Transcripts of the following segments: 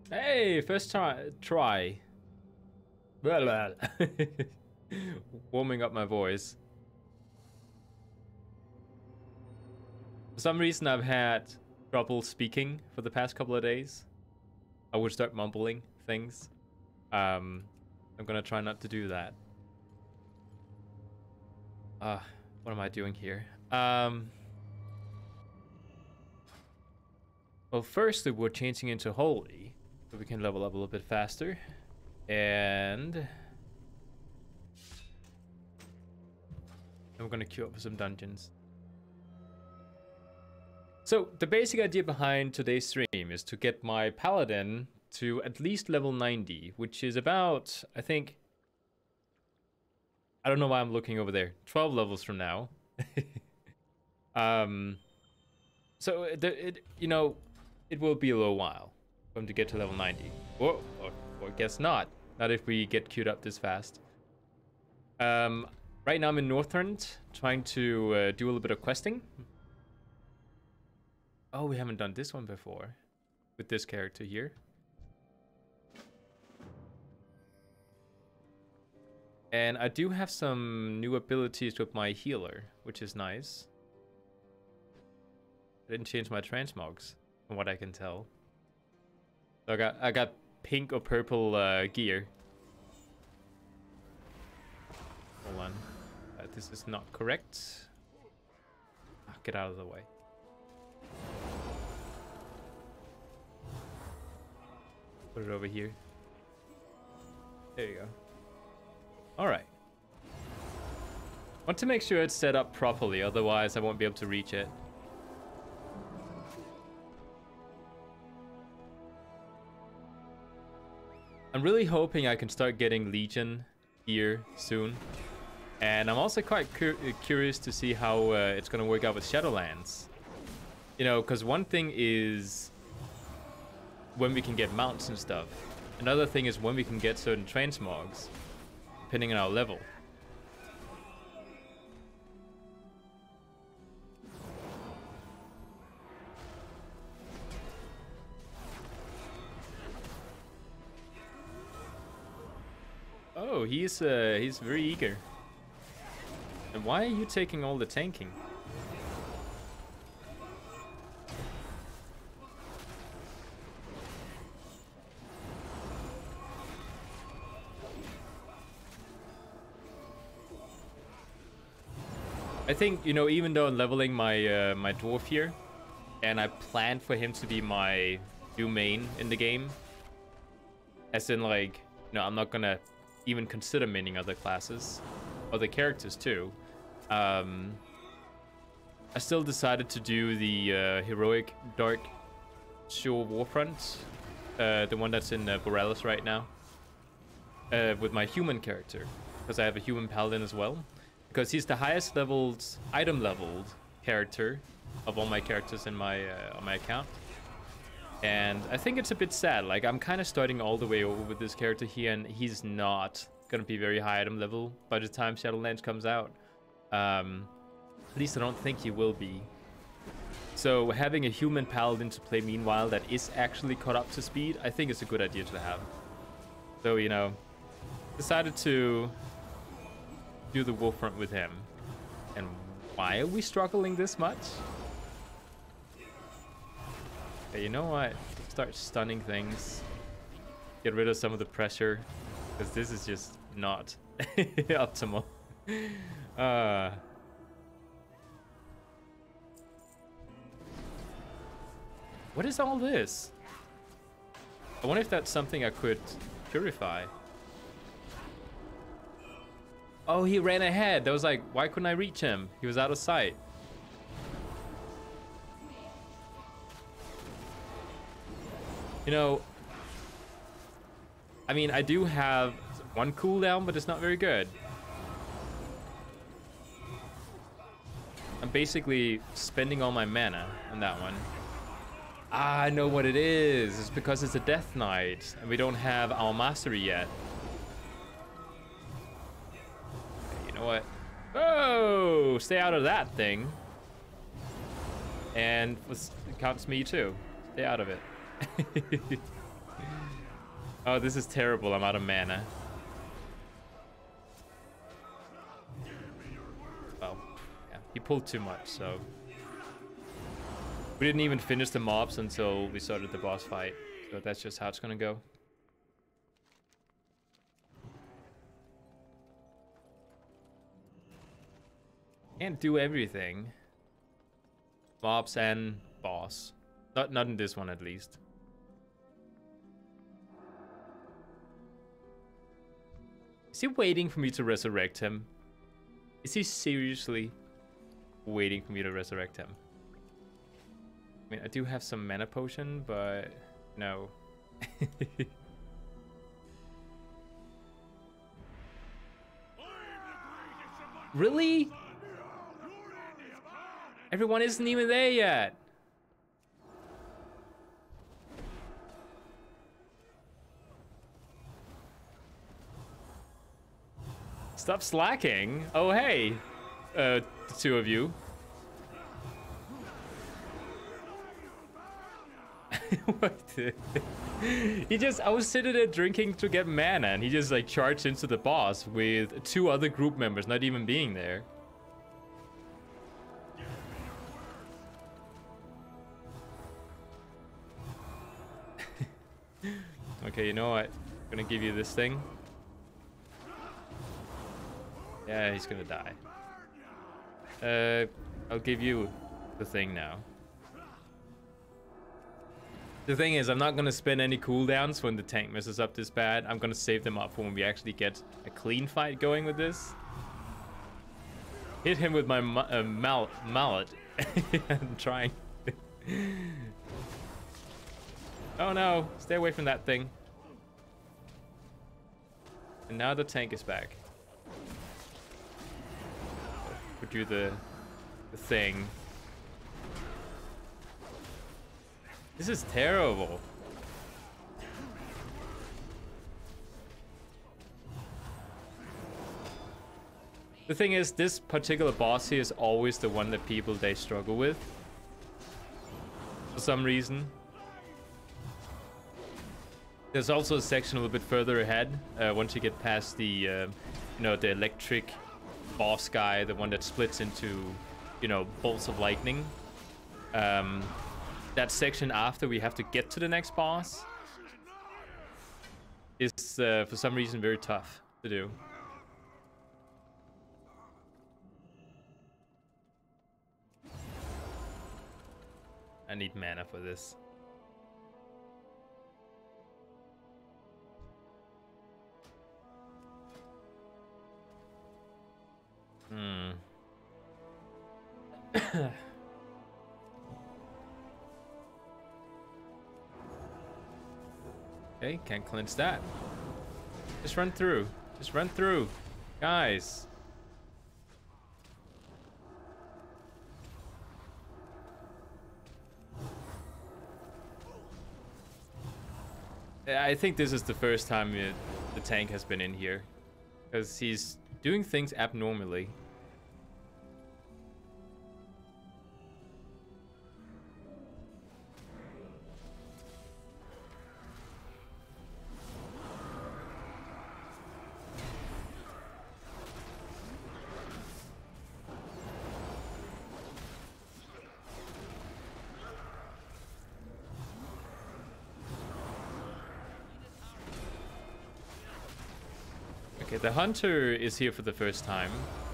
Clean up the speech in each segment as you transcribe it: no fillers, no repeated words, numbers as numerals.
Hey, first try. Blah, blah. Warming up my voice. For some reason, I've had trouble speaking for the past couple of days. I would start mumbling things. I'm gonna try not to do that. What am I doing here? Well, firstly, we're changing into Holy, so we can level up a little bit faster. And we're gonna queue up for some dungeons. So the basic idea behind today's stream is to get my Paladin to at least level 90, which is about, I think, I don't know why I'm looking over there, 12 levels from now. So it will be a little while for him to get to level 90. Or I guess not if we get queued up this fast. Right now I'm in Northrend, trying to do a little bit of questing. Oh, we haven't done this one before with this character here. And I do have some new abilities with my healer, which is nice. I didn't change my transmogs, from what I can tell. So I got pink or purple gear. Hold on. This is not correct. Get out of the way. Put it over here. There you go. Alright. Want to make sure it's set up properly, otherwise I won't be able to reach it. I'm really hoping I can start getting Legion here soon. And I'm also quite curious to see how it's going to work out with Shadowlands. You know, because one thing is when we can get mounts and stuff. Another thing is when we can get certain transmogs, depending on our level. Oh, he's very eager. And why are you taking all the tanking? I think, you know, even though I'm leveling my my dwarf here, and I planned for him to be my new main in the game, as in, like, no, I'm not gonna even consider maining other classes, other characters too. I still decided to do the heroic Dark Shore Warfront, the one that's in Borealis right now, with my human character, because I have a human paladin as well. Because he's the highest leveled, item leveled character of all my characters in my on my account. And I think it's a bit sad. Like, I'm kind of starting all the way over with this character here, and he's not going to be very high item level by the time Shadowlands comes out. At least I don't think he will be. So having a human paladin to play meanwhile that is actually caught up to speed, I think it's a good idea to have. So, you know, decided to do the Warfront with him. And why are we struggling this much? Okay, you know what? Start stunning things. Get rid of some of the pressure, because this is just not optimal. What is all this? I wonder if that's something I could purify. Oh, he ran ahead. That was like, why couldn't I reach him? He was out of sight. You know, I mean, I do have one cooldown, but it's not very good. I'm basically spending all my mana on that one. Ah, I know what it is. It's because it's a Death Knight, and we don't have our mastery yet. You know what? Oh, stay out of that thing. And it counts me too. Stay out of it. Oh, this is terrible. I'm out of mana. Oh, yeah. He pulled too much, so... We didn't even finish the mobs until we started the boss fight. So that's just how it's gonna go. Can't do everything. Mobs and boss. Not in this one, at least. Is he waiting for me to resurrect him? Is he seriously waiting for me to resurrect him? I mean, I do have some mana potion, but no. Really? Everyone isn't even there yet. Stop slacking. Oh, hey. The two of you. What? He just... I was sitting there drinking to get mana, and he just, like, charged into the boss with 2 other group members not even being there. Okay, you know what? I'm gonna give you this thing. Yeah, he's gonna die. I'll give you the thing now. The thing is, I'm not gonna spend any cooldowns when the tank messes up this bad. I'm gonna save them up for when we actually get a clean fight going with this. Hit him with my mallet. I'm trying. Oh no, stay away from that thing. And now the tank is back. Put you the thing. This is terrible. The thing is, this particular boss here is always the one that people, they struggle with. For some reason. There's also a section a little bit further ahead. Once you get past the, you know, the electric boss guy, the one that splits into, you know, bolts of lightning. That section after we have to get to the next boss is, for some reason, very tough to do. I need mana for this. Okay, can't cleanse that. Just run through. Just run through. Guys. I think this is the first time the tank has been in here. Because he's doing things abnormally. Okay, the hunter is here for the first time.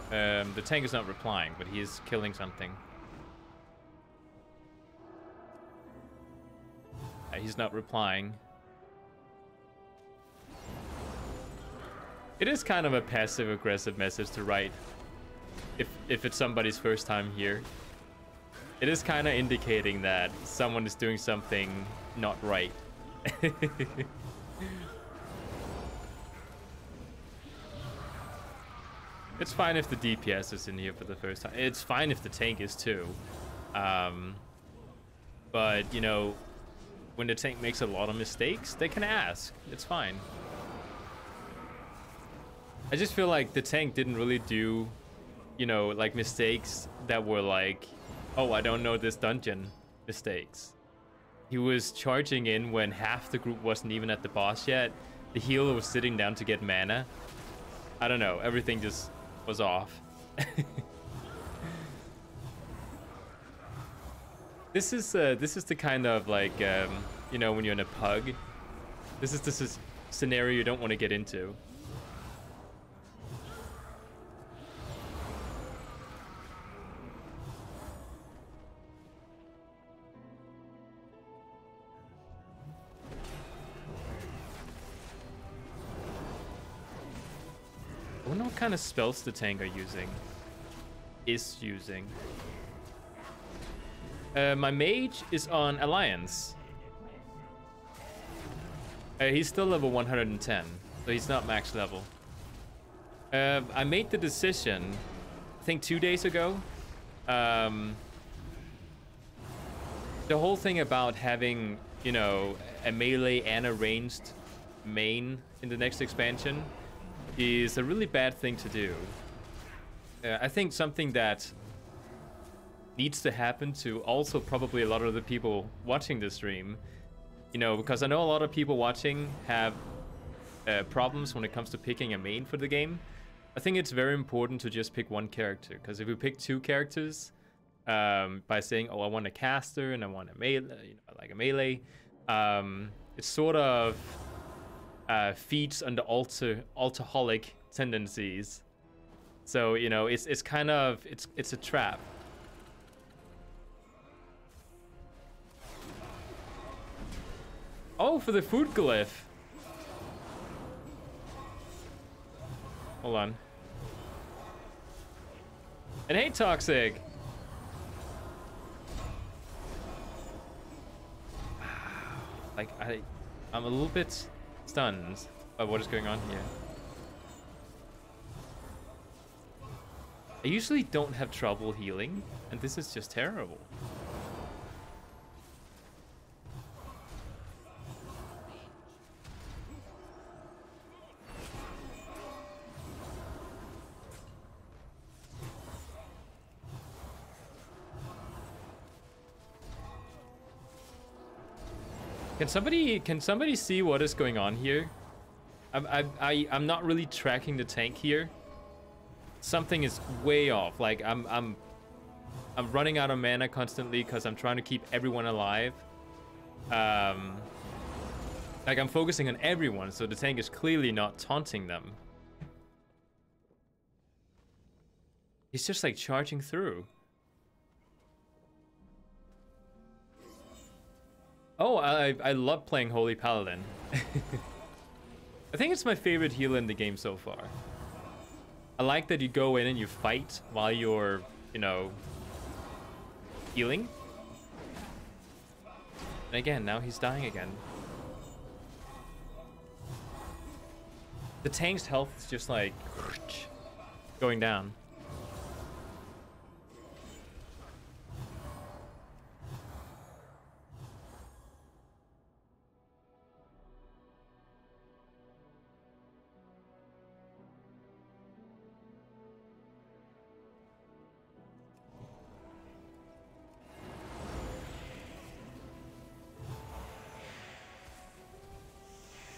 The tank is not replying, but he is killing something. He's not replying. It is kind of a passive-aggressive message to write if it's somebody's first time here. It is kind of indicating that someone is doing something not right. It's fine if the DPS is in here for the first time. It's fine if the tank is too. But, you know, when the tank makes a lot of mistakes, they can ask. It's fine. I just feel like the tank didn't really do, you know, like mistakes that were like, oh, I don't know this dungeon mistakes. He was charging in when half the group wasn't even at the boss yet. the healer was sitting down to get mana. I don't know, everything just was off. This is the kind of like, you know, when you're in a pug. This is a scenario you don't want to get into. I wonder what kind of spells the tank are using. Is using. My mage is on Alliance. He's still level 110, so he's not max level. I made the decision, I think 2 days ago. The whole thing about having, you know, a melee and a ranged main in the next expansion is a really bad thing to do. I think something that needs to happen to also probably a lot of the people watching the stream, you know, because I know a lot of people watching have problems when it comes to picking a main for the game. I think it's very important to just pick one character, because if you pick two characters by saying, oh, I want a caster and I want a melee, you know, like a melee, it sort of feeds under alcoholic tendencies. So, you know, it's kind of, it's a trap. Oh, for the food glyph. Hold on. And hey, Toxic. Like, I'm a little bit stunned by what is going on here. I usually don't have trouble healing, and this is just terrible. Can somebody see what is going on here? I'm not really tracking the tank here. Something is way off. Like I'm running out of mana constantly because I'm trying to keep everyone alive. Like I'm focusing on everyone, so the tank is clearly not taunting them. He's just like charging through. Oh, I love playing Holy Paladin. I think it's my favorite healer in the game so far. I like that you go in and you fight while you're, you know, healing. And again, now he's dying again. The tank's health is just like going down.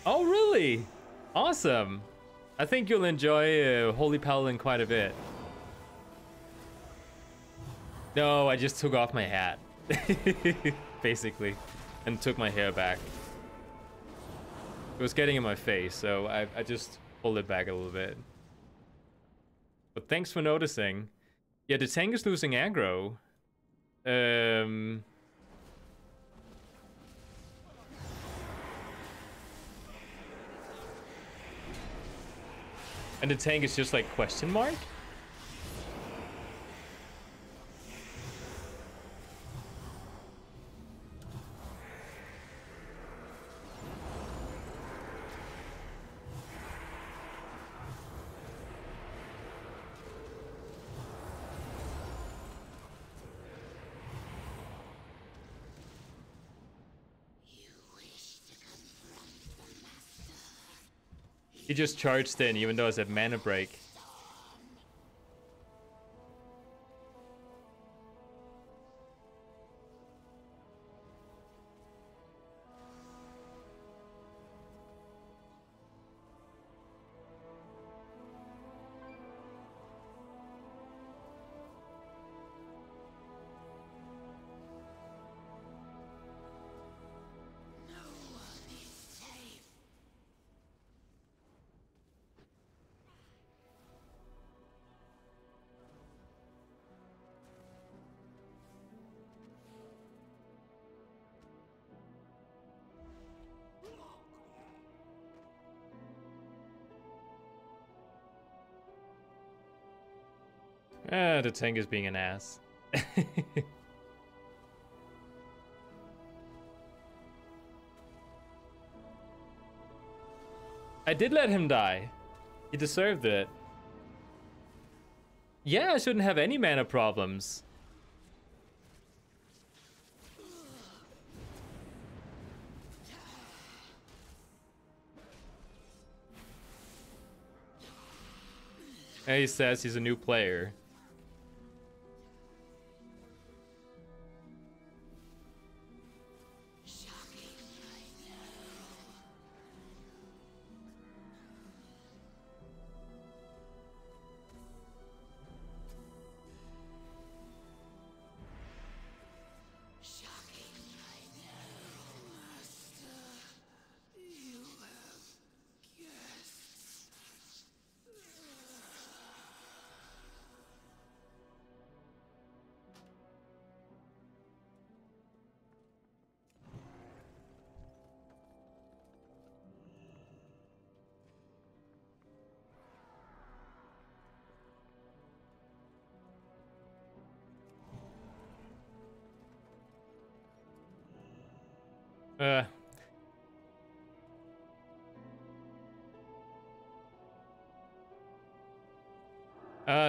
Oh, really? Awesome. I think you'll enjoy Holy Paladin quite a bit. No, I just took off my hat. Basically. And took my hair back. It was getting in my face, so I just pulled it back a little bit. But thanks for noticing. Yeah, the tank is losing aggro. And the tank is just like question mark? He just charged in even though it's a mana break. The tank is being an ass. I did let him die. He deserved it. Yeah, I shouldn't have any mana problems. And he says he's a new player.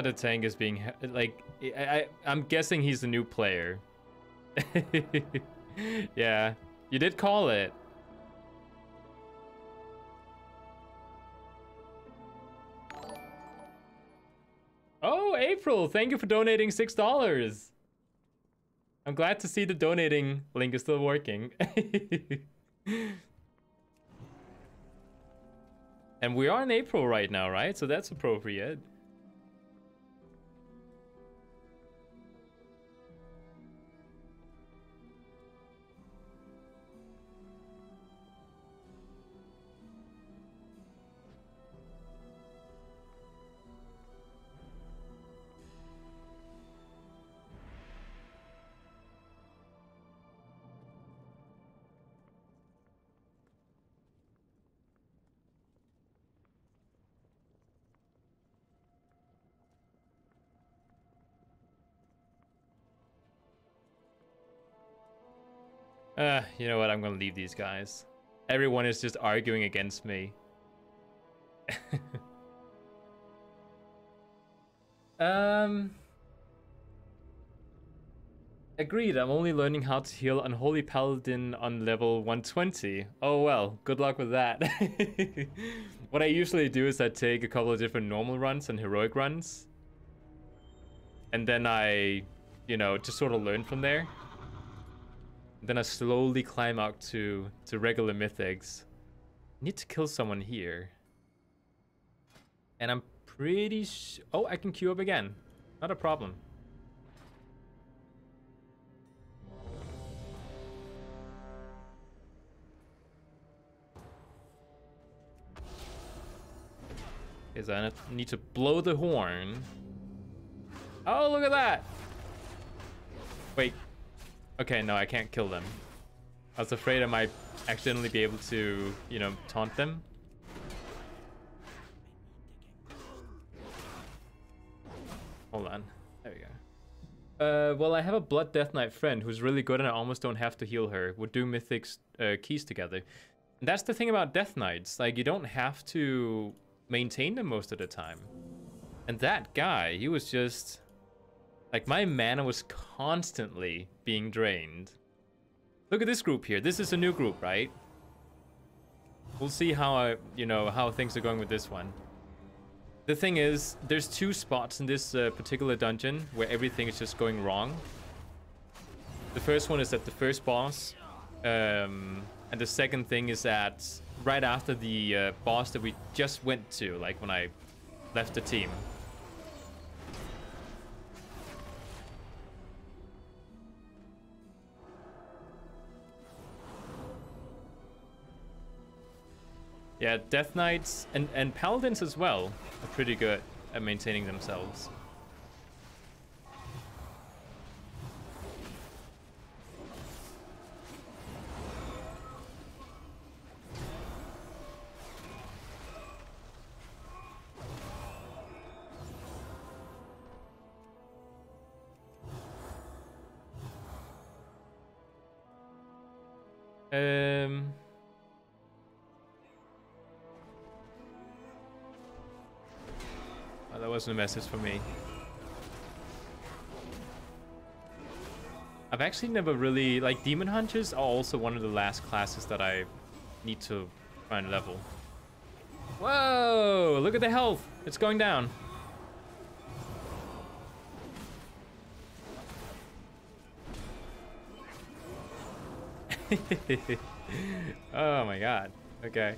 The tank is being like I'm guessing he's a new player. Yeah, you did call it. Oh, April, thank you for donating $6. I'm glad to see the donating link is still working. And we are in April right now, right? So that's appropriate. You know what? I'm gonna leave these guys. Everyone is just arguing against me. Agreed, I'm only learning how to heal Unholy Paladin on level 120. Oh well, good luck with that. What I usually do is I take a couple of different normal runs and heroic runs. And then I, you know, just sort of learn from there. Then I slowly climb out to regular mythics. I need to kill someone here. And I'm pretty sure... Oh, I can queue up again. Not a problem. Is I need to blow the horn. Oh, look at that! Wait. Okay, no, I can't kill them. I was afraid I might accidentally be able to, you know, taunt them. Hold on. There we go. Well, I have a Blood Death Knight friend who's really good and I almost don't have to heal her. We'll do Mythic's keys together. And that's the thing about Death Knights. Like, you don't have to maintain them most of the time. And that guy, he was just... Like, my mana was constantly being drained. Look at this group here. This is a new group, right? We'll see how, you know, how things are going with this one. The thing is, there's two spots in this particular dungeon where everything is just going wrong. The first one is at the first boss. And the second thing is at right after the boss that we just went to, like when I left the team. Yeah, Death Knights and Paladins as well are pretty good at maintaining themselves. Um... Oh, that wasn't a message for me. I've actually never really... Like, Demon Hunters are also one of the last classes that I need to try and level. Whoa! Look at the health! It's going down. Oh my god. Okay.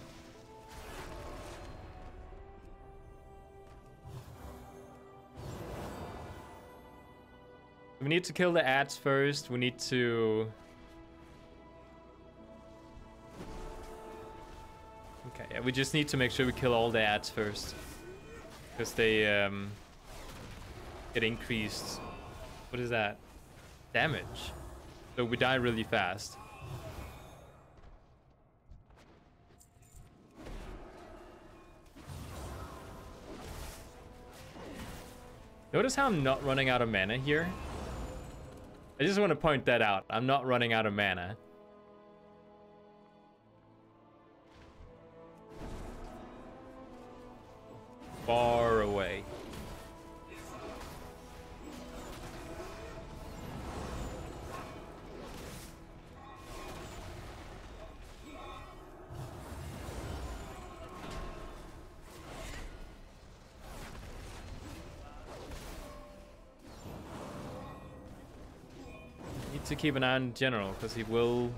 We need to kill the ads first. We need to... Okay, yeah, we just need to make sure we kill all the ads first. Because they get increased... What is that? Damage. So we die really fast. Notice how I'm not running out of mana here? I just want to point that out. I'm not running out of mana. Far away. To keep an eye on General, because he will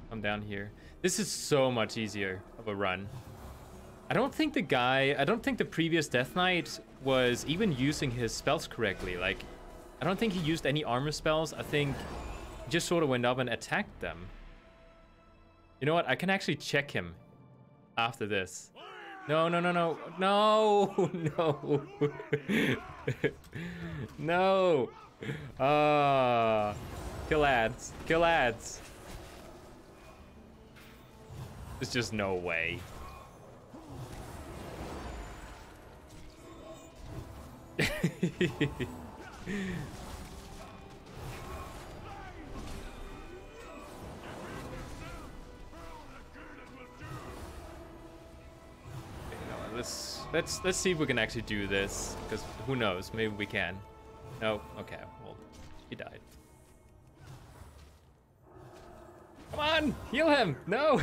come down here. This is so much easier of a run. I don't think the previous Death Knight was even using his spells correctly. Like, I don't think he used any armor spells. I think he just sort of went up and attacked them. You know what? I can actually check him after this. No, no, no, no. No, no. No. Kill ads. Kill ads. There's just no way. Let's see if we can actually do this, because who knows? Maybe we can. No. Okay. Well, he died. Come on! Heal him! No!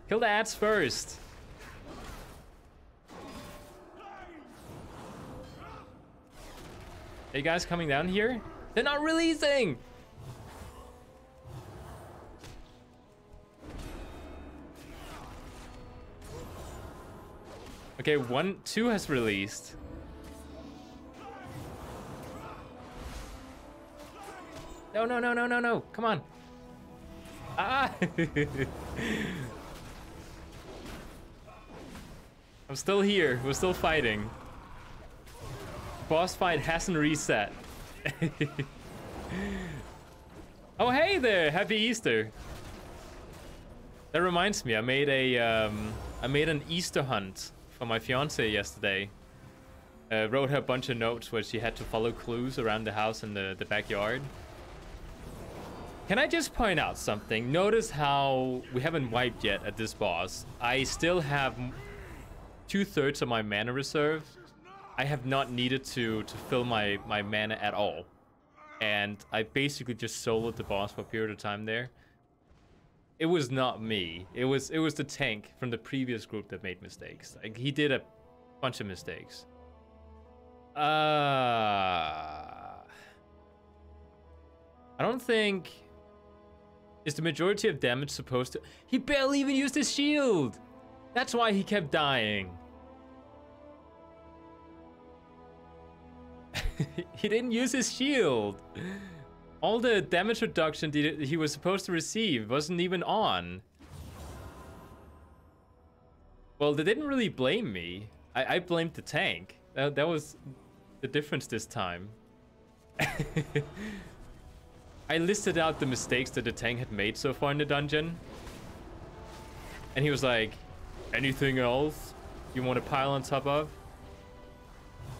Kill the ads first. Are you guys coming down here? They're not releasing! Okay, 2 has released. No, no, no, no, no, no. Come on. Ah! I'm still here. We're still fighting. Boss fight hasn't reset. Oh, hey there. Happy Easter. That reminds me. I made an Easter hunt for my fiance yesterday. Wrote her a bunch of notes where she had to follow clues around the house and the backyard. Can I just point out something? Notice how we haven't wiped yet at this boss. I still have 2/3 of my mana reserve. I have not needed to fill my mana at all. And I basically just soloed the boss for a period of time there. It was not me. It was the tank from the previous group that made mistakes. Like, he did a bunch of mistakes. I don't think... Is the majority of damage supposed to... He barely even used his shield! That's why he kept dying. He didn't use his shield. All the damage reduction he was supposed to receive wasn't even on. Well, they didn't really blame me. I blamed the tank. That was the difference this time. I listed out the mistakes that the tank had made so far in the dungeon. And he was like, anything else you want to pile on top of?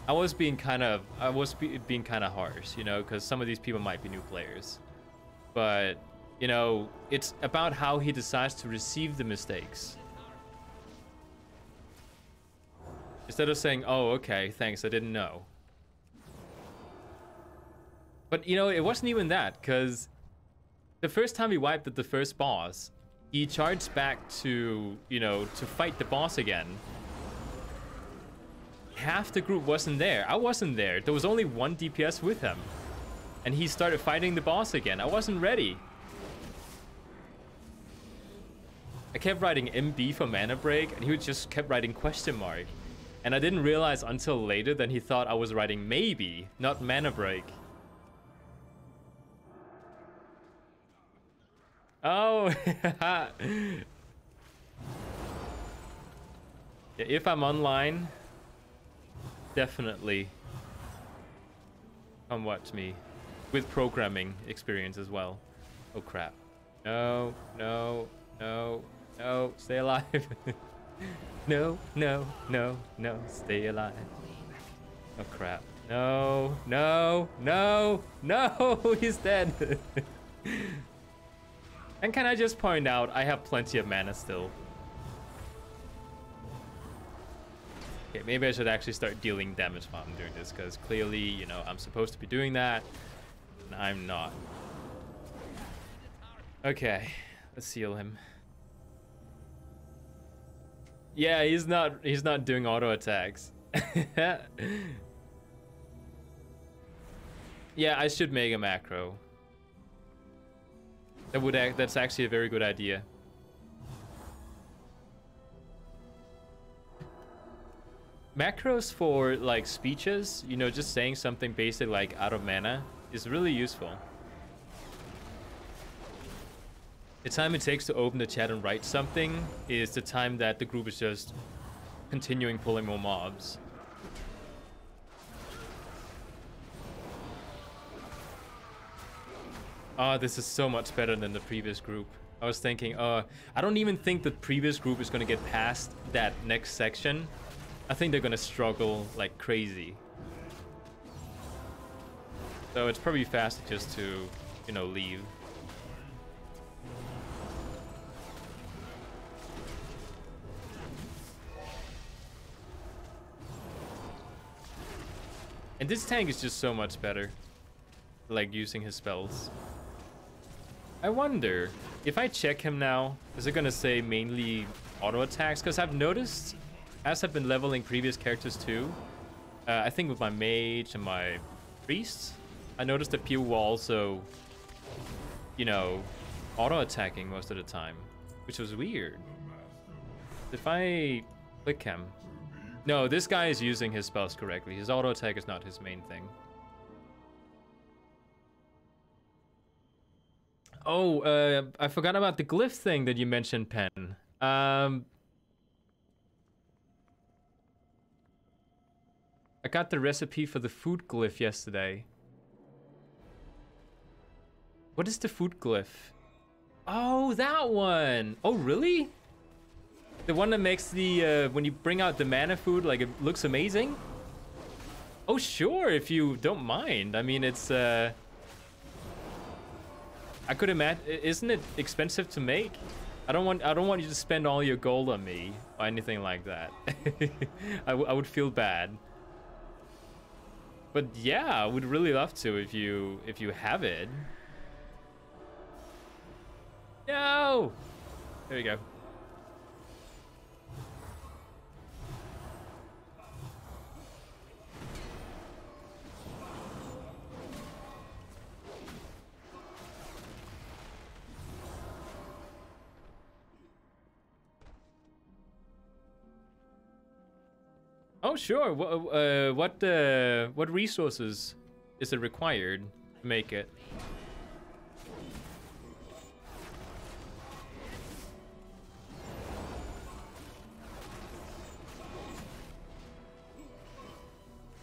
I was being kind of harsh, you know, because some of these people might be new players. But You know, it's about how he decides to receive the mistakes. Instead of saying, oh, okay, thanks, I didn't know. But, you know, it wasn't even that, because the first time we wiped at the first boss, he charged back to, you know, to fight the boss again. Half the group wasn't there. I wasn't there. There was only one DPS with him. And he started fighting the boss again. I wasn't ready. I kept writing MB for mana break, and he just kept writing question mark. And I didn't realize until later that he thought I was writing maybe, not mana break. Oh, yeah, if I'm online, definitely come watch me with programming experience as well. Oh crap. No, no, no, no, stay alive. No, no, no, no, stay alive. Oh crap. No, no, no, no, he's dead. And can I just point out, I have plenty of mana still. Okay, maybe I should actually start dealing damage while I'm doing this, because clearly, you know, I'm supposed to be doing that, and I'm not. Okay, let's heal him. Yeah, he's not doing auto attacks. Yeah, I should make a macro. That's actually a very good idea. Macros for like speeches, you know, just saying something basic like out of mana is really useful. The time it takes to open the chat and write something is the time that the group is just continuing pulling more mobs. Oh, this is so much better than the previous group. I was thinking, I don't even think the previous group is going to get past that next section. I think they're going to struggle like crazy. So it's probably faster just to, you know, leave. And this tank is just so much better, like using his spells. I wonder, if I check him now, is it gonna say mainly auto attacks? Because I've noticed, as I've been leveling previous characters too, I think with my mage and my priests, I noticed that people were also, you know, auto attacking most of the time, which was weird. If I click him, no, this guy is using his spells correctly. His auto attack is not his main thing. Oh, I forgot about the glyph thing that you mentioned, Pen. I got the recipe for the food glyph yesterday. What is the food glyph? Oh, that one. Oh, really? The one that makes the, when you bring out the mana food, like it looks amazing? Oh, sure, if you don't mind. I mean, it's, I could imagine, isn't it expensive to make? I don't want you to spend all your gold on me or anything like that. I would feel bad. But yeah, I would really love to if you have it. No! There we go. Oh sure. What resources is it required to make it?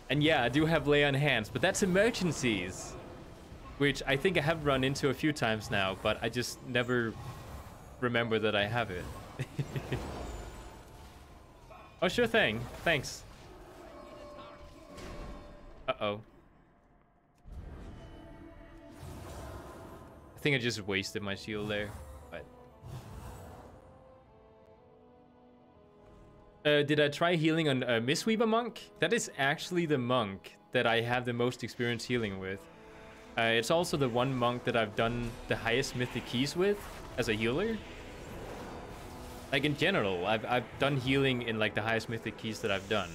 And yeah, I do have lay on hands, but that's emergencies, which I think I have run into a few times now, but I just never remember that I have it. Oh, sure thing. Thanks. Uh-oh. I think I just wasted my shield there, but... did I try healing on Mistweaver Monk? That is actually the monk that I have the most experience healing with. It's also the one monk that I've done the highest mythic keys with as a healer. Like in general, I've done healing in like the highest mythic keys that I've done.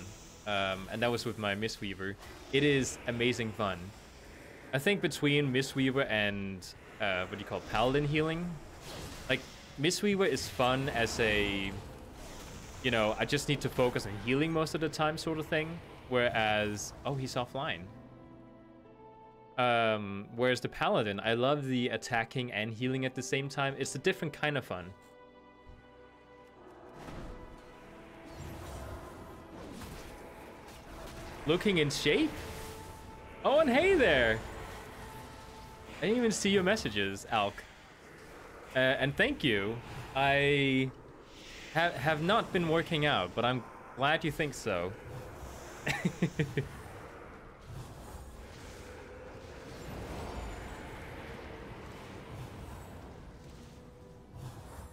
And that was with my Mistweaver. It is amazing fun. I think between Mistweaver and what do you call Paladin healing, like Mistweaver is fun as a, you know, I just need to focus on healing most of the time sort of thing. Whereas, oh, he's offline. Whereas the Paladin, I love the attacking and healing at the same time. It's a different kind of fun. Looking in shape? Oh, and hey there! I didn't even see your messages, Alk. And thank you. I have not been working out, but I'm glad you think so.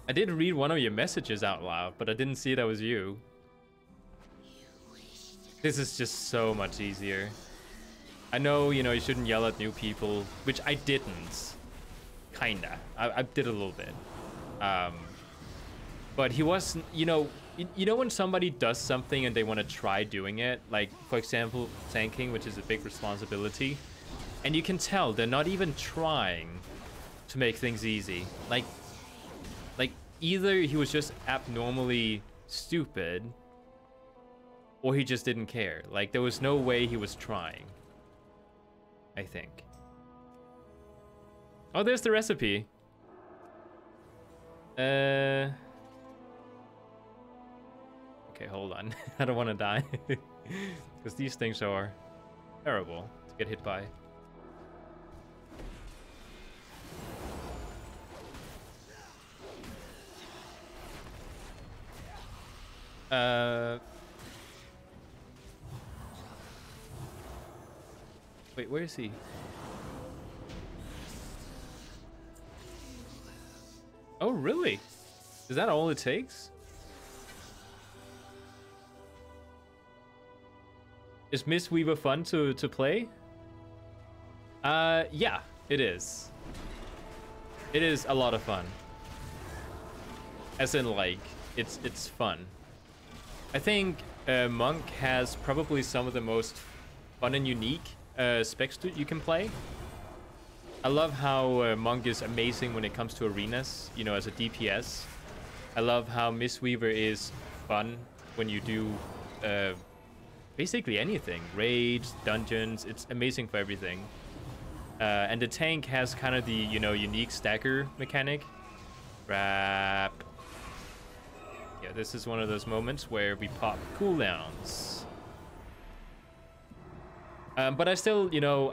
I did read one of your messages out loud, but I didn't see that was you. This is just so much easier. I know, you know, you shouldn't yell at new people, which I didn't. Kinda. I did a little bit. But he wasn't, you know when somebody does something and they want to try doing it, like, for example, tanking, which is a big responsibility, and you can tell they're not even trying to make things easy. Like either he was just abnormally stupid, or he just didn't care. Like, there was no way he was trying, I think. Oh, there's the recipe. Okay, hold on. I don't want to die. Because these things are terrible to get hit by. Wait, where is he? Oh, really? Is that all it takes? Is Mistweaver fun to play? Yeah, it is. It is a lot of fun. As in, like, it's fun. I think Monk has probably some of the most fun and unique specs you can play. I love how Monk is amazing when it comes to arenas, you know, as a DPS. I love how Mistweaver is fun when you do basically anything. Raids, dungeons, it's amazing for everything. And the tank has kind of the, you know, unique stacker mechanic. Wrap. Yeah, this is one of those moments where we pop cooldowns. But I still, you know,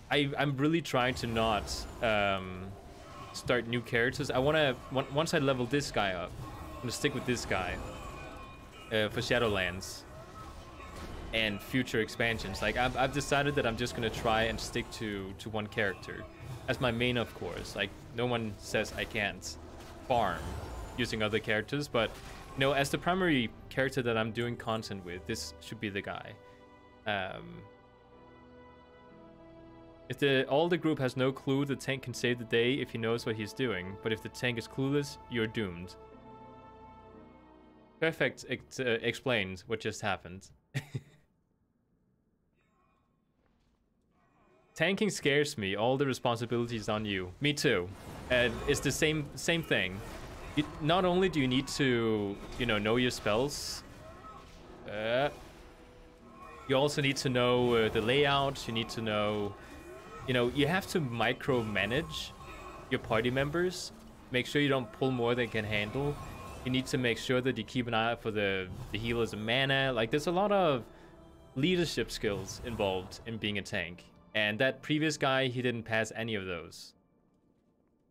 I'm really trying to not start new characters. I want to, once I level this guy up, I'm gonna stick with this guy for Shadowlands and future expansions. Like, I've decided that I'm just gonna try and stick to one character as my main, of course. Like, no one says I can't farm using other characters, but you know, as the primary character that I'm doing content with, this should be the guy. If all the group has no clue, the tank can save the day if he knows what he's doing. But if the tank is clueless, you're doomed. Perfect explains what just happened. Tanking scares me. All the responsibility is on you. Me too. It's the same thing. Not only do you need to, you know your spells, you also need to know the layout. You need to know, you know, you have to micromanage your party members. Make sure you don't pull more than can handle. You need to make sure that you keep an eye out for the healers and mana. Like, there's a lot of leadership skills involved in being a tank. And that previous guy, he didn't pass any of those.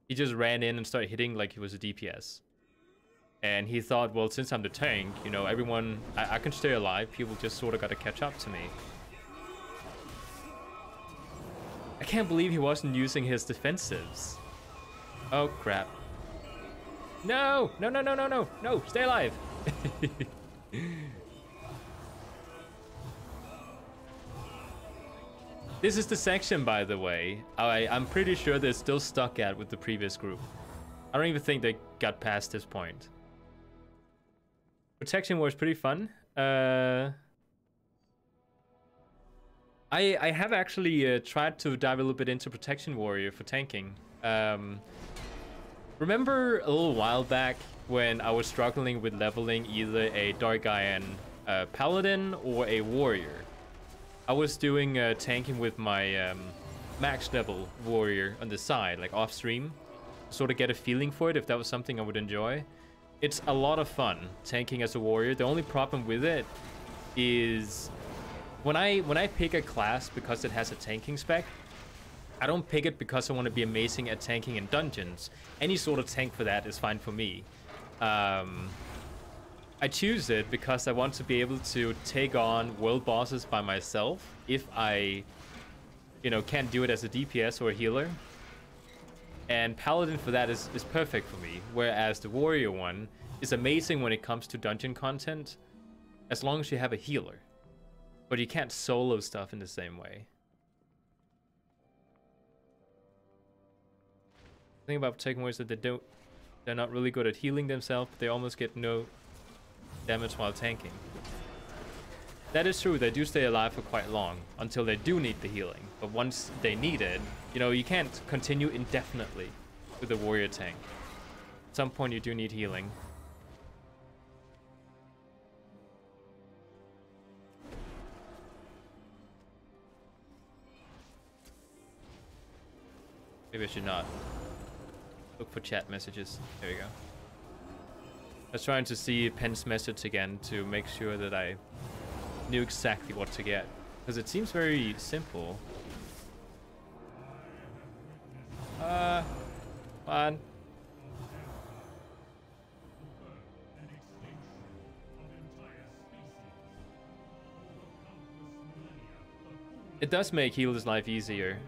He just ran in and started hitting like he was a DPS. And he thought, well, since I'm the tank, you know, everyone, I can stay alive. People just sort of got to catch up to me. I can't believe he wasn't using his defensives. Oh, crap. No! No, no, no, no, no! No! Stay alive! This is the section, by the way, I'm pretty sure they're still stuck at with the previous group. I don't even think they got past this point. Protection was pretty fun. I have actually tried to dive a little bit into Protection Warrior for tanking. Remember a little while back when I was struggling with leveling either a Dark Iron Paladin or a Warrior? I was doing tanking with my max level Warrior on the side, like off stream. Sort of get a feeling for it if that was something I would enjoy. It's a lot of fun tanking as a Warrior. The only problem with it is when I pick a class because it has a tanking spec, I don't pick it because I want to be amazing at tanking in dungeons. Any sort of tank for that is fine for me. I choose it because I want to be able to take on world bosses by myself if I, you know, can't do it as a DPS or a healer. And Paladin for that is perfect for me, whereas the Warrior one is amazing when it comes to dungeon content, as long as you have a healer. But you can't solo stuff in the same way. The thing about Protection Warriors is that they're not really good at healing themselves, but they almost get no damage while tanking. That is true, they do stay alive for quite long until they do need the healing. But once they need it, you know, you can't continue indefinitely with a Warrior tank. At some point you do need healing. Maybe I should not look for chat messages. There we go. I was trying to see Penn's message again to make sure that I knew exactly what to get. Because it seems very simple. Come on. It does make healer's life easier.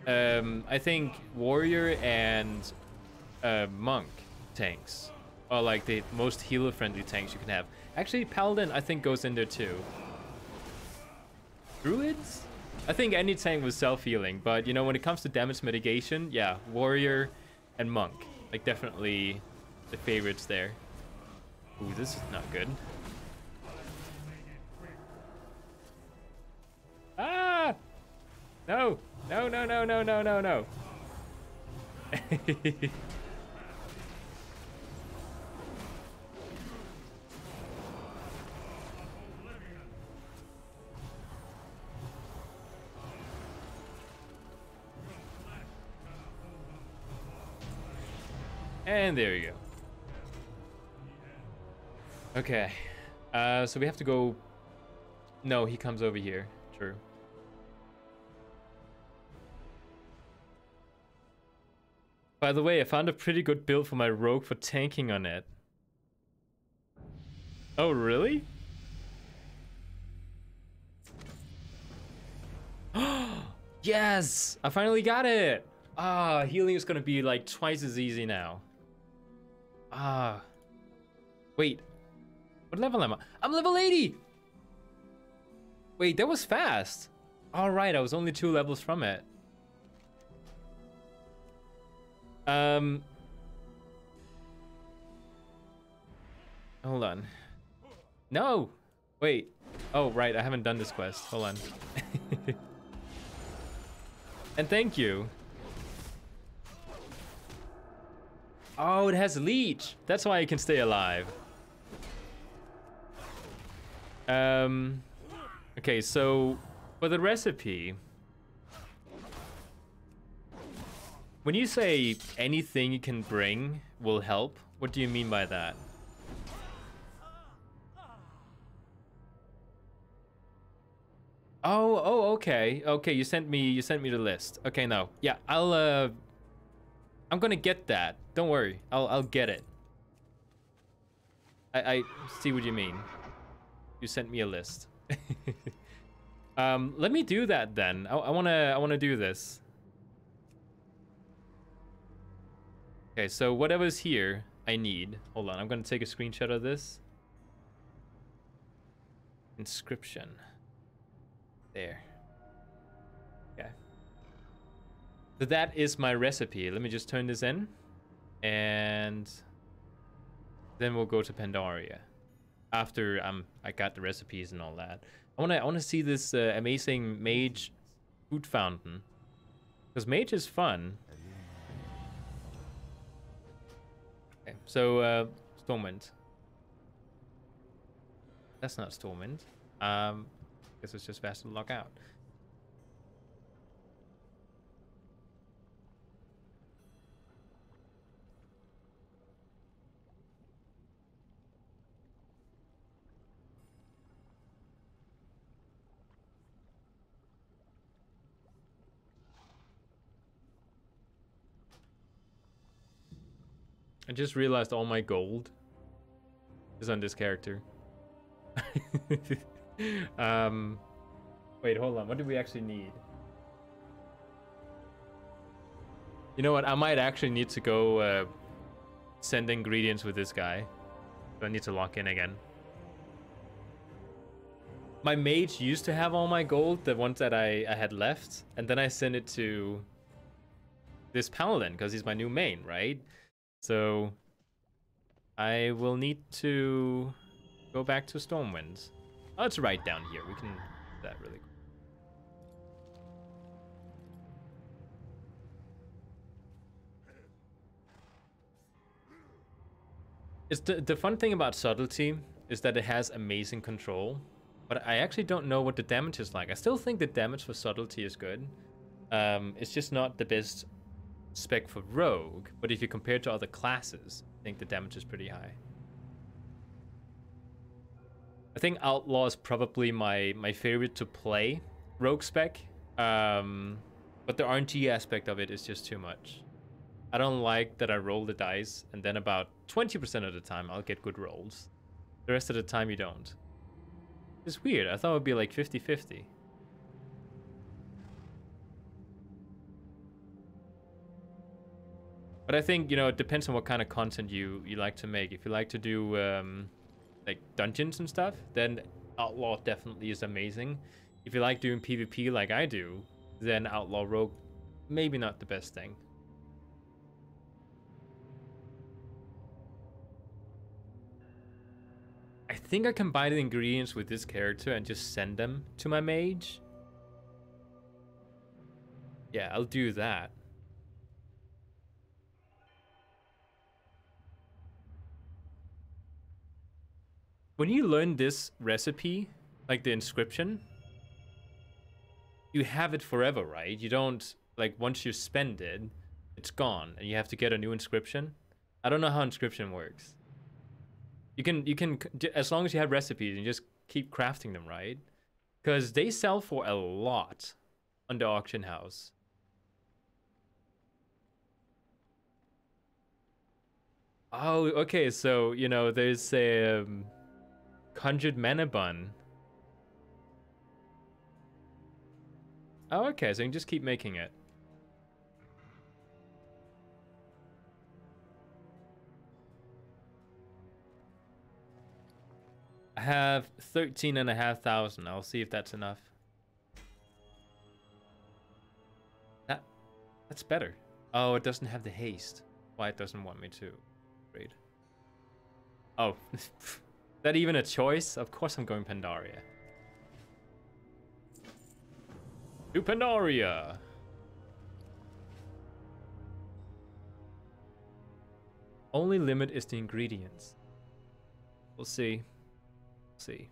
I think Warrior and Monk tanks are like the most healer-friendly tanks you can have. Actually, Paladin, I think, goes in there too. Druids? I think any tank was self-healing, but, you know, when it comes to damage mitigation, yeah, Warrior and Monk. Like, definitely the favorites there. Ooh, this is not good. Ah! No! No, no, no, no, no, no, no. And there you go. Okay. So we have to go... No, he comes over here. True. By the way, I found a pretty good build for my rogue for tanking on it. Oh, really? Yes! I finally got it! Ah, healing is gonna be like twice as easy now. Ah. Wait. What level am I? I'm level 80! Wait, that was fast. Alright, I was only 2 levels from it. Hold on. No! Wait. Oh, right, I haven't done this quest. Hold on. And thank you. Oh, it has leech. That's why it can stay alive. Okay, so for the recipe, when you say anything you can bring will help, what do you mean by that? Oh, okay. Okay, you sent me the list. Okay, no. Yeah, I'm gonna get that. Don't worry. I'll get it. I see what you mean. You sent me a list. Let me do that then. I wanna do this. Okay, so whatever's here, I need. Hold on, I'm gonna take a screenshot of this. Inscription. There. Okay. So that is my recipe. Let me just turn this in. And then we'll go to Pandaria. After I got the recipes and all that. I wanna see this amazing mage food fountain. Because mage is fun. Okay, so Stormwind. That's not Stormwind. Guess it's just Vassal Lockout. I just realized all my gold is on this character. Wait, hold on. What do we actually need? You know what? I might actually need to go send ingredients with this guy. So I need to lock in again. My mage used to have all my gold, the ones that I had left, and then I sent it to this paladin because he's my new main, right? So I will need to go back to Stormwind. Oh, it's right down here. We can do that really quick. It's the fun thing about subtlety is that it has amazing control, but I actually don't know what the damage is like. I still think the damage for subtlety is good. It's just not the best spec for rogue, but if you compare it to other classes, I think the damage is pretty high. I think outlaw is probably my favorite to play rogue spec, but the RNG aspect of it is just too much. I don't like that I roll the dice and then about 20% of the time I'll get good rolls. The rest of the time you don't. It's weird. I thought it would be like 50-50. But I think, you know, it depends on what kind of content you like to make. If you like to do like dungeons and stuff, then Outlaw definitely is amazing. If you like doing PvP like I do, then Outlaw Rogue maybe not the best thing. I think I combine the ingredients with this character and just send them to my mage. Yeah, I'll do that. When you learn this recipe, like the inscription, you have it forever, right? You don't, like, once you spend it, it's gone, and you have to get a new inscription. I don't know how inscription works. You can, as long as you have recipes, you just keep crafting them, right? Because they sell for a lot on the auction house. Oh, okay, so, you know, there's a conjured mana bun. Oh, okay, so you can just keep making it. I have 13,500. I'll see if that's enough. That's better. Oh, it doesn't have the haste. Why it doesn't want me to read. Oh, that even a choice? Of course I'm going Pandaria. To Pandaria! Only limit is the ingredients. We'll see. See.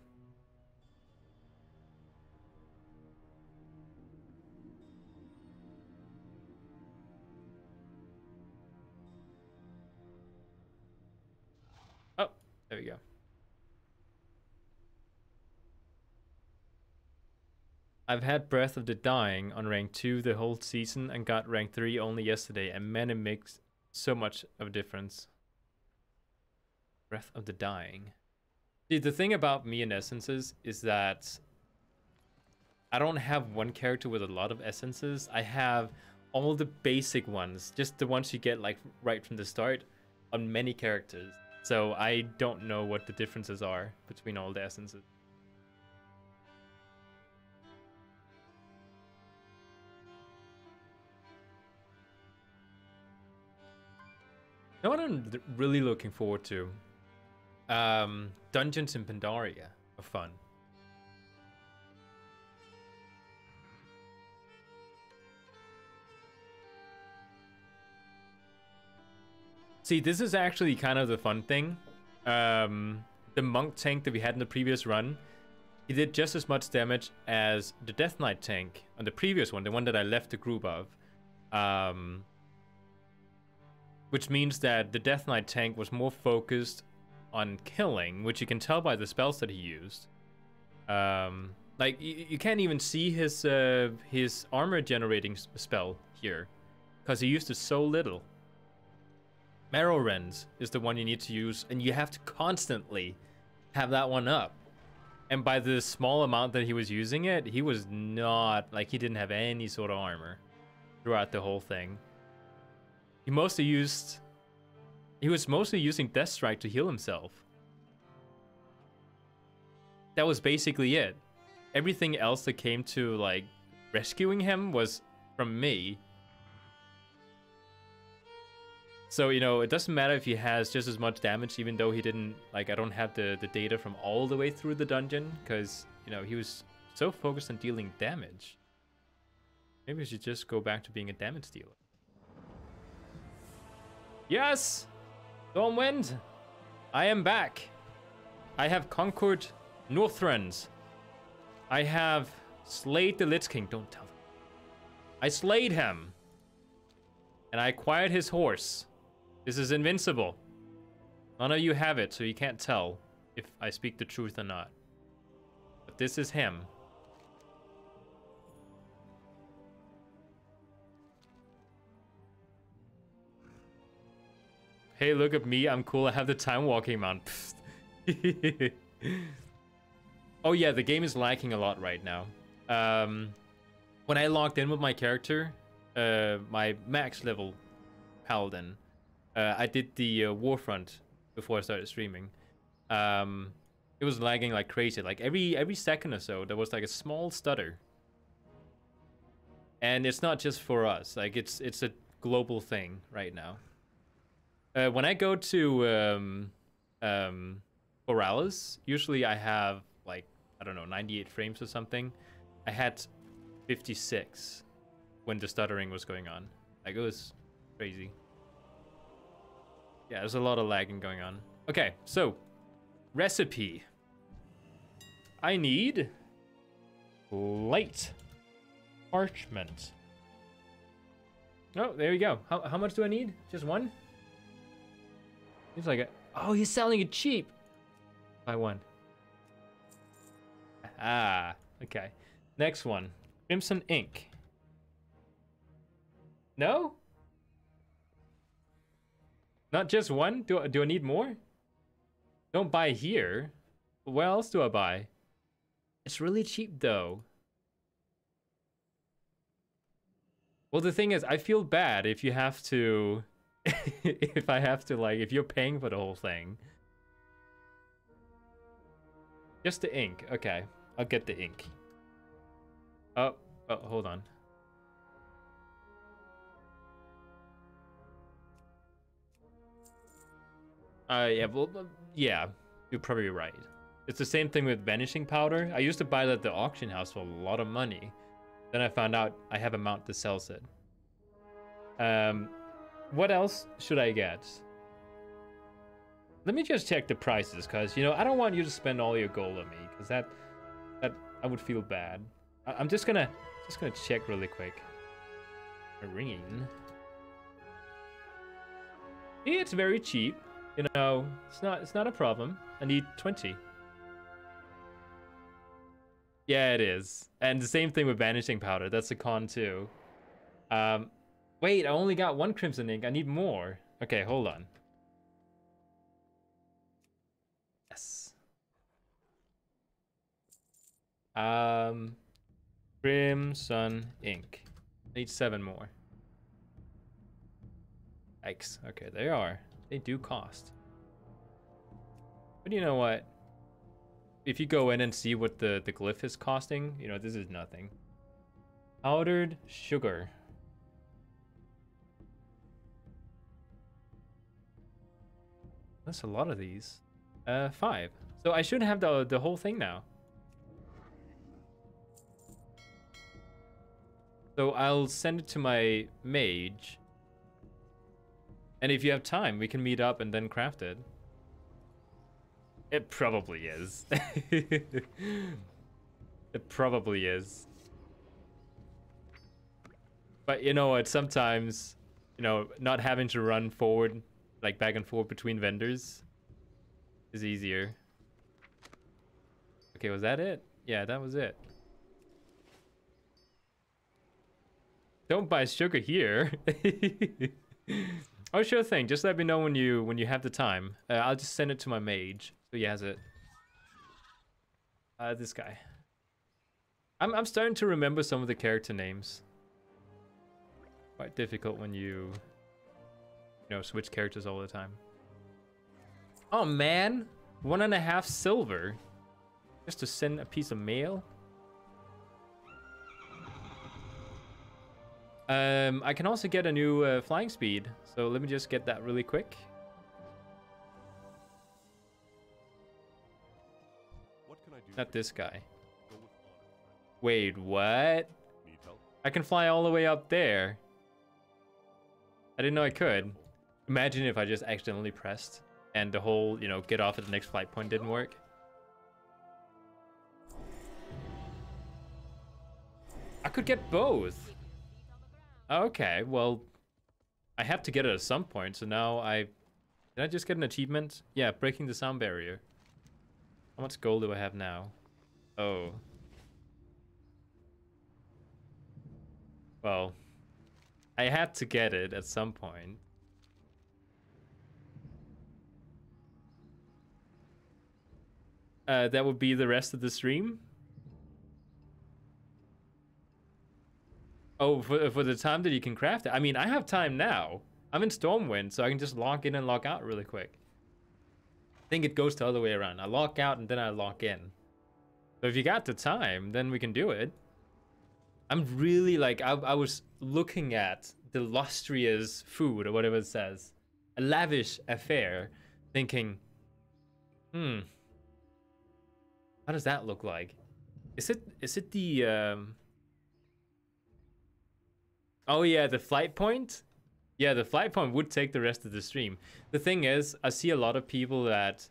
Oh, there we go. I've had Breath of the Dying on rank 2 the whole season and got rank 3 only yesterday, and man, it makes so much of a difference. Breath of the Dying. See, the thing about me and essences is that I don't have one character with a lot of essences. I have all the basic ones, just the ones you get like right from the start on many characters. So I don't know what the differences are between all the essences. You know what I'm really looking forward to? Dungeons in Pandaria are fun. See, this is actually kind of the fun thing. The monk tank that we had in the previous run, he did just as much damage as the Death Knight tank on the previous one, the one that I left the group of. Which means that the Death Knight tank was more focused on killing, which you can tell by the spells that he used. Like, you can't even see his armor generating spell here, because he used it so little. Marrow Rends is the one you need to use, and you have to constantly have that one up. And by the small amount that he was using it, he was not, like, he didn't have any sort of armor throughout the whole thing. He was mostly using Death Strike to heal himself. That was basically it. Everything else that came to, like, rescuing him was from me. So, you know, it doesn't matter if he has just as much damage, even though he didn't, like, I don't have the data from all the way through the dungeon, because, you know, he was so focused on dealing damage. Maybe we should just go back to being a damage dealer. Yes! Stormwind! I am back! I have conquered Northrends. I have slayed the Lich King. Don't tell them. I slayed him! And I acquired his horse. This is invincible. None of you have it, so you can't tell if I speak the truth or not. But this is him. Hey, look at me. I'm cool. I have the time walking mount. Oh yeah, the game is lagging a lot right now. When I logged in with my character, my max level Paladin, I did the Warfront before I started streaming. It was lagging like crazy. Like every second or so, there was like a small stutter. And it's not just for us. Like it's a global thing right now. When I go to Borealis, usually I have like, I don't know, 98 frames or something. I had 56 when the stuttering was going on. Like, it was crazy. Yeah, there's a lot of lagging going on. Okay, so recipe. I need light parchment. Oh, there you go. How much do I need? Just one? Seems like oh, he's selling it cheap. Buy one. Ah, okay. Next one. Crimson ink. No? Not just one? Do I need more? Don't buy here. Where else do I buy? It's really cheap though. Well, the thing is, I feel bad if you have to... if I have to, like, if you're paying for the whole thing. Just the ink. Okay, I'll get the ink. Oh, hold on. Yeah, well, yeah, you're probably right. It's the same thing with vanishing powder. I used to buy that at the auction house for a lot of money. Then I found out I have a mount that sells it. What else should I get? Let me just check the prices, because, you know, I don't want you to spend all your gold on me, because that I would feel bad. I'm just gonna check really quick. Marine. Yeah, it's very cheap. You know, it's not a problem. I need 20. Yeah, it is. And the same thing with vanishing powder. That's a con too. Wait, I only got one crimson ink. I need more. Okay, hold on. Yes. Crimson ink. I need 7 more. Yikes. Okay, they are. They do cost. But you know what? If you go in and see what the glyph is costing, you know, this is nothing. Powdered sugar. That's a lot of these. 5. So I should have the whole thing now. So I'll send it to my mage. And if you have time, we can meet up and then craft it. It probably is. It probably is. But you know what, sometimes, you know, not having to run forward, like back and forth between vendors is easier. Okay, was that it? Yeah, that was it. Don't buy sugar here. Oh, sure thing. Just let me know when you have the time. I'll just send it to my mage, so he has it. This guy. I'm starting to remember some of the character names. Quite difficult when you know, switch characters all the time. Oh man, 1.5 silver just to send a piece of mail. I can also get a new flying speed, so let me just get that really quick. What can I do? Not this guy. Wait, what? Need help? I can fly all the way up there. I didn't know I could. Imagine if I just accidentally pressed and the whole, you know, get off at the next flight point didn't work. I could get both. Okay, well, I have to get it at some point, so now did I just get an achievement? Yeah, breaking the sound barrier. How much gold do I have now? Oh. Well, I had to get it at some point. That would be the rest of the stream. Oh, for the time that you can craft it. I mean, I have time now. I'm in Stormwind, so I can just log in and log out really quick. I think it goes the other way around. I log out and then I log in. So if you got the time, then we can do it. I'm really like, I was looking at the illustrious food or whatever it says. A lavish affair. Thinking, how does that look like? Is it the, oh yeah, the flight point? Yeah, the flight point would take the rest of the stream. The thing is, I see a lot of people that,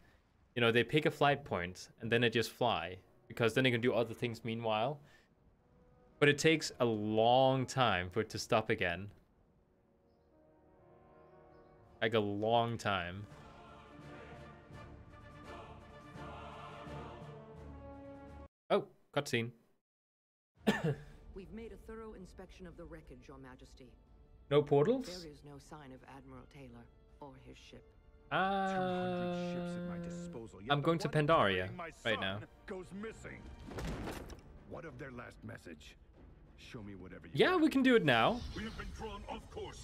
you know, they pick a flight point and then they just fly. Because then they can do other things meanwhile. But it takes a long time for it to stop again. Like a long time. Oh, cutscene. We've made a thorough inspection of the wreckage, Your Majesty. No portals? There is no sign of Admiral Taylor or his ship. 200 ships at my disposal. Yet I'm the going to one Pandaria carrying my right son now. Goes missing. What of their last message? Show me whatever you Yeah, we can do it now. We have been drawn off course.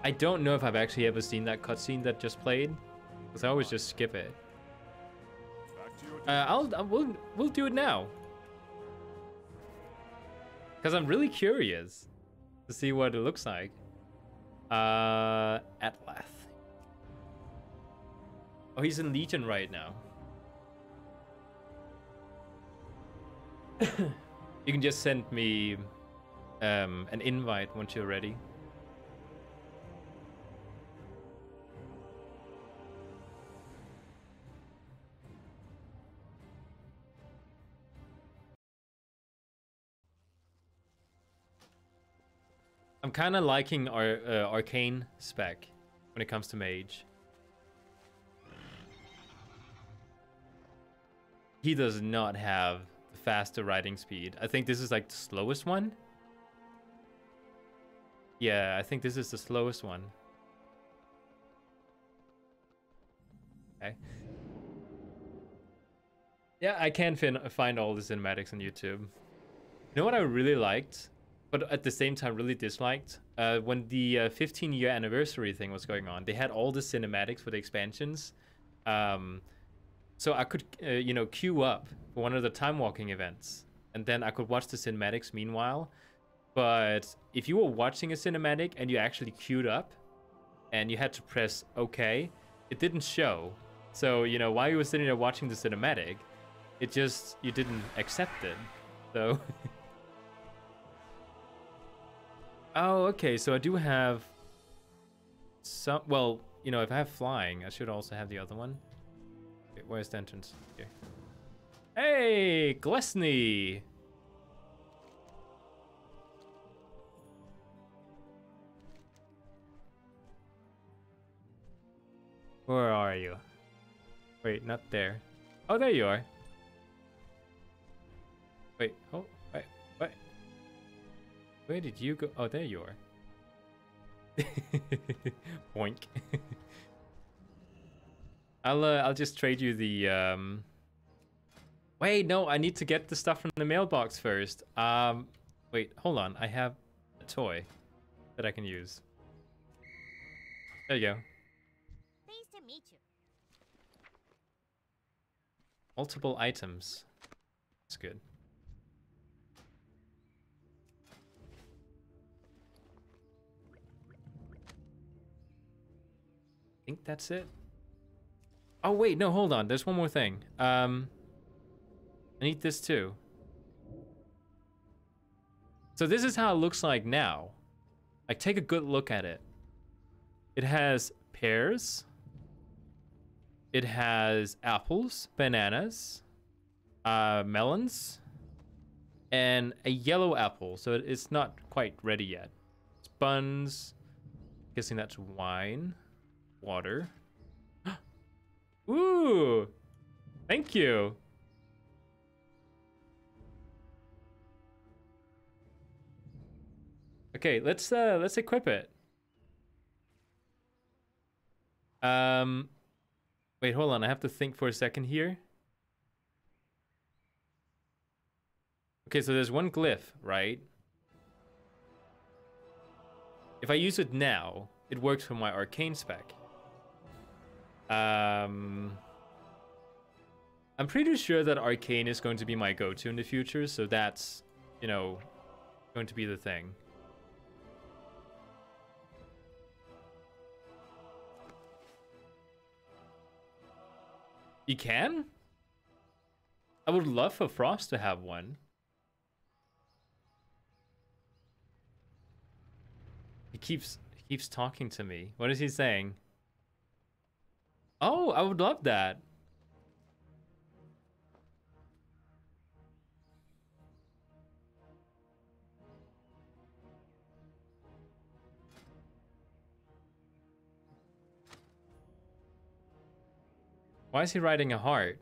I don't know if I've actually ever seen that cutscene that just played, because I always just skip it. Back to your We'll do it now, because I'm really curious to see what it looks like. Atlath. Oh, he's in Legion right now. You can just send me an invite once you're ready. I'm kind of liking our arcane spec when it comes to mage. He does not have the faster riding speed. I think this is like the slowest one. Yeah, I think this is the slowest one. Okay. Yeah, I can find all the cinematics on YouTube. You know what I really liked, but at the same time really disliked? When the 15-year anniversary thing was going on, they had all the cinematics for the expansions. So I could, you know, queue up for one of the time walking events, and then I could watch the cinematics meanwhile. But if you were watching a cinematic and you actually queued up, and you had to press OK, it didn't show. So, you know, while you were sitting there watching the cinematic, it just, you didn't accept it. So... Oh, okay, so I do have some, well, you know, if I have flying, I should also have the other one. Okay, where's the entrance? Here. Hey, Glesney! Where are you? Wait, not there. Oh, there you are. Wait, oh, wait, what? Where did you go? Oh, there you are. Boink. I'll just trade you the Wait, no, I need to get the stuff from the mailbox first. Wait, hold on. I have a toy that I can use. There you go. Pleased to meet you. Multiple items. That's good. I think that's it. Oh wait, no, hold on. There's one more thing. I need this too. So this is how it looks like now. Like, take a good look at it. It has pears. It has apples, bananas, melons, and a yellow apple. So it's not quite ready yet. It's buns. Guessing that's wine. Water. Ooh! Thank you. Okay, let's equip it. Wait, hold on. I have to think for a second here. Okay, so there's one glyph, right? If I use it now, it works for my arcane spec. I'm pretty sure that arcane is going to be my go-to in the future, so that's, you know, going to be the thing. You can? I would love for Frost to have one. He keeps talking to me. What is he saying? Oh, I would love that. Why is he writing a heart?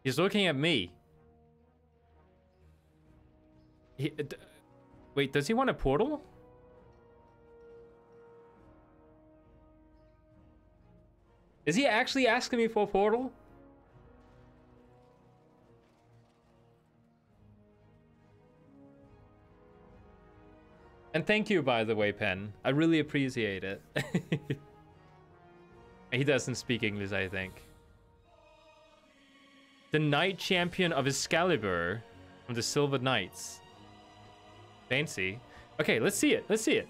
He's looking at me. Wait, does he want a portal? Is he actually asking me for a portal? And thank you, by the way, Pen. I really appreciate it. He doesn't speak English, I think. The Knight Champion of Excalibur from the Silver Knights. Fancy. Okay, let's see it. Let's see it.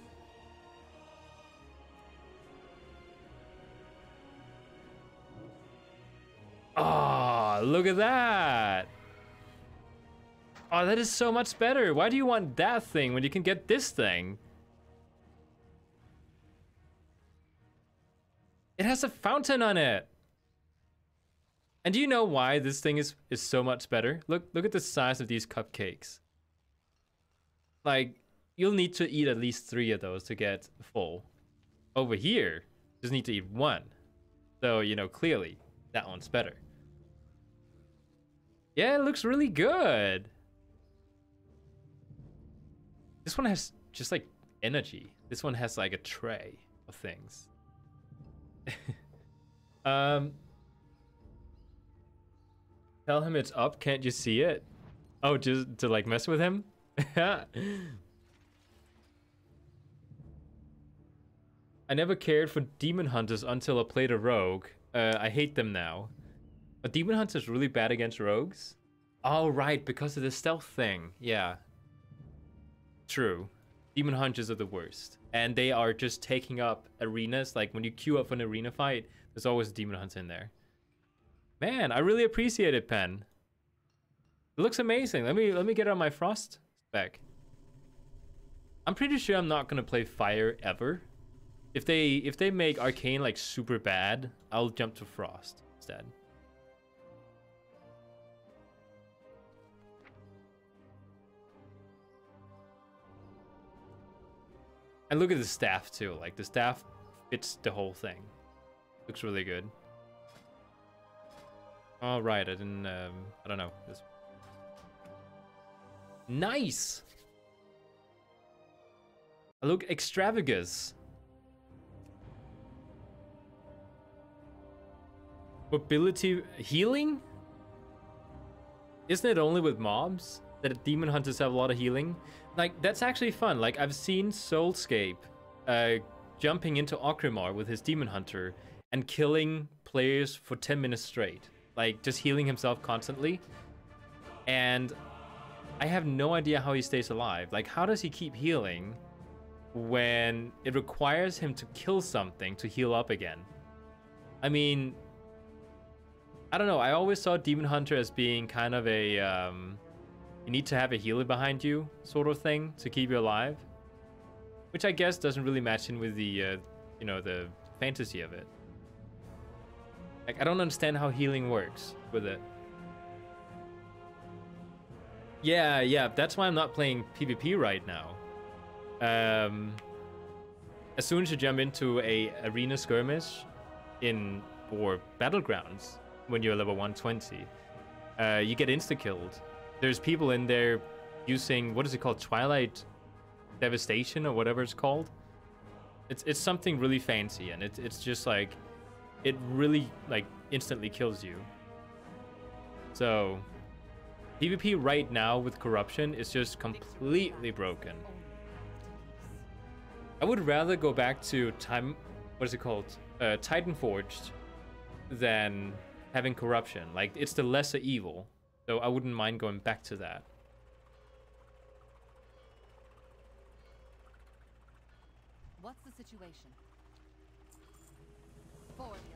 Oh, look at that. Oh, that is so much better. Why do you want that thing when you can get this thing? It has a fountain on it. And do you know why this thing is so much better? Look at the size of these cupcakes. Like, you'll need to eat at least 3 of those to get full. Over here, just need to eat 1. So, you know, clearly, that one's better. Yeah, it looks really good. This one has just, like, energy. This one has, like, a tray of things. Tell him it's up, can't you see it? Oh, just to like mess with him? I never cared for demon hunters until I played a rogue. I hate them now. A demon hunter is really bad against rogues? Oh, right, because of the stealth thing. Yeah. True. Demon hunters are the worst. And they are just taking up arenas. Like, when you queue up for an arena fight, there's always a demon hunter in there. Man, I really appreciate it, Pen. It looks amazing. Let me get on my frost spec. I'm pretty sure I'm not gonna play fire ever. If they make arcane like super bad, I'll jump to frost instead. And look at the staff too. Like the staff fits the whole thing. Looks really good. All right, I didn't. I don't know. This. Nice. I look extravagant. Mobility healing? Isn't it only with mobs that demon hunters have a lot of healing? Like, that's actually fun. Like, I've seen Soulscape jumping into Okrimar with his demon hunter and killing players for 10 minutes straight. Like, just healing himself constantly. And I have no idea how he stays alive. Like, how does he keep healing when it requires him to kill something to heal up again? I mean, I don't know. I always saw Demon Hunter as being kind of a, you need to have a healer behind you sort of thing to keep you alive. Which I guess doesn't really match in with the, you know, the fantasy of it. Like, I don't understand how healing works with it. Yeah, that's why I'm not playing PvP right now. As soon as you jump into a arena skirmish or battlegrounds, when you're level 120, you get insta-killed. There's people in there using, what is it called? Twilight Devastation or whatever it's called. It's something really fancy, and it's just like, it really like instantly kills you. So PvP right now with corruption is just completely broken. I would rather go back to Titan Forged than having corruption. Like, it's the lesser evil, so I wouldn't mind going back to that. What's the situation?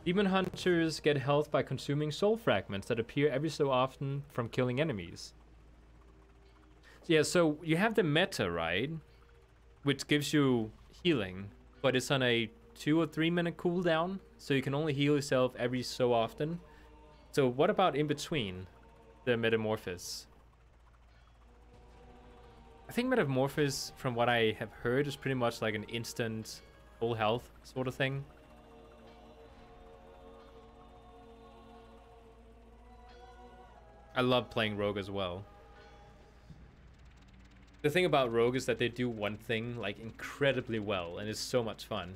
Demon hunters get health by consuming soul fragments that appear every so often from killing enemies. Yeah, so you have the meta, right? Which gives you healing, but it's on a 2 or 3 minute cooldown, so you can only heal yourself every so often. So what about in between the Metamorphosis? I think Metamorphosis, from what I have heard, is pretty much like an instant full health sort of thing. I love playing Rogue as well. The thing about Rogue is that they do one thing like incredibly well, and it's so much fun.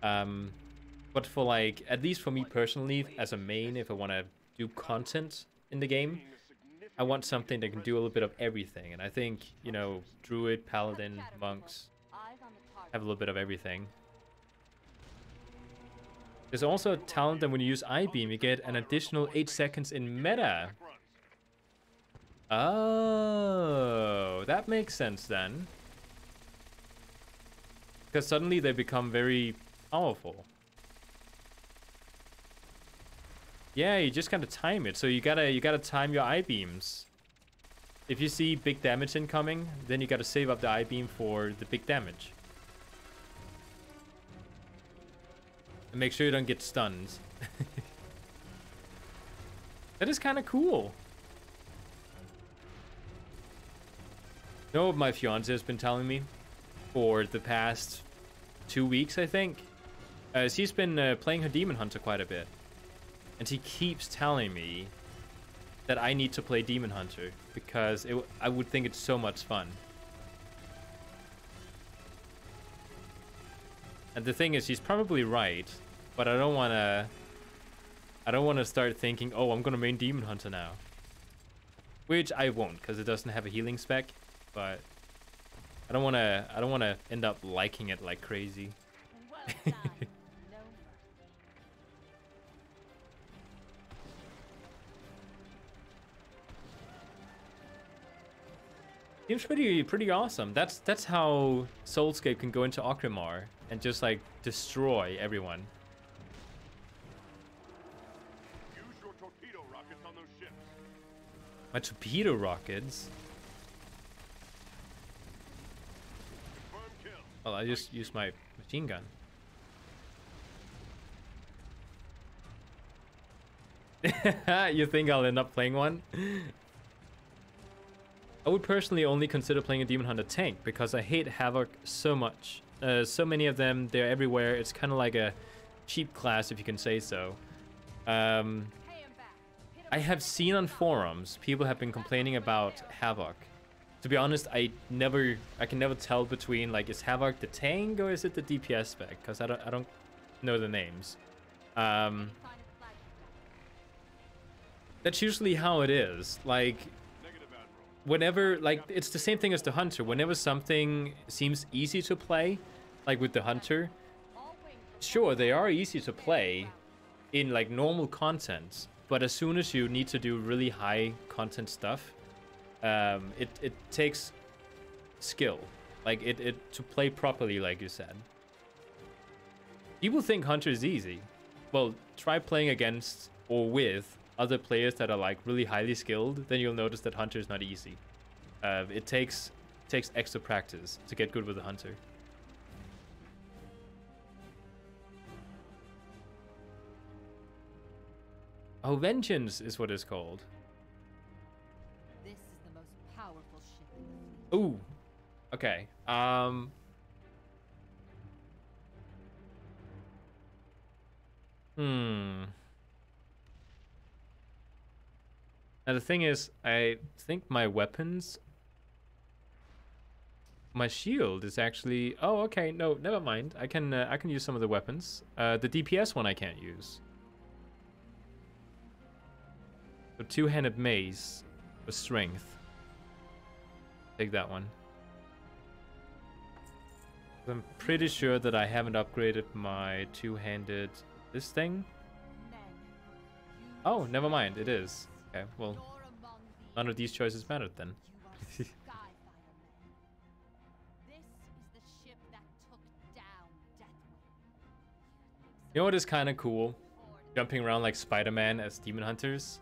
But for like, at least for me personally, as a main, if I want to do content in the game, I want something that can do a little bit of everything. And I think, you know, Druid, Paladin, Monks have a little bit of everything. There's also a talent that when you use I-Beam, you get an additional 8 seconds in meta. Oh, that makes sense then. Because suddenly they become very powerful. Yeah, you just gotta time it. So you gotta time your I-beams. If you see big damage incoming, then you gotta save up the I-beam for the big damage. And make sure you don't get stunned. That is kind of cool. You know what my fiance has been telling me for the past 2 weeks, I think? She's been playing her Demon Hunter quite a bit. And she keeps telling me that I need to play Demon Hunter because I would think it's so much fun. And the thing is, she's probably right, but I don't want to start thinking, oh, I'm going to main Demon Hunter now. which I won't because it doesn't have a healing spec. But I don't wanna end up liking it like crazy. Well done. No Seems pretty awesome. That's how Soulscape can go into Orgrimmar and just like destroy everyone. Use your torpedo rockets on those ships. My torpedo rockets. Confirm kill. Well, I just used my machine gun. You think I'll end up playing one? I would personally only consider playing a Demon Hunter tank because I hate Havoc so much. So many of them, they're everywhere. It's kind of like a cheap class, if you can say so. I have seen on forums, people have been complaining about Havoc. To be honest, I can never tell between, like, is Havoc the tank or is it the DPS spec? Because I don't know the names. That's usually how it is. Like, whenever, like, it's the same thing as the Hunter. Whenever something seems easy to play, like with the Hunter, sure, they are easy to play in, like, normal content. But as soon as you need to do really high content stuff, it takes skill. Like, to play properly, like you said. People think Hunter is easy. Well, try playing against or with other players that are like really highly skilled, then you'll notice that Hunter is not easy. It takes extra practice to get good with the Hunter. Oh, Vengeance is what it's called. This is the most powerful ship in the fleet. Ooh, okay. Now the thing is, I think my weapons, my shield is actually. Oh, okay. No, never mind. I can use some of the weapons. The DPS one I can't use. So two-handed mace for strength. Take that one. I'm pretty sure that I haven't upgraded my two-handed this thing. Oh, never mind. It is. Okay, well, none of these choices mattered then. You know what is kind of cool? Jumping around like Spider-Man as demon hunters.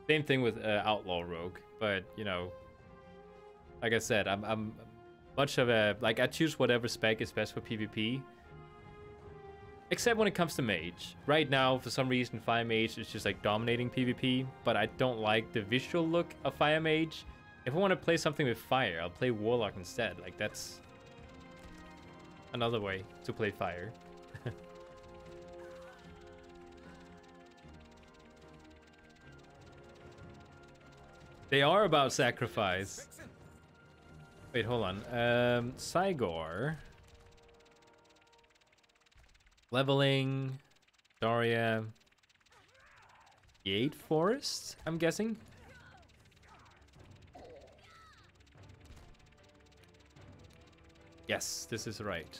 Same thing with Outlaw Rogue, but you know, like I said, I'm much of a, like, I choose whatever spec is best for PvP. Except when it comes to Mage. Right now, for some reason, Fire Mage is just like dominating PvP, but I don't like the visual look of Fire Mage. If I want to play something with fire, I'll play Warlock instead. Like, that's another way to play fire. They are about sacrifice. Wait, hold on. Cygor. Leveling. Daria. Gate Forest, I'm guessing. Yes, this is right.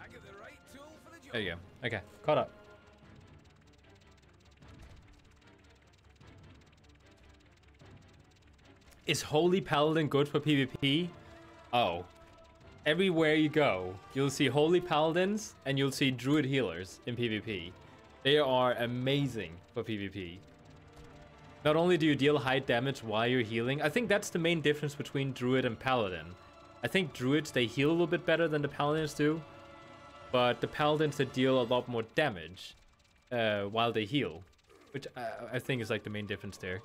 I get the right tool for the job. There you go. Okay, caught up. Is Holy Paladin good for PvP? Oh. Everywhere you go, you'll see Holy Paladins and you'll see Druid Healers in PvP. They are amazing for PvP. Not only do you deal high damage while you're healing, I think that's the main difference between Druid and Paladin. I think Druids, they heal a little bit better than the Paladins do, but the Paladins, they deal a lot more damage while they heal, which I think is like the main difference there.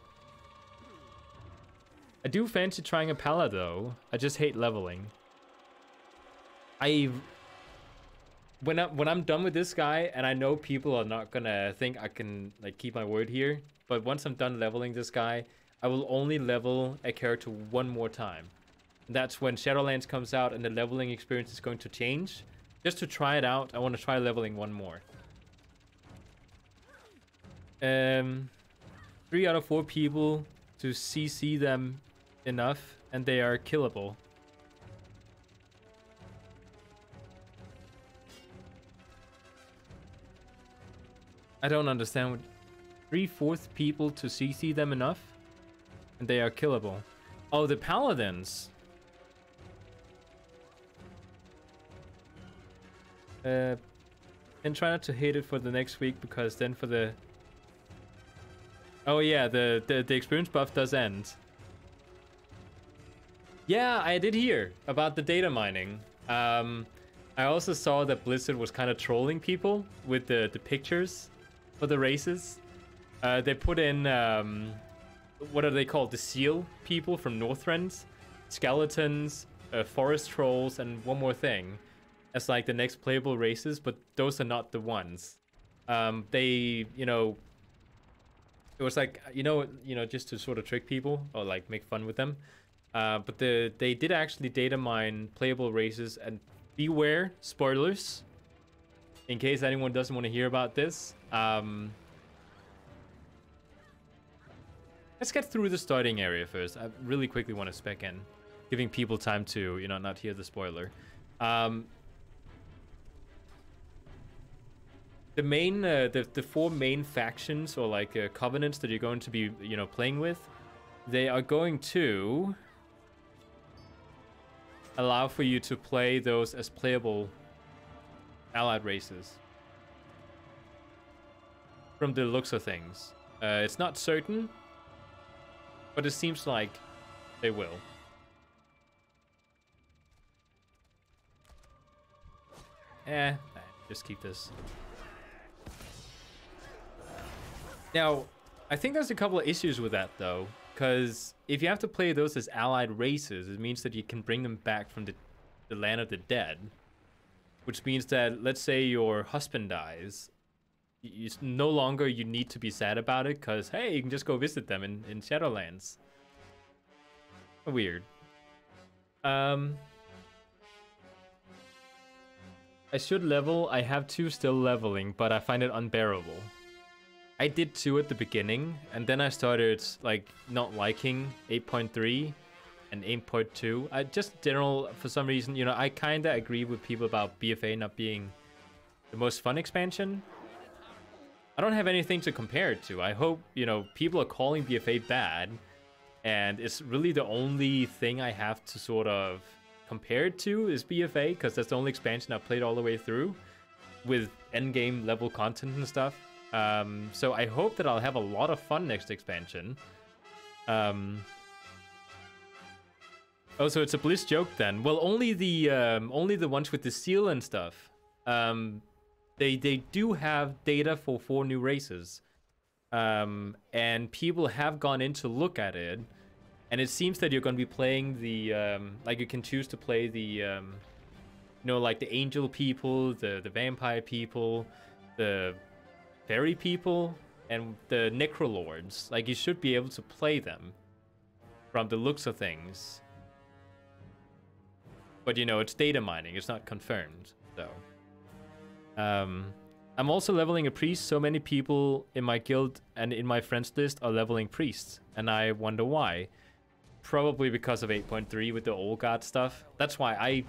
I do fancy trying a Pala though. I just hate leveling. When I'm done with this guy, and I know people are not gonna think I can like keep my word here, but once I'm done leveling this guy, I will only level a character one more time. That's when Shadowlands comes out and the leveling experience is going to change. Just to try it out, I want to try leveling one more. 3 out of 4 people to CC them enough, and they are killable. I don't understand what 3/4 people to CC them enough, and they are killable. Oh, the paladins. And try not to hate it for the next week, because then for the... Oh yeah, the experience buff does end. Yeah, I did hear about the data mining. I also saw that Blizzard was kind of trolling people with the pictures for the races. They put in, what are they called? The seal people from Northrend, skeletons, forest trolls, and one more thing as like the next playable races, but those are not the ones. They, you know, it was like, you know, just to sort of trick people or like make fun with them. But they did actually data mine playable races, and beware spoilers in case anyone doesn't want to hear about this. Let's get through the starting area first. I really quickly want to spec in, giving people time to, you know, not hear the spoiler. The main, the 4 main factions or like covenants that you're going to be, you know, playing with, they are going to allow for you to play those as playable allied races. From the looks of things, it's not certain, but it seems like they will. Just keep this. Now, I think there's a couple of issues with that, though, because if you have to play those as allied races, it means that you can bring them back from the land of the dead, which means that, let's say your husband dies, you no longer you need to be sad about it, because, hey, you can just go visit them in Shadowlands. Weird. I should level. I have 2 still leveling, but I find it unbearable. I did 2 at the beginning, and then I started like not liking 8.3 and 8.2. I just general, for some reason, you know, I kind of agree with people about BFA not being the most fun expansion. I don't have anything to compare it to. I hope, you know, people are calling BFA bad, and it's really the only thing I have to sort of compare it to is BFA, because that's the only expansion I've played all the way through with endgame level content and stuff. So I hope that I'll have a lot of fun next expansion. Oh, so it's a Blizz joke then. Well, only the ones with the seal and stuff. They do have data for 4 new races. And people have gone in to look at it, and it seems that you're going to be playing the like you can choose to play the you know, like the angel people, the vampire people, the fairy people, and the necrolords. Like, you should be able to play them from the looks of things, but you know, it's data mining, it's not confirmed. So I'm also leveling a priest. So many people in my guild and in my friends list are leveling priests, and I wonder why. Probably because of 8.3 with the old god stuff. That's why I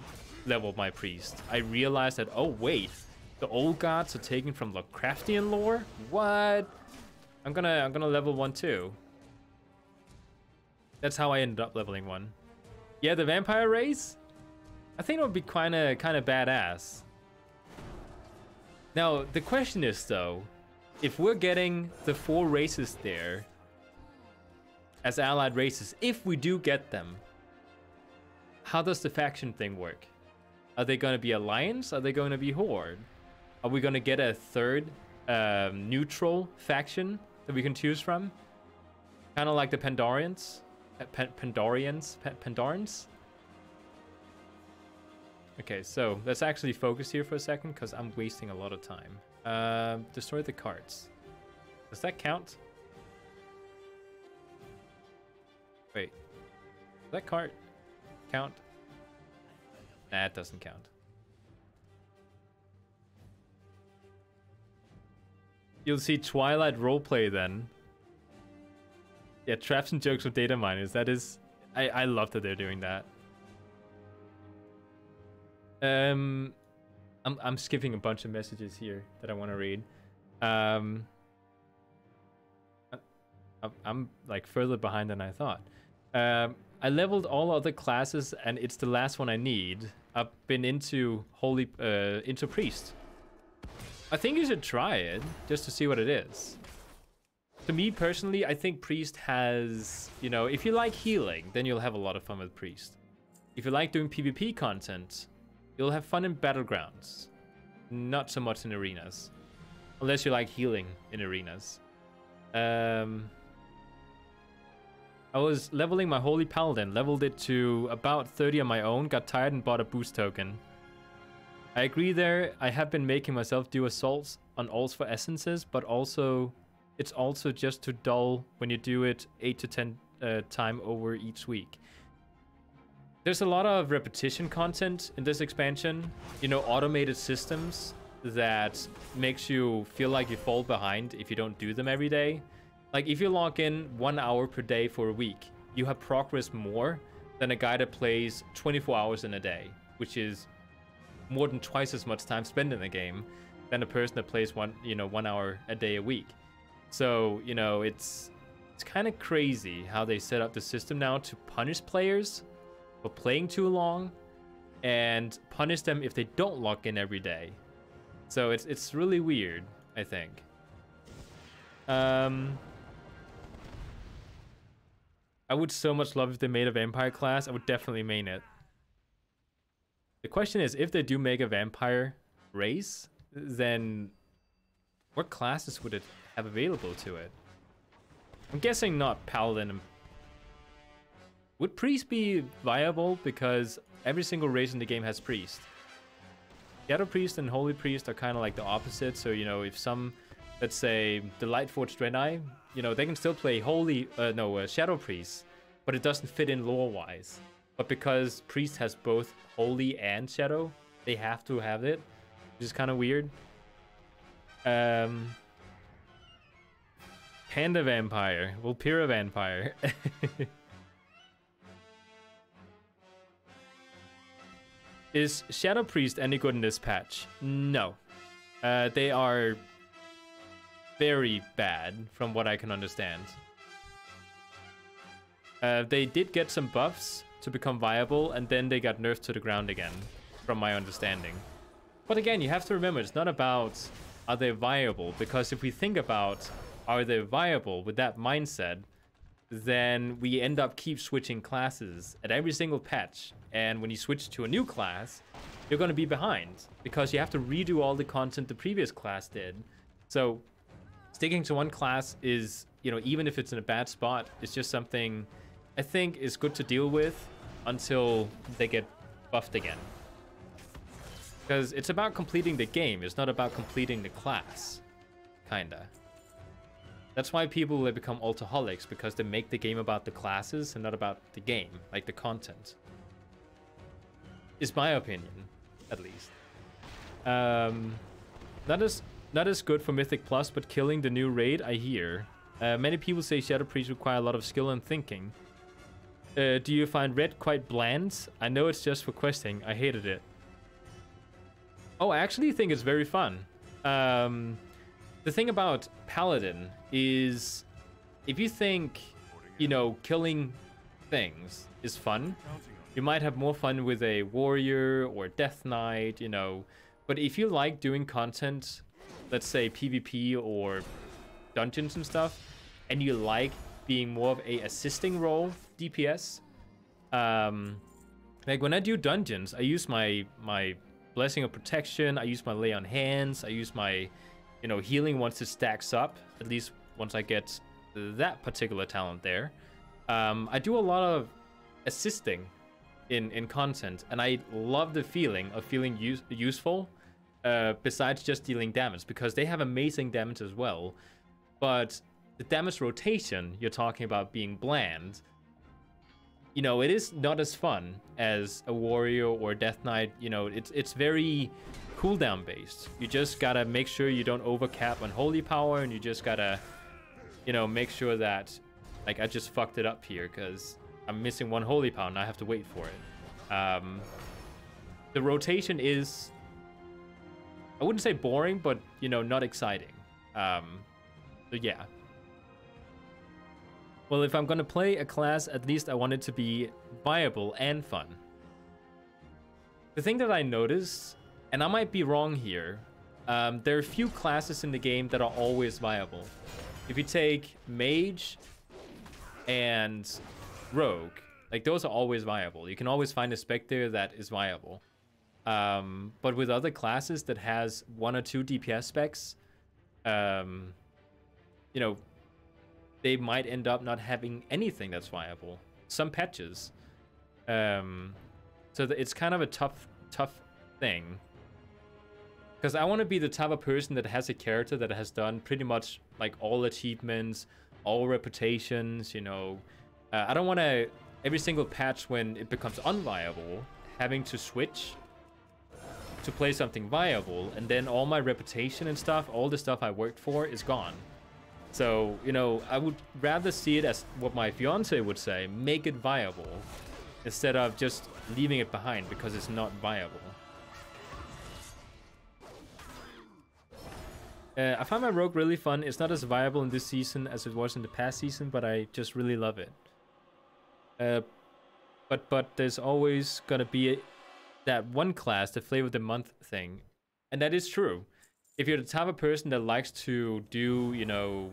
leveled my priest. I realized that, oh wait, the old gods are taken from Lovecraftian lore? What? I'm gonna level 1 too. That's how I ended up leveling 1. Yeah, the vampire race? I think it would be kinda badass. Now, the question is, though, if we're getting the 4 races there as allied races, if we do get them, how does the faction thing work? Are they going to be alliance? Are they going to be horde? Are we going to get a 3rd neutral faction that we can choose from? Kind of like the Pandorians? Pandorans? Okay, so let's actually focus here for a second, because I'm wasting a lot of time. Destroy the cards. Does that count? Wait. Does that card count? Nah, it doesn't count. You'll see Twilight roleplay then. Yeah, traps and jokes with data miners. That is... I love that they're doing that. I'm skipping a bunch of messages here that I want to read. I'm like further behind than I thought. I leveled all other classes and it's the last one I need. I've been into into Priest. I think you should try it just to see what it is. To me personally, I think Priest has, you know, if you like healing, then you'll have a lot of fun with Priest. If you like doing PvP content, you'll have fun in Battlegrounds. Not so much in arenas. Unless you like healing in arenas. I was leveling my Holy Paladin, leveled it to about 30 on my own, got tired and bought a boost token. I agree there, I have been making myself do assaults on alts for essences, but also it's also just too dull when you do it 8 to 10 time over each week. There's a lot of repetition content in this expansion, you know, automated systems that makes you feel like you fall behind if you don't do them every day. Like if you log in 1 hour per day for a week, you have progressed more than a guy that plays 24 hours in a day, which is more than twice as much time spent in the game than a person that plays 1 hour a day a week. So, you know, it's kind of crazy how they set up the system now to punish players for playing too long and punish them if they don't log in every day. So it's really weird, I think. I would so much love if they made a vampire class. I would definitely main it. The question is, if they do make a vampire race, then what classes would it have available to it? I'm guessing not Paladin. Would Priest be viable? Because every single race in the game has Priest. Shadow Priest and Holy Priest are kind of like the opposite. So, you know, if some, let's say, the Lightforged Draenei, you know, they can still play Shadow Priest, but it doesn't fit in lore-wise. But because Priest has both Holy and Shadow, they have to have it, which is kind of weird. Panda Vampire, Vulpira Vampire. Is Shadow Priest any good in this patch? No. They are very bad from what I can understand. They did get some buffs to become viable, and then they got nerfed to the ground again, from my understanding. But again, you have to remember, it's not about are they viable, because if we think about are they viable with that mindset, then we end up keep switching classes at every single patch. And when you switch to a new class, you're going to be behind because you have to redo all the content the previous class did. So sticking to one class is, you know, even if it's in a bad spot, it's just something I think is good to deal with until they get buffed again. Because it's about completing the game. It's not about completing the class. Kinda. That's why people they become alcoholics, because they make the game about the classes and not about the game, like the content. Is my opinion, at least. Not as good for Mythic Plus, but killing the new raid, I hear. Many people say Shadow Priest require a lot of skill and thinking. Do you find Red quite bland? I know it's just for questing. I hated it. Oh, I actually think it's very fun. The thing about Paladin is, if you think, you know, killing things is fun, you might have more fun with a warrior or Death Knight, you know. But if you like doing content, let's say PvP or dungeons and stuff, and you like being more of a assisting role, DPS, like when I do dungeons, I use my Blessing of Protection, I use my Lay on Hands, I use my, you know, healing once it stacks up, at least once I get that particular talent there. I do a lot of assisting in content, and I love the feeling of feeling useful besides just dealing damage, because they have amazing damage as well. But the damage rotation, you're talking about being bland, you know, it is not as fun as a warrior or a Death Knight. You know, it's very cooldown based. You just gotta make sure you don't overcap on holy power, and you just gotta, you know, make sure that, like, I just fucked it up here because I'm missing one holy power and I have to wait for it. The rotation is, I wouldn't say boring, but, you know, not exciting. So yeah. Well, if I'm gonna play a class, at least I want it to be viable and fun. The thing that I noticed, and I might be wrong here, there are a few classes in the game that are always viable. If you take Mage and Rogue, like, those are always viable. You can always find a Spectre that is viable. But with other classes that has 1 or 2 DPS specs, you know, they might end up not having anything that's viable. Some patches. So it's kind of a tough thing. Because I want to be the type of person that has a character that has done pretty much like all achievements, all reputations, you know. I don't want to, every single patch when it becomes unviable, having to switch to play something viable, and then all my reputation and stuff, all the stuff I worked for is gone. So, you know, I would rather see it as what my fiance would say, make it viable, instead of just leaving it behind because it's not viable. I find my rogue really fun. It's not as viable in this season as it was in the past season, but I just really love it. But there's always gonna be that one class, the flavor of the month thing, and that is true. If you're the type of person that likes to do, you know,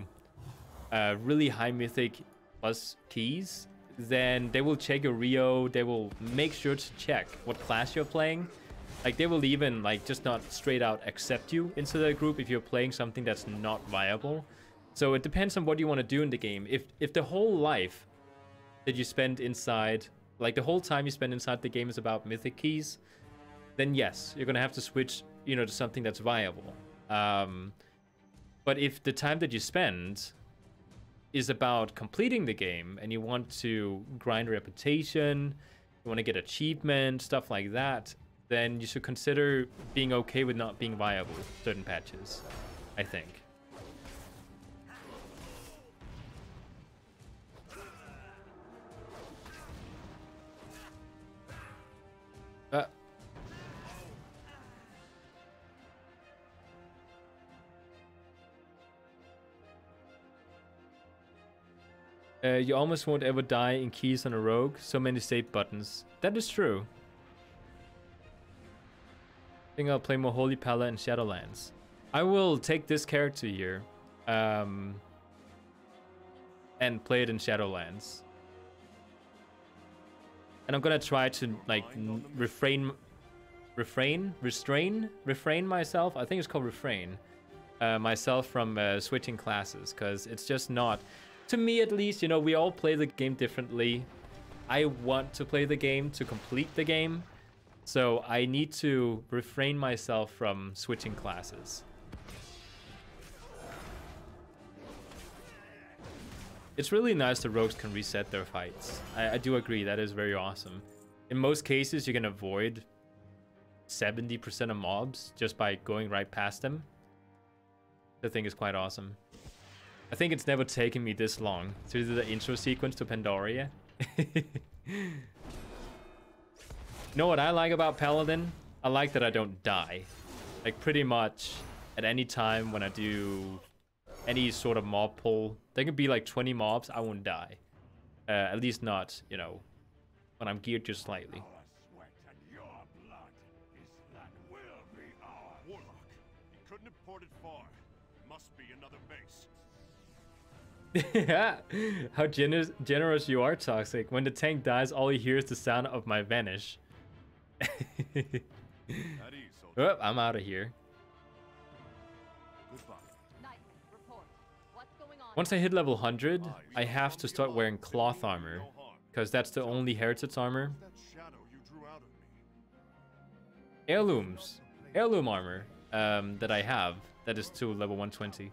really high mythic plus keys, then they will check your Rio. They will make sure to check what class you're playing. Like, they will even, like, just not straight out accept you into their group if you're playing something that's not viable. So it depends on what you want to do in the game. If the whole life that you spend inside, like the whole time you spend inside the game is about mythic keys, then yes, you're gonna have to switch, you know, to something that's viable. But if the time that you spend is about completing the game and you want to grind reputation, you want to get achievement, stuff like that, then you should consider being okay with not being viable certain patches, I think. You almost won't ever die in keys on a rogue. So many save buttons. That is true. I think I'll play more Holy Pala and Shadowlands. I will take this character here and play it in Shadowlands. And I'm gonna try to, like, restrain myself. I think it's called refrain myself from switching classes, because it's just not, to me at least, you know, we all play the game differently. I want to play the game to complete the game, so I need to refrain myself from switching classes. It's really nice the rogues can reset their fights. I do agree, that is very awesome. In most cases, you can avoid 70% of mobs just by going right past them. The thing is quite awesome. I think it's never taken me this long to do the intro sequence to Pandaria. You know what I like about Paladin? I like that I don't die. Like, pretty much at any time when I do any sort of mob pull, there could be like 20 mobs, I won't die. At least not, you know, when I'm geared just slightly. Sweat and your blood is that will be our warlock. He couldn't have ported far. Must be another base. How generous you are, Toxic. When the tank dies, all you hear is the sound of my vanish. Oh, I'm out of here. Once I hit level 100, I have to start wearing cloth armor, because that's the only heritage armor. Heirlooms. Heirloom armor that I have, that is to level 120.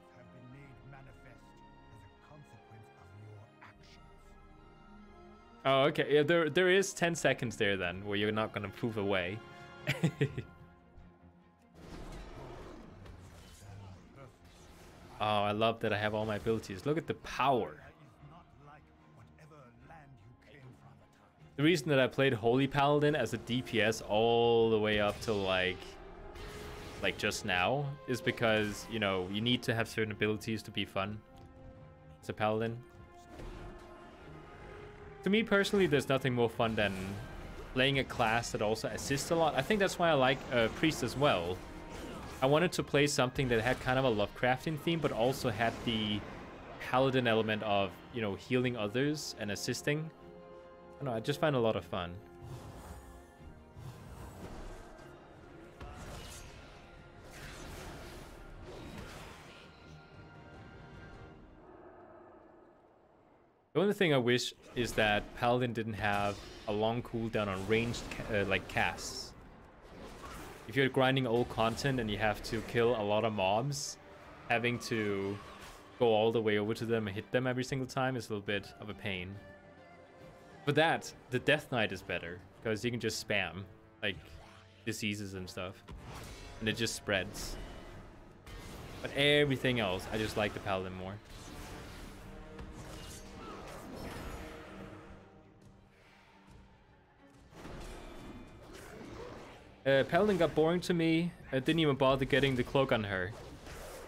Oh, okay. Yeah, there is 10 seconds there then, where you're not gonna prove away. Oh, I love that I have all my abilities. Look at the power. The reason that I played Holy Paladin as a DPS all the way up till like just now is because, you know, you need to have certain abilities to be fun as a Paladin. To me personally, there's nothing more fun than playing a class that also assists a lot. I think that's why I like Priest as well. I wanted to play something that had kind of a Lovecraftian theme, but also had the Paladin element of, you know, healing others and assisting. I don't know, I just find a lot of fun. The only thing I wish is that Paladin didn't have a long cooldown on ranged like casts. If you're grinding old content and you have to kill a lot of mobs, having to go all the way over to them and hit them every single time is a little bit of a pain. For that, the Death Knight is better, because you can just spam, like, diseases and stuff. And it just spreads. But everything else, I just like the Paladin more. Paladin got boring to me. I didn't even bother getting the cloak on her.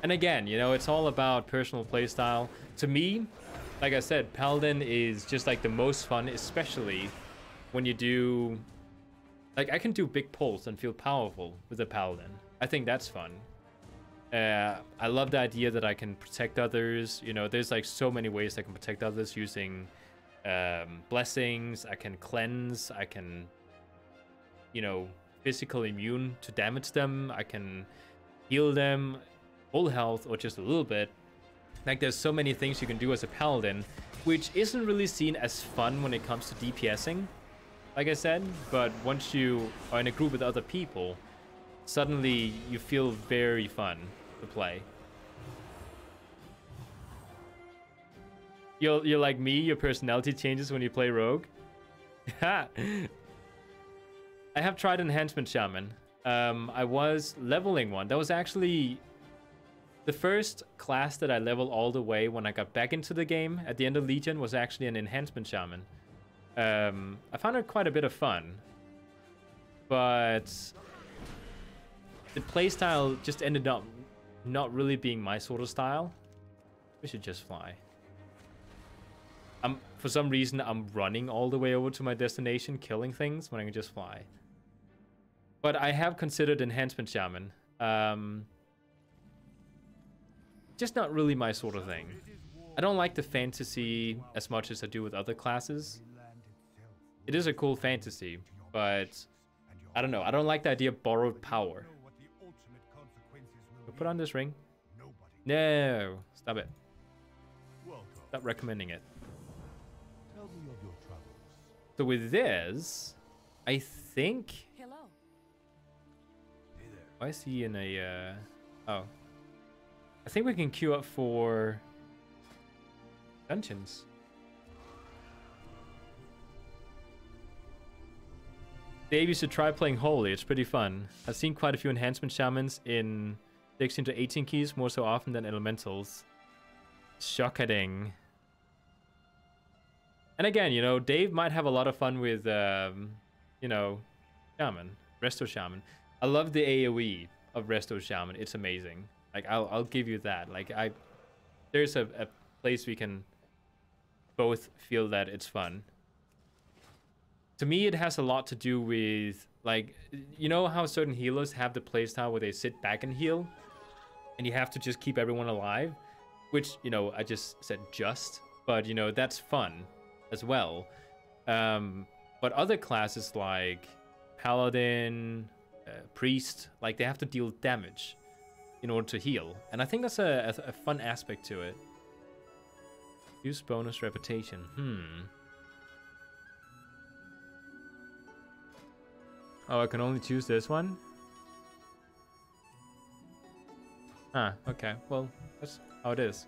And again, you know, it's all about personal playstyle. To me, like I said, Paladin is just like the most fun, especially when you do... Like, I can do big pulls and feel powerful with a Paladin. I think that's fun. I love the idea that I can protect others. You know, there's like so many ways I can protect others using blessings. I can cleanse. I can, you know, physical immune to damage them. I can heal them full health or just a little bit. Like, there's so many things you can do as a Paladin, which isn't really seen as fun when it comes to DPSing, like I said. But once you are in a group with other people, suddenly you feel very fun to play. You're like me, your personality changes when you play Rogue. I have tried Enhancement Shaman. I was leveling one. That was actually the first class that I leveled all the way when I got back into the game at the end of Legion was actually an Enhancement Shaman. I found it quite a bit of fun. But the playstyle just ended up not really being my sort of style. We should just fly. For some reason, I'm running all the way over to my destination, killing things when I can just fly. But I have considered Enhancement Shaman. Just not really my sort of thing. I don't like the fantasy as much as I do with other classes. It is a cool fantasy, but I don't know. I don't like the idea of borrowed power. Put on this ring. No, stop it. Stop recommending it. So with this, I think... Why is he in a... Oh. I think we can queue up for... dungeons. Dave, you should try playing Holy. It's pretty fun. I've seen quite a few Enhancement Shamans in 16 to 18 keys more so often than Elementals. Shocking. And again, you know, Dave might have a lot of fun with, you know, Shaman. Resto Shaman. I love the AoE of Resto Shaman. It's amazing. Like, I'll give you that. Like, there's a place we can both feel that it's fun. To me, it has a lot to do with, like, you know how certain healers have the playstyle where they sit back and heal? And you have to just keep everyone alive? Which, you know, I just said just. But, you know, that's fun as well. But other classes like Paladin... Priest, like, they have to deal damage in order to heal, and I think that's a fun aspect to it. Use bonus reputation. Oh, I can only choose this one? Ah, okay, well, that's how it is.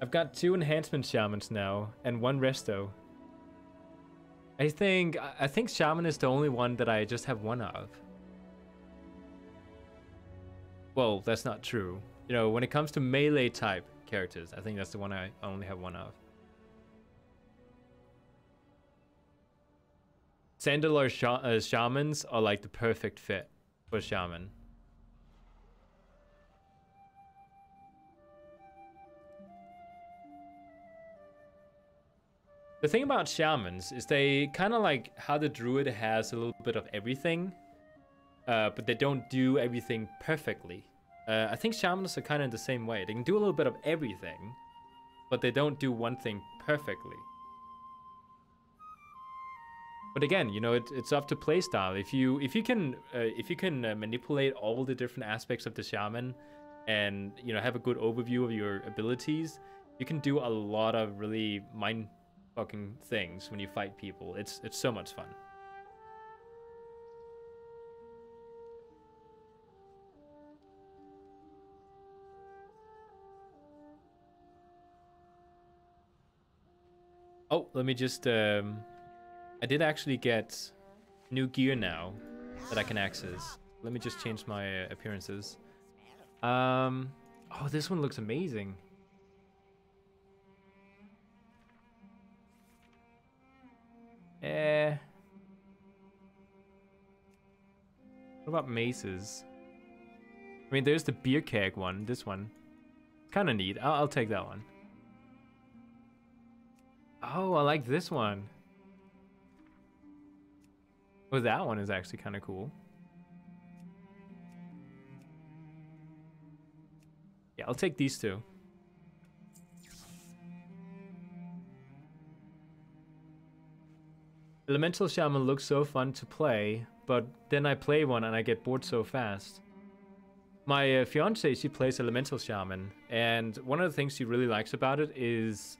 I've got 2 Enhancement Shamans now and 1 Resto. I think Shaman is the only one that I just have 1 of. Well, that's not true. You know, when it comes to melee type characters, I think that's the one I only have one of. Sandalor shamans are like the perfect fit for shaman. The thing about shamans is they kind of like how the druid has a little bit of everything, but they don't do everything perfectly. I think shamans are kind of the same way. They can do a little bit of everything, but they don't do one thing perfectly. But again, you know, it's up to playstyle. If you can manipulate all the different aspects of the shaman, and you know have a good overview of your abilities, you can do a lot of really mind-fucking things when you fight people. It's so much fun. Oh, let me just I did actually get new gear now that I can access. Let me just change my appearances. Oh, this one looks amazing. What about maces? I mean, there's the beer keg one. This one, kind of neat. I'll take that one. Oh, I like this one. Oh, that one is actually kind of cool. Yeah, I'll take these two. Elemental Shaman looks so fun to play, but then I play one and I get bored so fast. My fiance, she plays Elemental Shaman, and one of the things she really likes about it is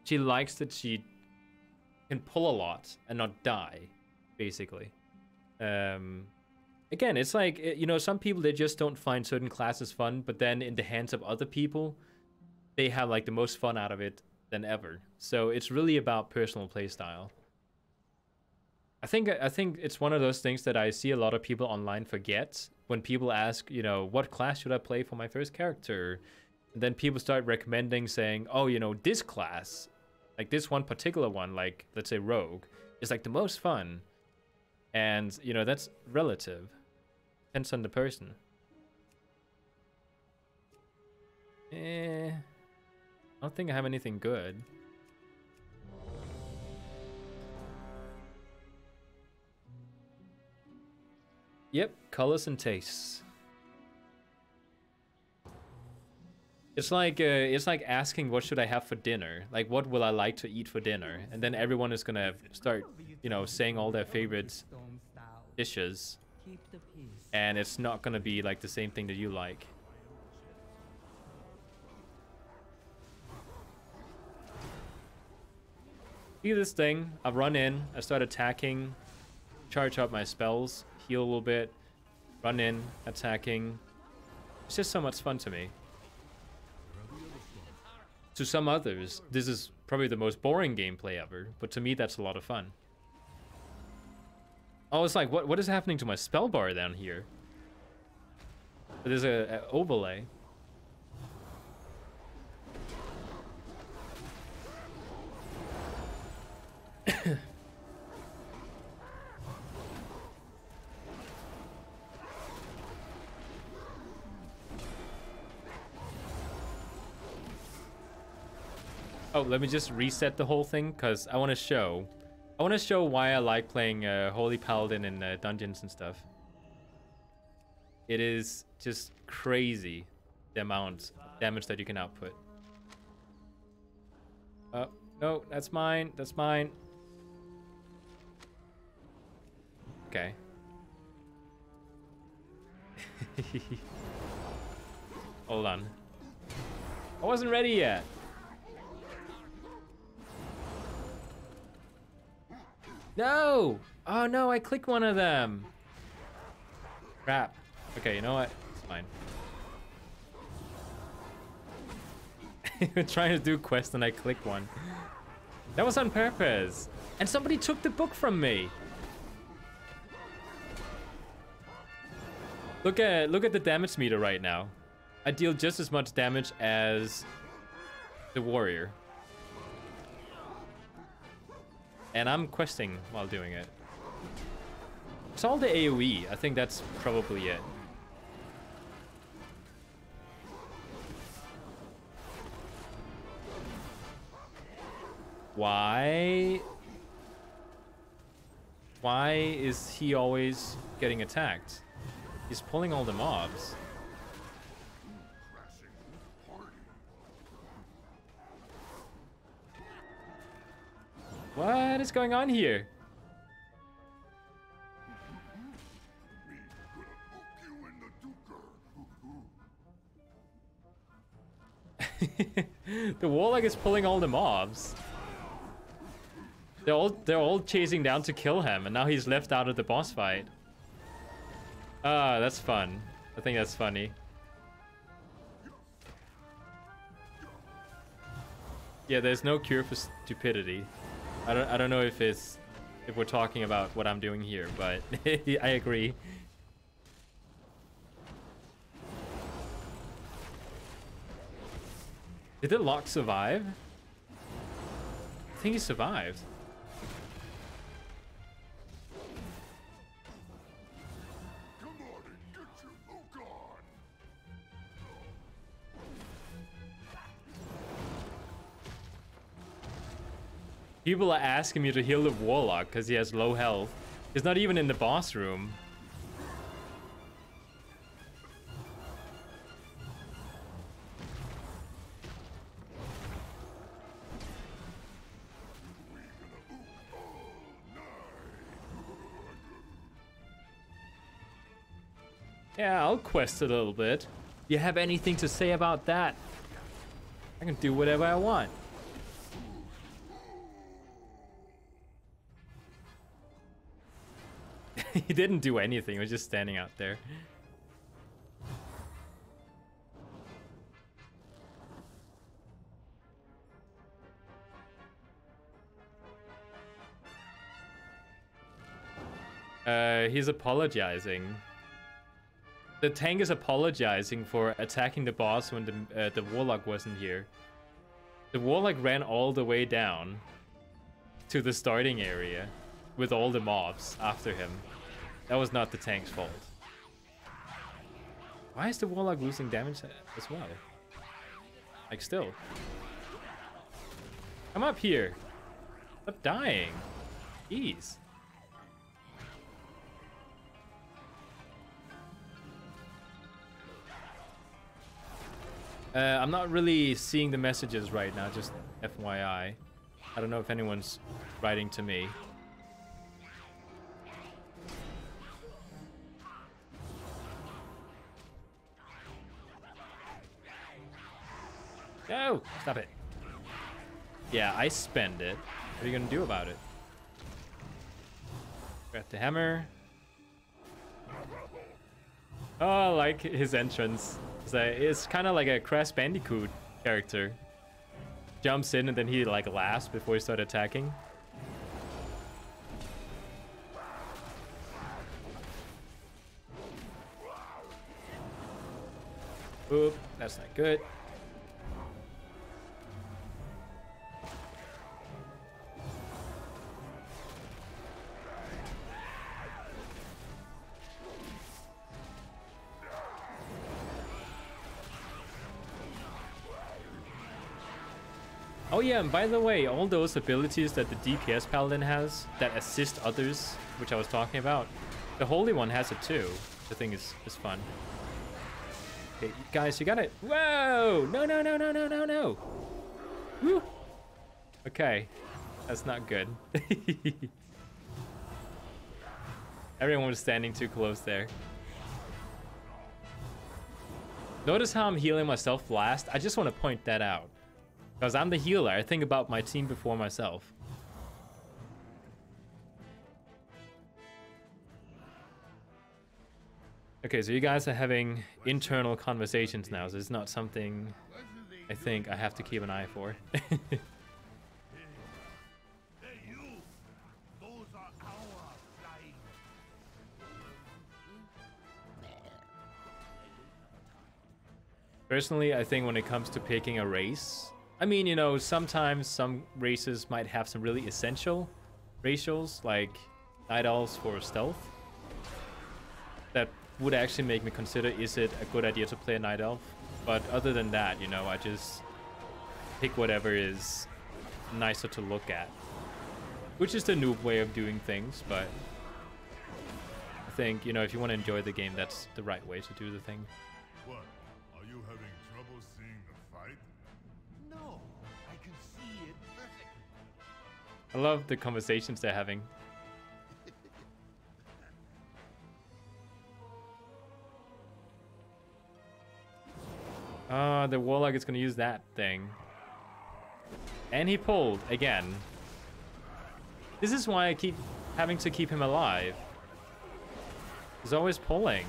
she likes that she can pull a lot and not die, basically. Again, it's like, you know, some people, they just don't find certain classes fun, but then in the hands of other people, they have like the most fun out of it than ever. So it's really about personal playstyle. I think it's one of those things that I see a lot of people online forget when people ask, you know, what class should I play for my first character? And then people start recommending, saying, oh, you know, this class, like this one particular one, like let's say Rogue, is like the most fun. And, you know, that's relative. Depends on the person. I don't think I have anything good. Yep, colors and tastes. It's like asking what should I have for dinner? Like, what will I like to eat for dinner? And then everyone is gonna start, you know, saying all their favorite dishes. And it's not gonna be like the same thing that you like. See this thing? I run in, I start attacking, charge up my spells, heal a little bit, run in, attacking. It's just so much fun to me. To some others, this is probably the most boring gameplay ever, but to me that's a lot of fun. Oh, it's like, what is happening to my spell bar down here? There's a overlay. Oh, let me just reset the whole thing, because I want to show why I like playing Holy Paladin in dungeons and stuff. It is just crazy the amount of damage that you can output. Oh, no, that's mine. That's mine. Okay. Hold on. I wasn't ready yet. No! Oh no, I clicked one of them. Crap. Okay, you know what? It's fine. I'm trying to do quest and I clicked one. That was on purpose. And somebody took the book from me. Look at the damage meter right now. I deal just as much damage as the warrior. And I'm questing while doing it. It's all the AoE. I think that's probably it. Why is he always getting attacked? He's pulling all the mobs. What is going on here? The warlock is pulling all the mobs. They're all chasing down to kill him, and now he's left out of the boss fight. Ah, that's fun. I think that's funny. Yeah, there's no cure for stupidity. I don't know if we're talking about what I'm doing here, but I agree. Did the lock survive? I think he survived. People are asking me to heal the warlock because he has low health. He's not even in the boss room. Yeah, I'll quest a little bit. You have anything to say about that? I can do whatever I want. He didn't do anything, he was just standing out there. He's apologizing. The tank is apologizing for attacking the boss when the warlock wasn't here. The warlock ran all the way down to the starting area with all the mobs after him. That was not the tank's fault. Why is the warlock losing damage as well? Like, still. Come up here. Stop dying. Jeez. I'm not really seeing the messages right now, just FYI. I don't know if anyone's writing to me. No! Stop it. Yeah, I spend it. What are you gonna do about it? Grab the hammer. Oh, I like his entrance. It's kind of like a Crash Bandicoot character. Jumps in and then he like laughs before he starts attacking. Oop, that's not good. Oh yeah, and by the way, all those abilities that the DPS Paladin has that assist others, which I was talking about, the Holy One has it too. The thing is fun. Okay, guys, you got it. Whoa! No, no, no, no, no, no, no. Woo! Okay, that's not good. Everyone was standing too close there. Notice how I'm healing myself last? I just want to point that out. Because I'm the healer, I think about my team before myself. Okay, so you guys are having internal conversations now, so it's not something I think I have to keep an eye for. Personally, I think when it comes to picking a race, I mean, you know, sometimes some races might have some really essential racials, like Night Elves for stealth. That would actually make me consider, is it a good idea to play a Night Elf? But other than that, you know, I just pick whatever is nicer to look at. Which is the noob way of doing things, but I think, you know, if you want to enjoy the game, that's the right way to do the thing. What? Are you having trouble seeing the fight? No, I can see it perfectly. I love the conversations they're having. The Warlock is going to use that thing. And he pulled again. This is why I keep having to keep him alive. He's always pulling.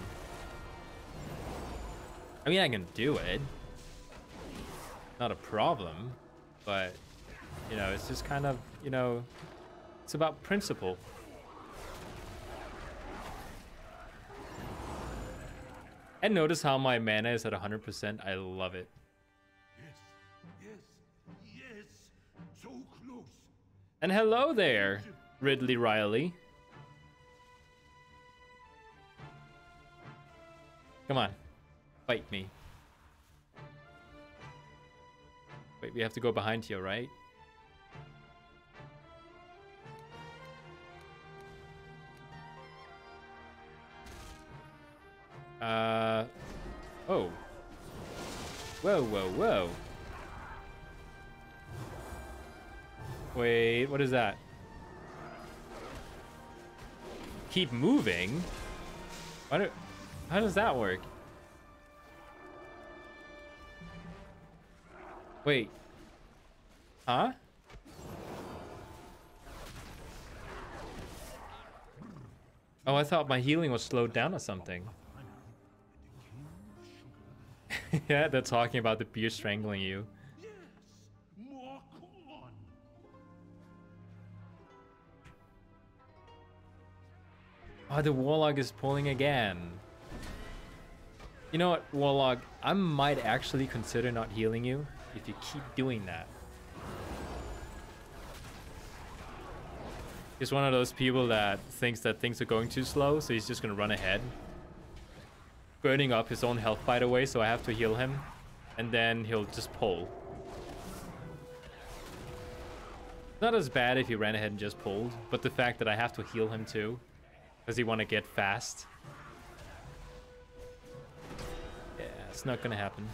I mean, I can do it. Not a problem. But, you know, it's just kind of, you know, it's about principle. And notice how my mana is at 100%. I love it. Yes, so close. And hello there, Ridley Riley. Come on, fight me. Wait, we have to go behind here, right? Oh. Whoa, whoa, whoa. Wait, what is that? Keep moving? How does that work? Wait. Huh? Oh, I thought my healing was slowed down or something. Yeah, they're talking about the beer strangling you. Yes, more corn. Oh, the Warlock is pulling again. You know what, Warlock? I might actually consider not healing you if you keep doing that. He's one of those people that thinks that things are going too slow, so he's just gonna run ahead. Burning up his own health, by the way, so I have to heal him. And then he'll just pull. Not as bad if he ran ahead and just pulled, but the fact that I have to heal him too, because he want to get fast. Yeah, it's not gonna happen.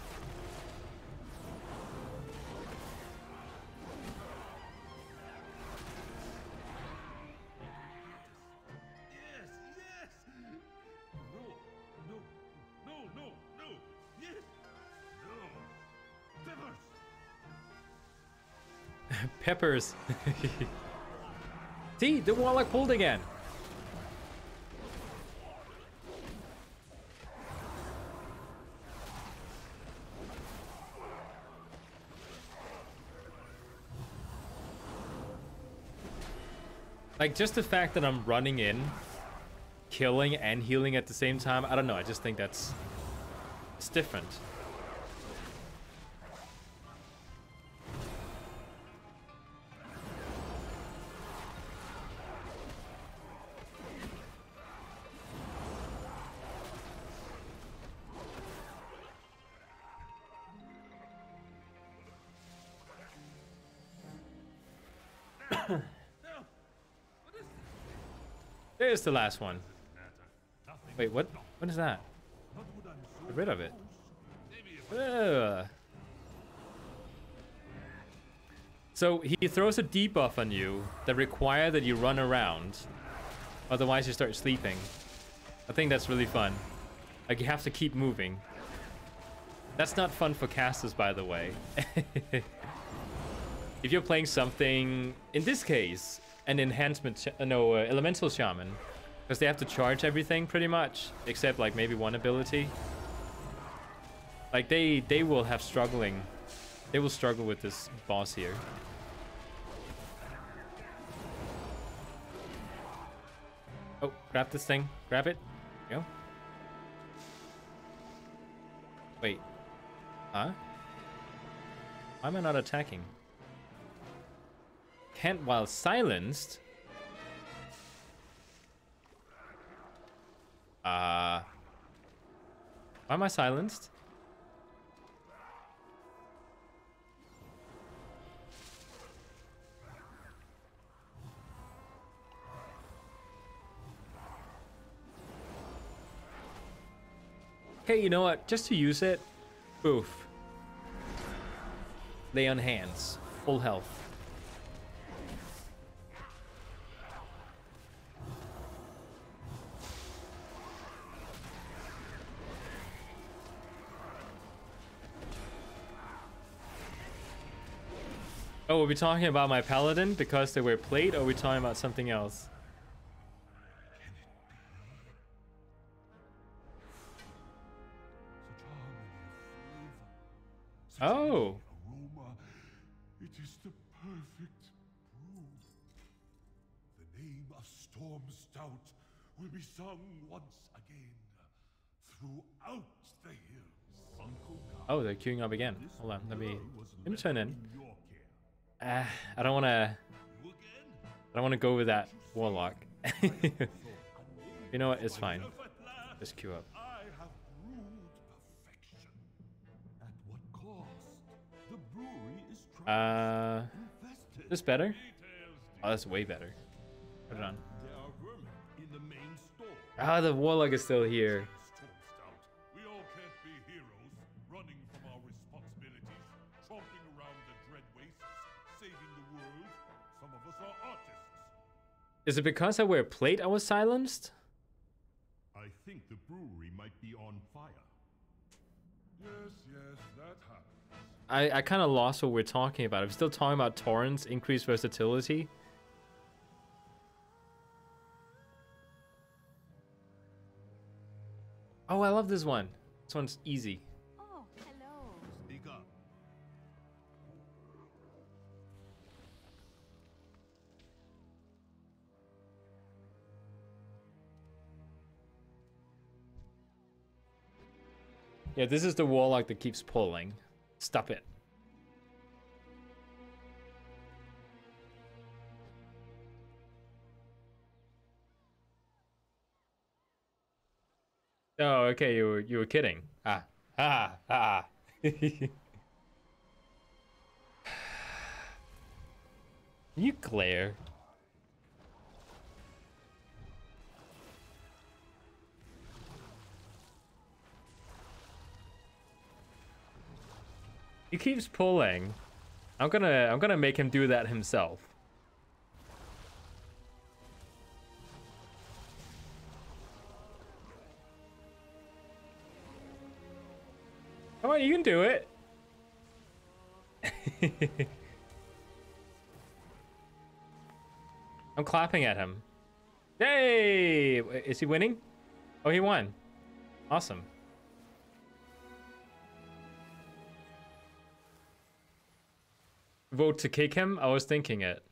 Peppers. See, the Warlock pulled again. Like, just the fact that I'm running in, killing and healing at the same time, I don't know, I just think it's different. There's the last one. Wait, what? What is that? Get rid of it. Ugh. So he throws a debuff on you that requires that you run around. Otherwise you start sleeping. I think that's really fun. Like, you have to keep moving. That's not fun for casters, by the way. If you're playing something, in this case, an enhancement, elemental shaman, because they have to charge everything pretty much, except like maybe one ability. Like they will have struggling. They will struggle with this boss here. Oh, grab this thing. Grab it. Go. Wait. Huh? Why am I not attacking? Can't while silenced? Why am I silenced? Okay, you know what? Just to use it, boof. Lay on hands. Full health. Oh, are we talking about my paladin because they were played, or are we talking about something else? Oh. Aroma. It is the perfect brew. The name of Storm Stout will be sung once again throughout the hills. Uncle Oh, they're queuing up again. Hold on, let me turn in. I don't wanna go with that warlock. You know what? It's fine. Just queue up. I have brewed perfection. At what cost? The brewery is This better? Oh, that's way better. Put it on. There are vermin in the main store. Ah, the warlock is still here. Storm Stout. We all can't be heroes, running from our responsibilities, tromping around the dread wastes, saving the world. Some of us are artists. Is it because I wear plate I was silenced? I think the brewery might be on fire. Yes, that happens. I kind of lost what we're talking about. I'm still talking about torrents, increased versatility. Oh, I love this one. This one's easy. Oh, hello. Speak up. Yeah, this is the warlock that keeps pulling. Stop it. Oh, okay, you were kidding. You glare. He keeps pulling. I'm gonna make him do that himself. Come on, you can do it. I'm clapping at him. Yay! Is he winning? Oh, he won. Awesome. Vote to kick him? I was thinking it.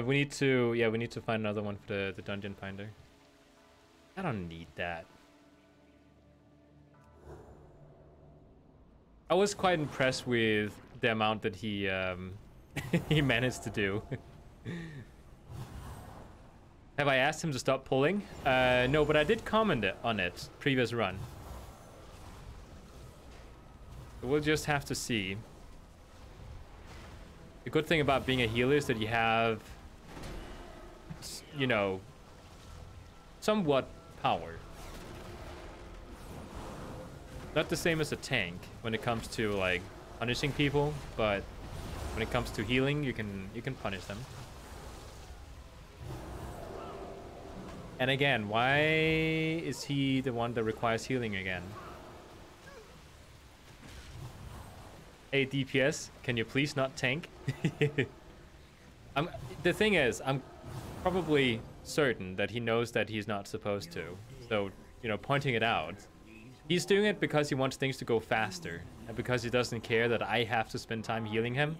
We need to find another one for the dungeon finder. I don't need that. I was quite impressed with the amount that he he managed to do. Have I asked him to stop pulling? No, but I did comment on it previous run. We'll just have to see. The good thing about being a healer is that you have, you know, somewhat power. Not the same as a tank when it comes to like punishing people, but when it comes to healing, you can punish them. And again, why is he the one that requires healing again? Hey DPS, can you please not tank? The thing is, I'm probably certain that he knows that he's not supposed to. So, you know, pointing it out. He's doing it because he wants things to go faster. And because he doesn't care that I have to spend time healing him.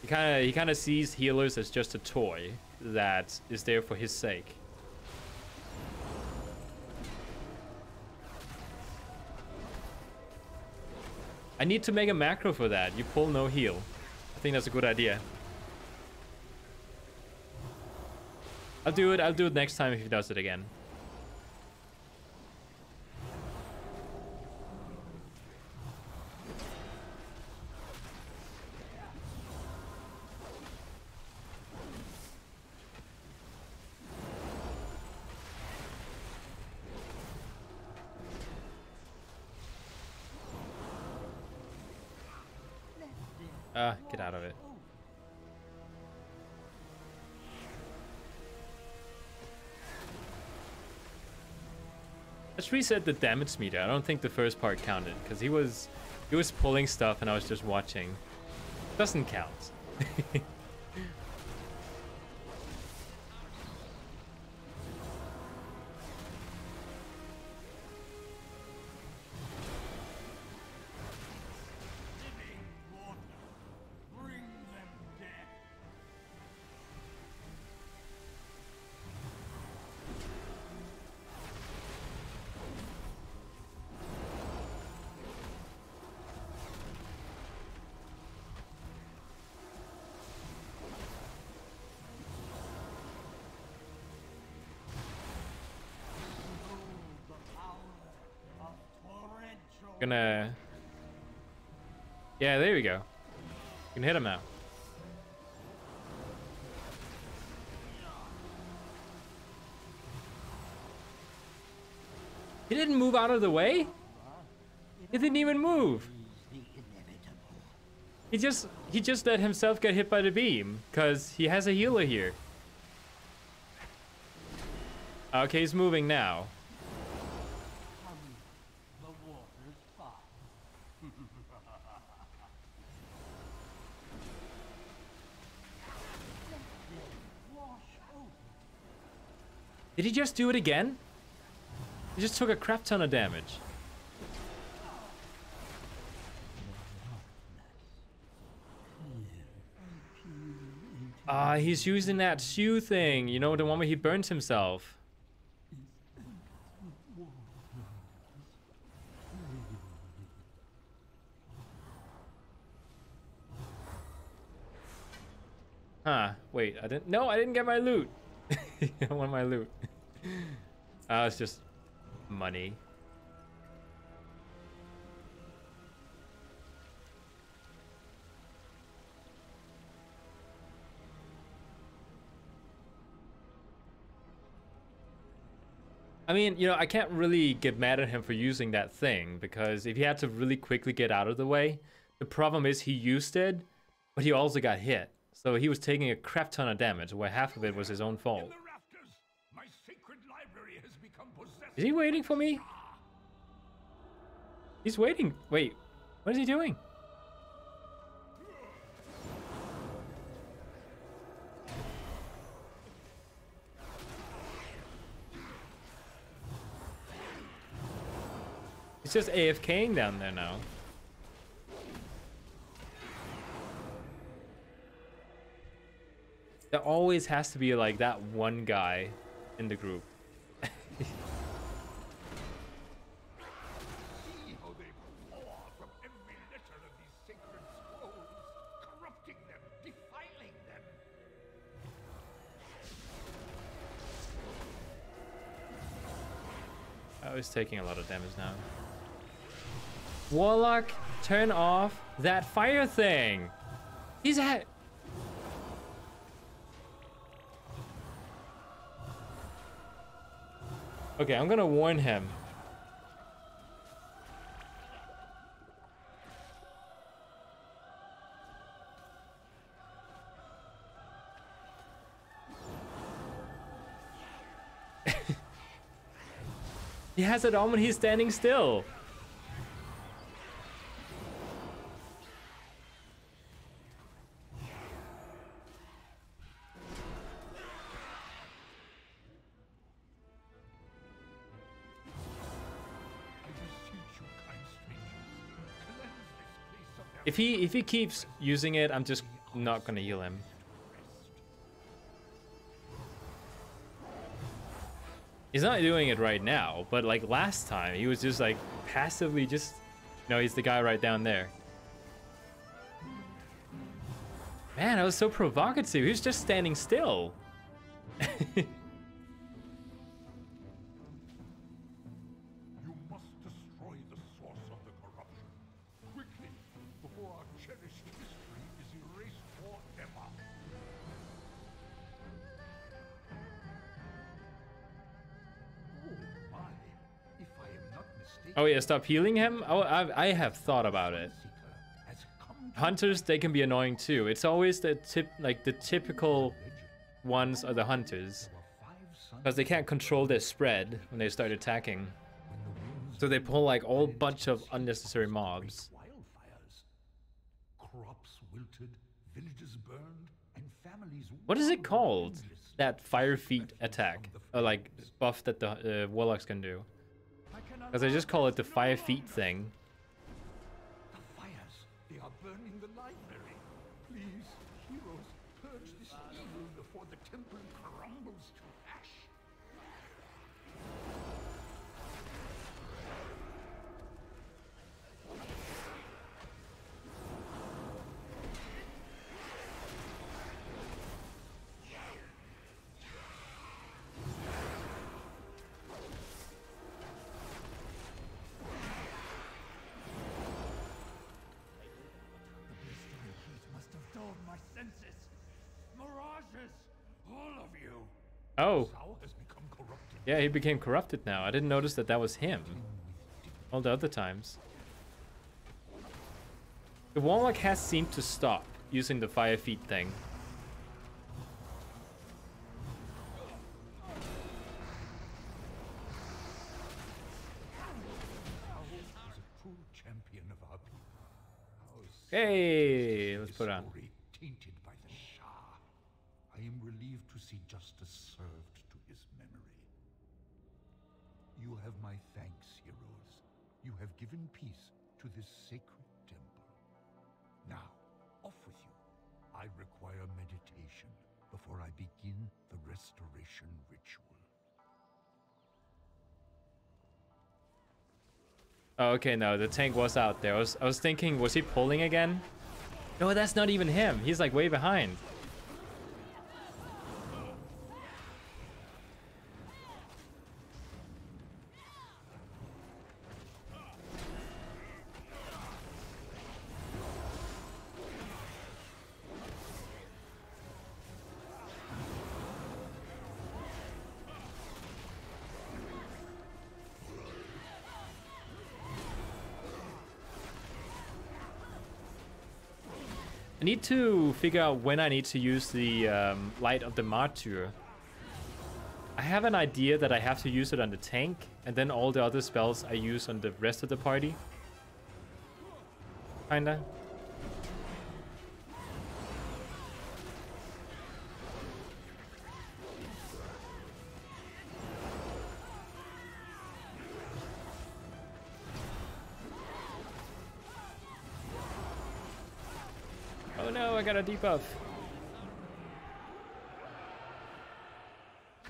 He kind of sees healers as just a toy that is there for his sake. I need to make a macro for that. You pull no heal. I think that's a good idea. I'll do it next time if he does it again. Get out of it. Let's reset the damage meter. I don't think the first part counted because he was pulling stuff and I was just watching. Doesn't count. Gonna... Yeah, there we go. You can hit him now. He didn't move out of the way? He didn't even move. He just let himself get hit by the beam because he has a healer here. Okay, he's moving now. Did he just do it again? He just took a crap ton of damage. Ah, he's using that shoe thing. You know, the one where he burns himself. Huh, wait, I didn't get my loot. I want my loot. It's just money. I mean, you know, I can't really get mad at him for using that thing because if he had to really quickly get out of the way, the problem is he used it, but he also got hit. So he was taking a crap ton of damage, where half of it was his own fault. Is he waiting for me? He's waiting. Wait, what is he doing? He's just AFKing down there now. There always has to be like that one guy in the group. See how they pour from every letter of these sacred scrolls, corrupting them, defiling them. Oh, he's taking a lot of damage now. Warlock, turn off that fire thing. He's at... Okay, I'm gonna warn him. He has it on when he's standing still. If he keeps using it, I'm just not gonna heal him. He's not doing it right now, but like last time, he was just like passively just... No, he's the guy right down there. Man, that was so provocative. He was just standing still. You must destroy the source of the corruption. Quickly, before our cherished history is erased forever. Oh my, if I am not mistaken... Oh yeah, stop healing him? Oh, I have thought about it. Hunters, they can be annoying too. It's always the typical ones are the hunters. Because they can't control their spread when they start attacking. So they pull like a whole bunch of unnecessary mobs. Crops wilted, villages burned, and families... What is it called? That fire feet attack. Or like buff that the warlocks can do. Because I just call it the fire feet thing. The fires, they are burning the library. Please, heroes, purge this evil before the temple crumbles to ash. Oh. Yeah, he became corrupted now. I didn't notice that that was him. All the other times. The warlock has seemed to stop using the fire feet thing. Hey, let's put on. Tainted by the Shah. I am relieved to see justice served to his memory. You have my thanks, heroes. You have given peace to this sacred temple. Now, off with you. I require meditation before I begin the restoration ritual. Oh, okay, no, the tank was out there. I was thinking, was he pulling again? No, that's not even him. He's like way behind. I need to figure out when I need to use the Light of the Martyr. I have an idea that I have to use it on the tank, and then all the other spells I use on the rest of the party. Kinda. Oh no, I got a debuff.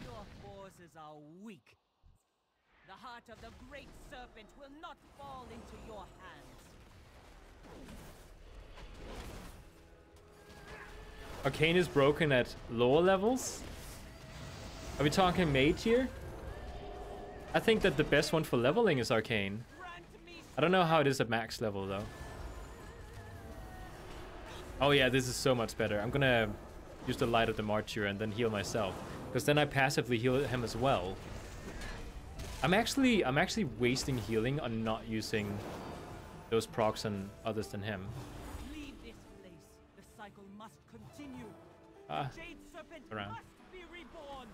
Your forces are weak. The heart of the great serpent will not fall into your hands. Arcane is broken at lower levels? Are we talking mage here? I think that the best one for leveling is Arcane. I don't know how it is at max level though. Oh yeah, this is so much better. I'm gonna use the Light of the Martyr and then heal myself, because then I passively heal him as well. I'm actually wasting healing on not using those procs on others than him. Leave this place. The cycle must continue. Ah, Jade serpent around. must be reborn.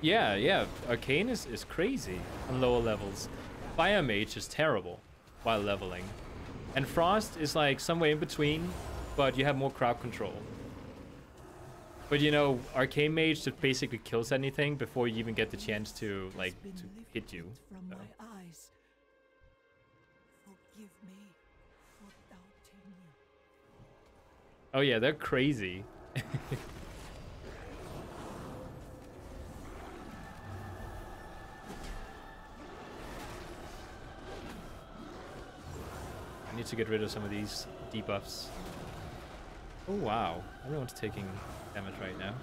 Yeah, Arcane is crazy on lower levels. Fire Mage is terrible while leveling. And Frost is like somewhere in between, but you have more crowd control. But you know, Arcane Mage just basically kills anything before you even get the chance to like to hit you. From So. my eyes. Forgive me for doubting you. Oh yeah, they're crazy. I need to get rid of some of these debuffs. Oh wow, everyone's taking damage right now.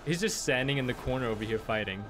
He's just standing in the corner over here fighting.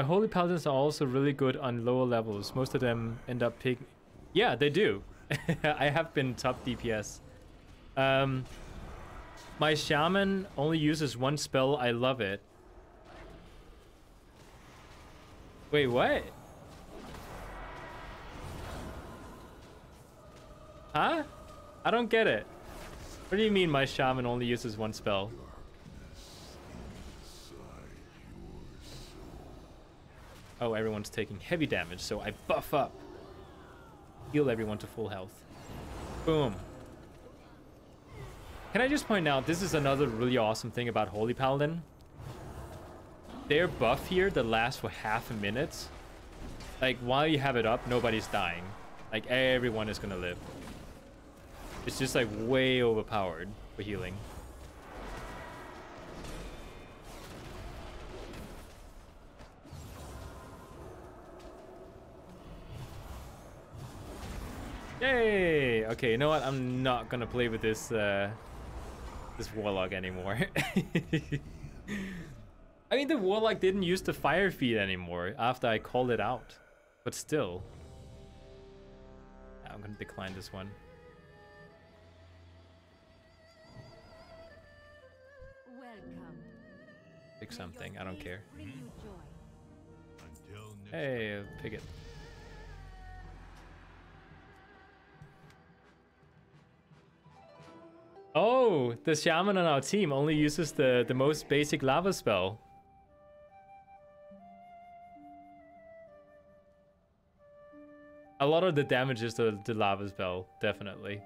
Holy Paladins are also really good on lower levels. Most of them end up picking... Yeah, they do. I have been top DPS. My Shaman only uses one spell. I love it. Wait, what? Huh? I don't get it. What do you mean my Shaman only uses one spell? Oh, everyone's taking heavy damage, so I buff up. Heal everyone to full health. Boom. Can I just point out, this is another really awesome thing about Holy Paladin. Their buff here that lasts for half a minute. Like, while you have it up, nobody's dying. Like, everyone is gonna live. It's just, like, way overpowered for healing. Yay! Okay, you know what? I'm not gonna play with this this warlock anymore. I mean, the warlock didn't use the fire feed anymore after I called it out, but still, I'm gonna decline this one. Welcome. Pick something. I don't care. Bring you joy. Until next Hey, pick it. Oh, the shaman on our team only uses the most basic lava spell. A lot of the damage is the lava spell, definitely.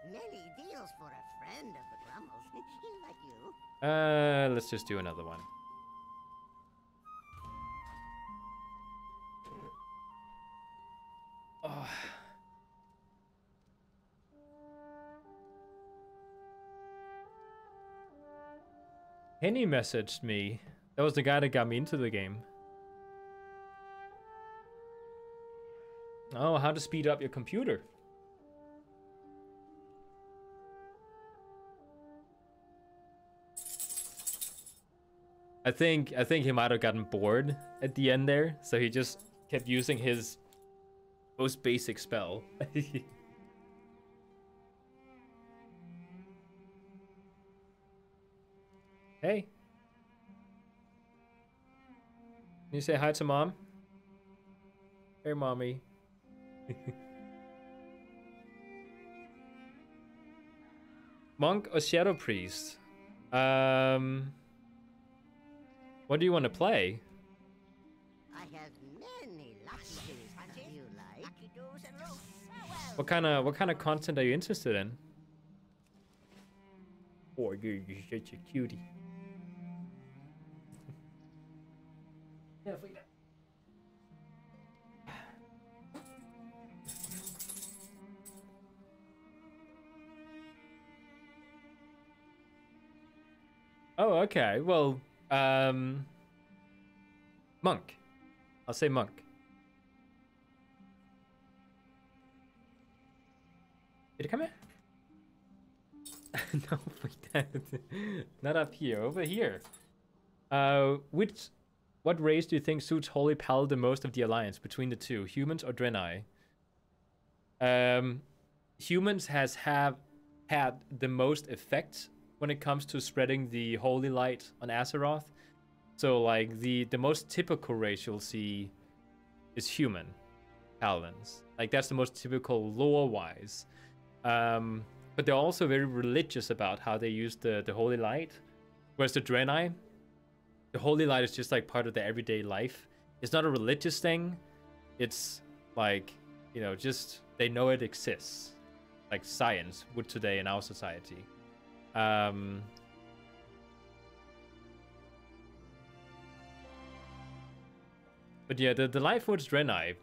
Many deals for a friend of the Grummles. Like you. Let's just do another one. Oh. Henny messaged me. That was the guy that got me into the game. Oh, how to speed up your computer. I think he might have gotten bored at the end there, so he just kept using his most basic spell. Hey. Can you say hi to mom? Hey, mommy. Monk or Shadow Priest? What do you want to play? I have many lucky things that you like. Lucky do's and roasts. What kind of content are you interested in? Oh, you're such a cutie. Oh, okay. Well, monk. I'll say monk. Did it come in? No, not up here. Over here. What race do you think suits Holy Paladin most of the Alliance between the two, humans or Draenei? Humans have had the most effect when it comes to spreading the holy light on Azeroth. So like the most typical race you'll see is human paladins. Like that's the most typical lore-wise. But they're also very religious about how they use the holy light. Whereas the Draenei, the holy light is just like part of their everyday life. It's not a religious thing. It's like, you know, just they know it exists. Like science would today in our society. But yeah, the Lightforged Draenei,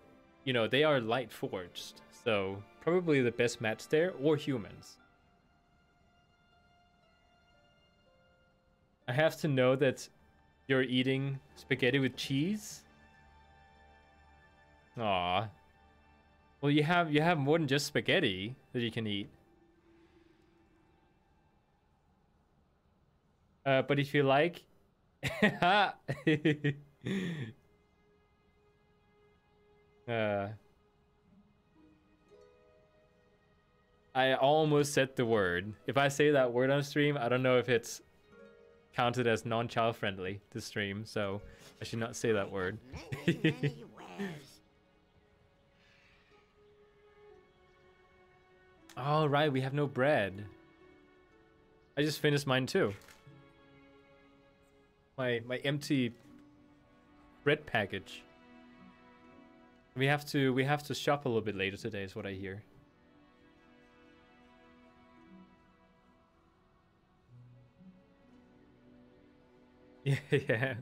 you know, they are light forged. So probably the best match there, or humans. I have to know that you're eating spaghetti with cheese? Aw. Well, you have more than just spaghetti that you can eat. But if you like... I almost said the word. If I say that word on stream, I don't know if it's counted as non-child friendly to stream, so I should not say that word. Oh, right, we have no bread. I just finished mine too. My empty bread package. We have to shop a little bit later today, is what I hear. Yeah.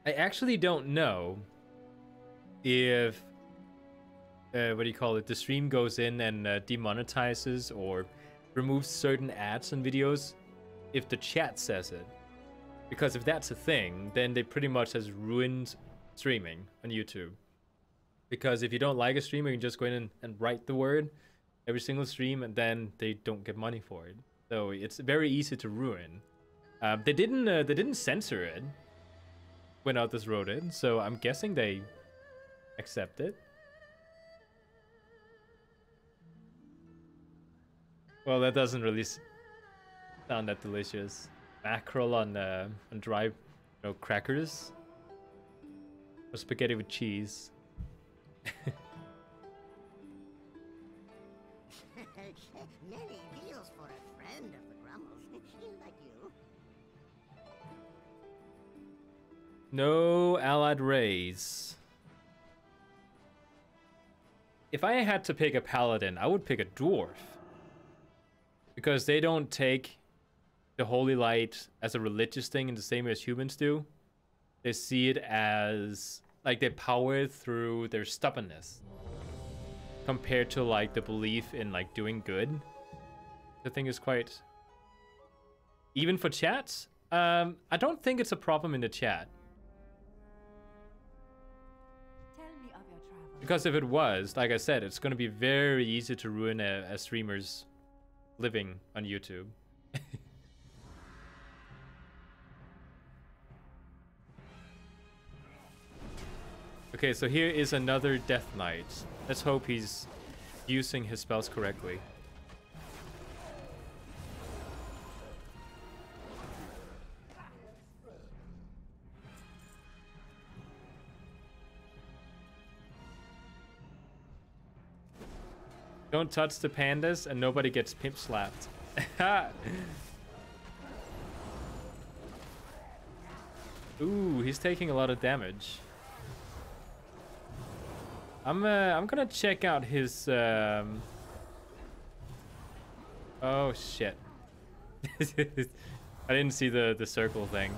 I actually don't know if what do you call it? The stream goes in and demonetizes or removes certain ads on videos if the chat says it. Because if that's a thing, then they pretty much has ruined streaming on YouTube. Because if you don't like a stream, you can just go in and write the word every single stream, and then they don't get money for it. So it's very easy to ruin. They didn't censor it when others wrote it, so I'm guessing they accept it. Well, that doesn't really sound that delicious. Mackerel on dry, you know, crackers, or spaghetti with cheese. Many deals for a friend of the Grumbles, like you. No allied raise. If I had to pick a paladin, I would pick a dwarf. Because they don't take the holy light as a religious thing in the same way as humans do. They see it as like they power through their stubbornness. Compared to like the belief in like doing good. The thing is quite... Even for chat, I don't think it's a problem in the chat. Tell me of your travels. Because if it was, like I said, it's going to be very easy to ruin a streamer's living on YouTube. Okay, so here is another Death Knight. Let's hope he's using his spells correctly. Don't touch the pandas and nobody gets pimp slapped. Ooh, he's taking a lot of damage. I'm gonna check out his oh shit. I didn't see the circle thing.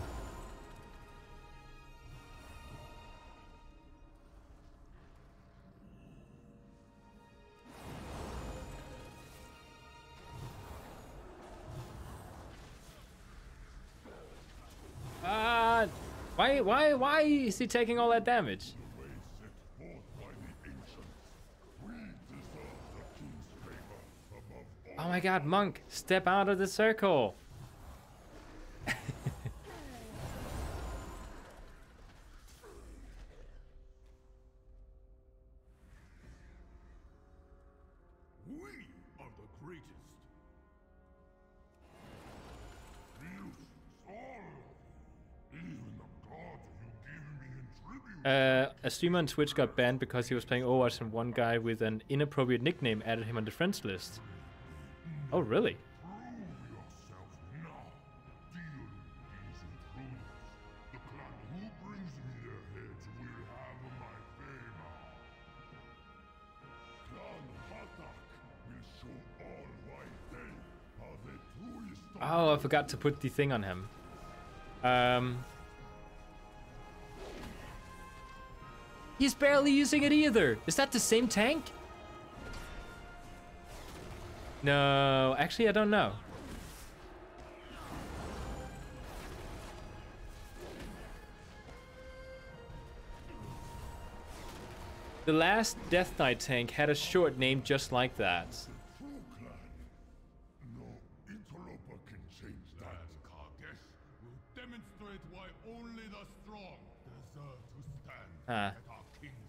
Why is he taking all that damage? Oh my god, Monk, step out of the circle. We are the greatest. A streamer on Twitch got banned because he was playing Overwatch and one guy with an inappropriate nickname added him on the friends list. Oh, really? Oh, I forgot to put the thing on him. He's barely using it either. Is that the same tank? No, actually, I don't know. The last Death Knight tank had a short name just like that. No interloper can change that. Carcass will demonstrate why only the strong deserve to stand at our king's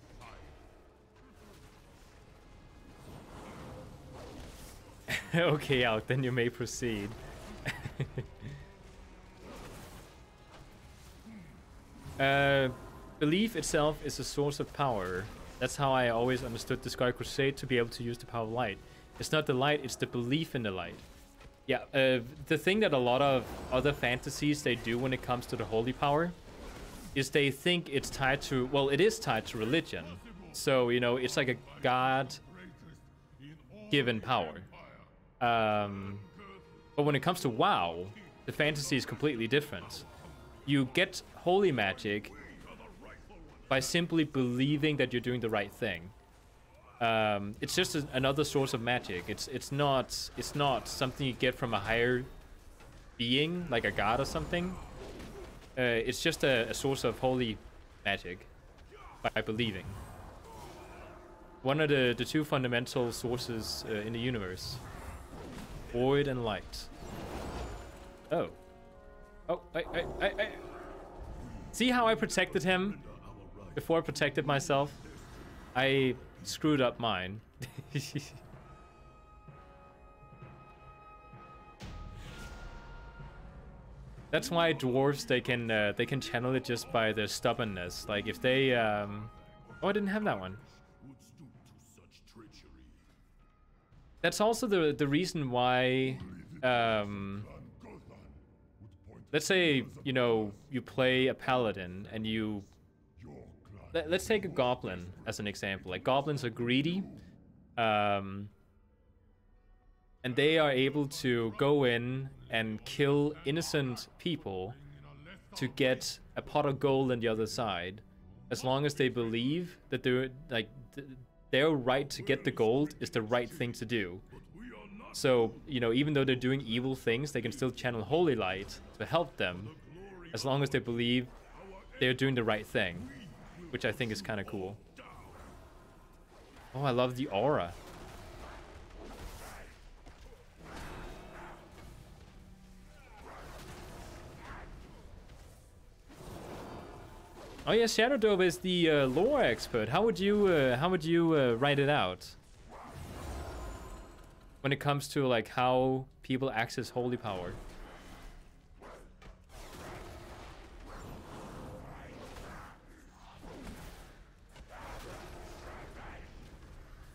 side. Okay, out. Then you may proceed. Belief itself is a source of power. That's how I always understood the Sky Crusade, to be able to use the power of light. It's not the light, it's the belief in the light. Yeah, the thing that a lot of other fantasies they do when it comes to the holy power is they think it's tied to, well, it is tied to religion. So, you know, it's like a God-given power. But when it comes to WoW, the fantasy is completely different. You get holy magic by simply believing that you're doing the right thing. It's just another source of magic. It's not something you get from a higher being, like a god or something. It's just a source of holy magic by believing. One of the two fundamental sources in the universe. Void and light. Oh. Oh, I. See how I protected him before I protected myself? I screwed up mine. That's why dwarves, they can channel it just by their stubbornness. Like if they oh, I didn't have that one. That's also the reason why let's say, you know, you play a paladin and you let's take a goblin as an example. Like goblins are greedy, and they are able to go in and kill innocent people to get a pot of gold on the other side, as long as they believe that they're like their right to get the gold is the right thing to do. So, you know, even though they're doing evil things, they can still channel holy light to help them, as long as they believe they're doing the right thing. Which I think is kind of cool. Oh, I love the aura. Oh yeah, Shadow Dove is the lore expert. How would you write it out when it comes to like how people access holy power?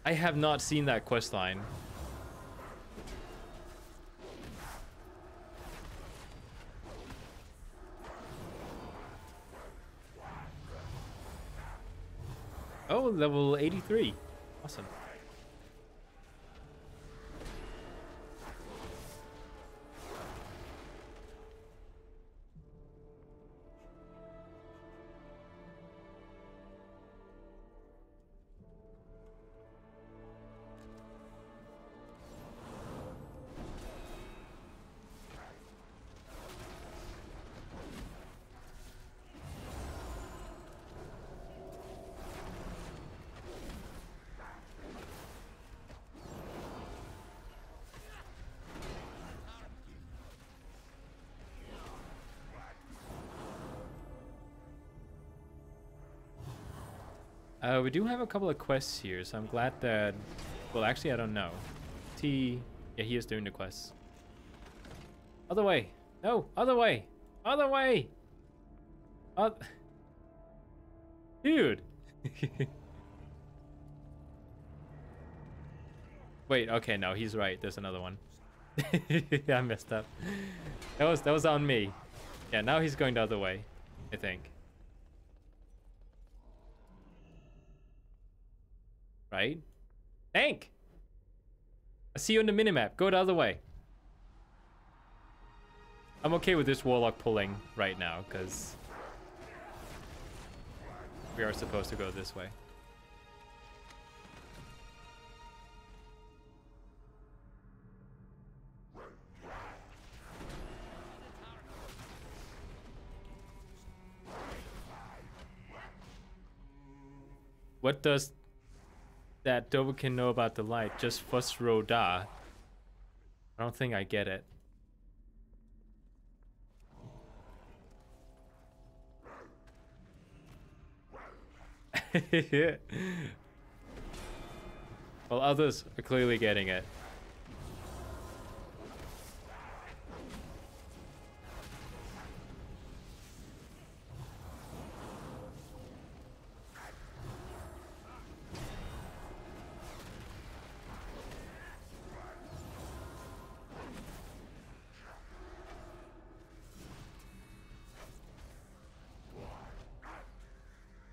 I have not seen that questline. Oh, level 83. Awesome. We do have a couple of quests here, so I'm glad that... Well, actually, I don't know. Yeah, he is doing the quests. Other way! No! Other way! Other way! Dude. Wait, okay, no, he's right. There's another one. Yeah, I messed up. That was on me. Yeah, now he's going the other way, I think. Right? Tank! I see you on the minimap. Go the other way. I'm okay with this warlock pulling right now, because we are supposed to go this way. What does that Dovahkiin know about the light? Just Fuss Roda. I don't think I get it. Well, others are clearly getting it.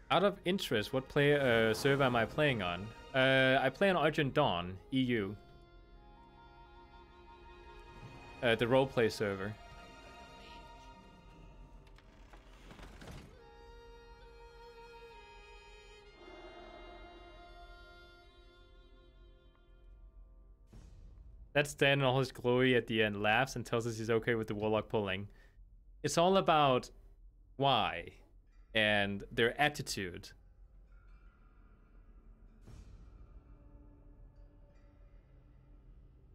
Out of interest, what server am I playing on? I play on Argent Dawn, EU. The roleplay server. That's Dan in all his glory at the end, laughs and tells us he's okay with the warlock pulling. It's all about why and their attitude.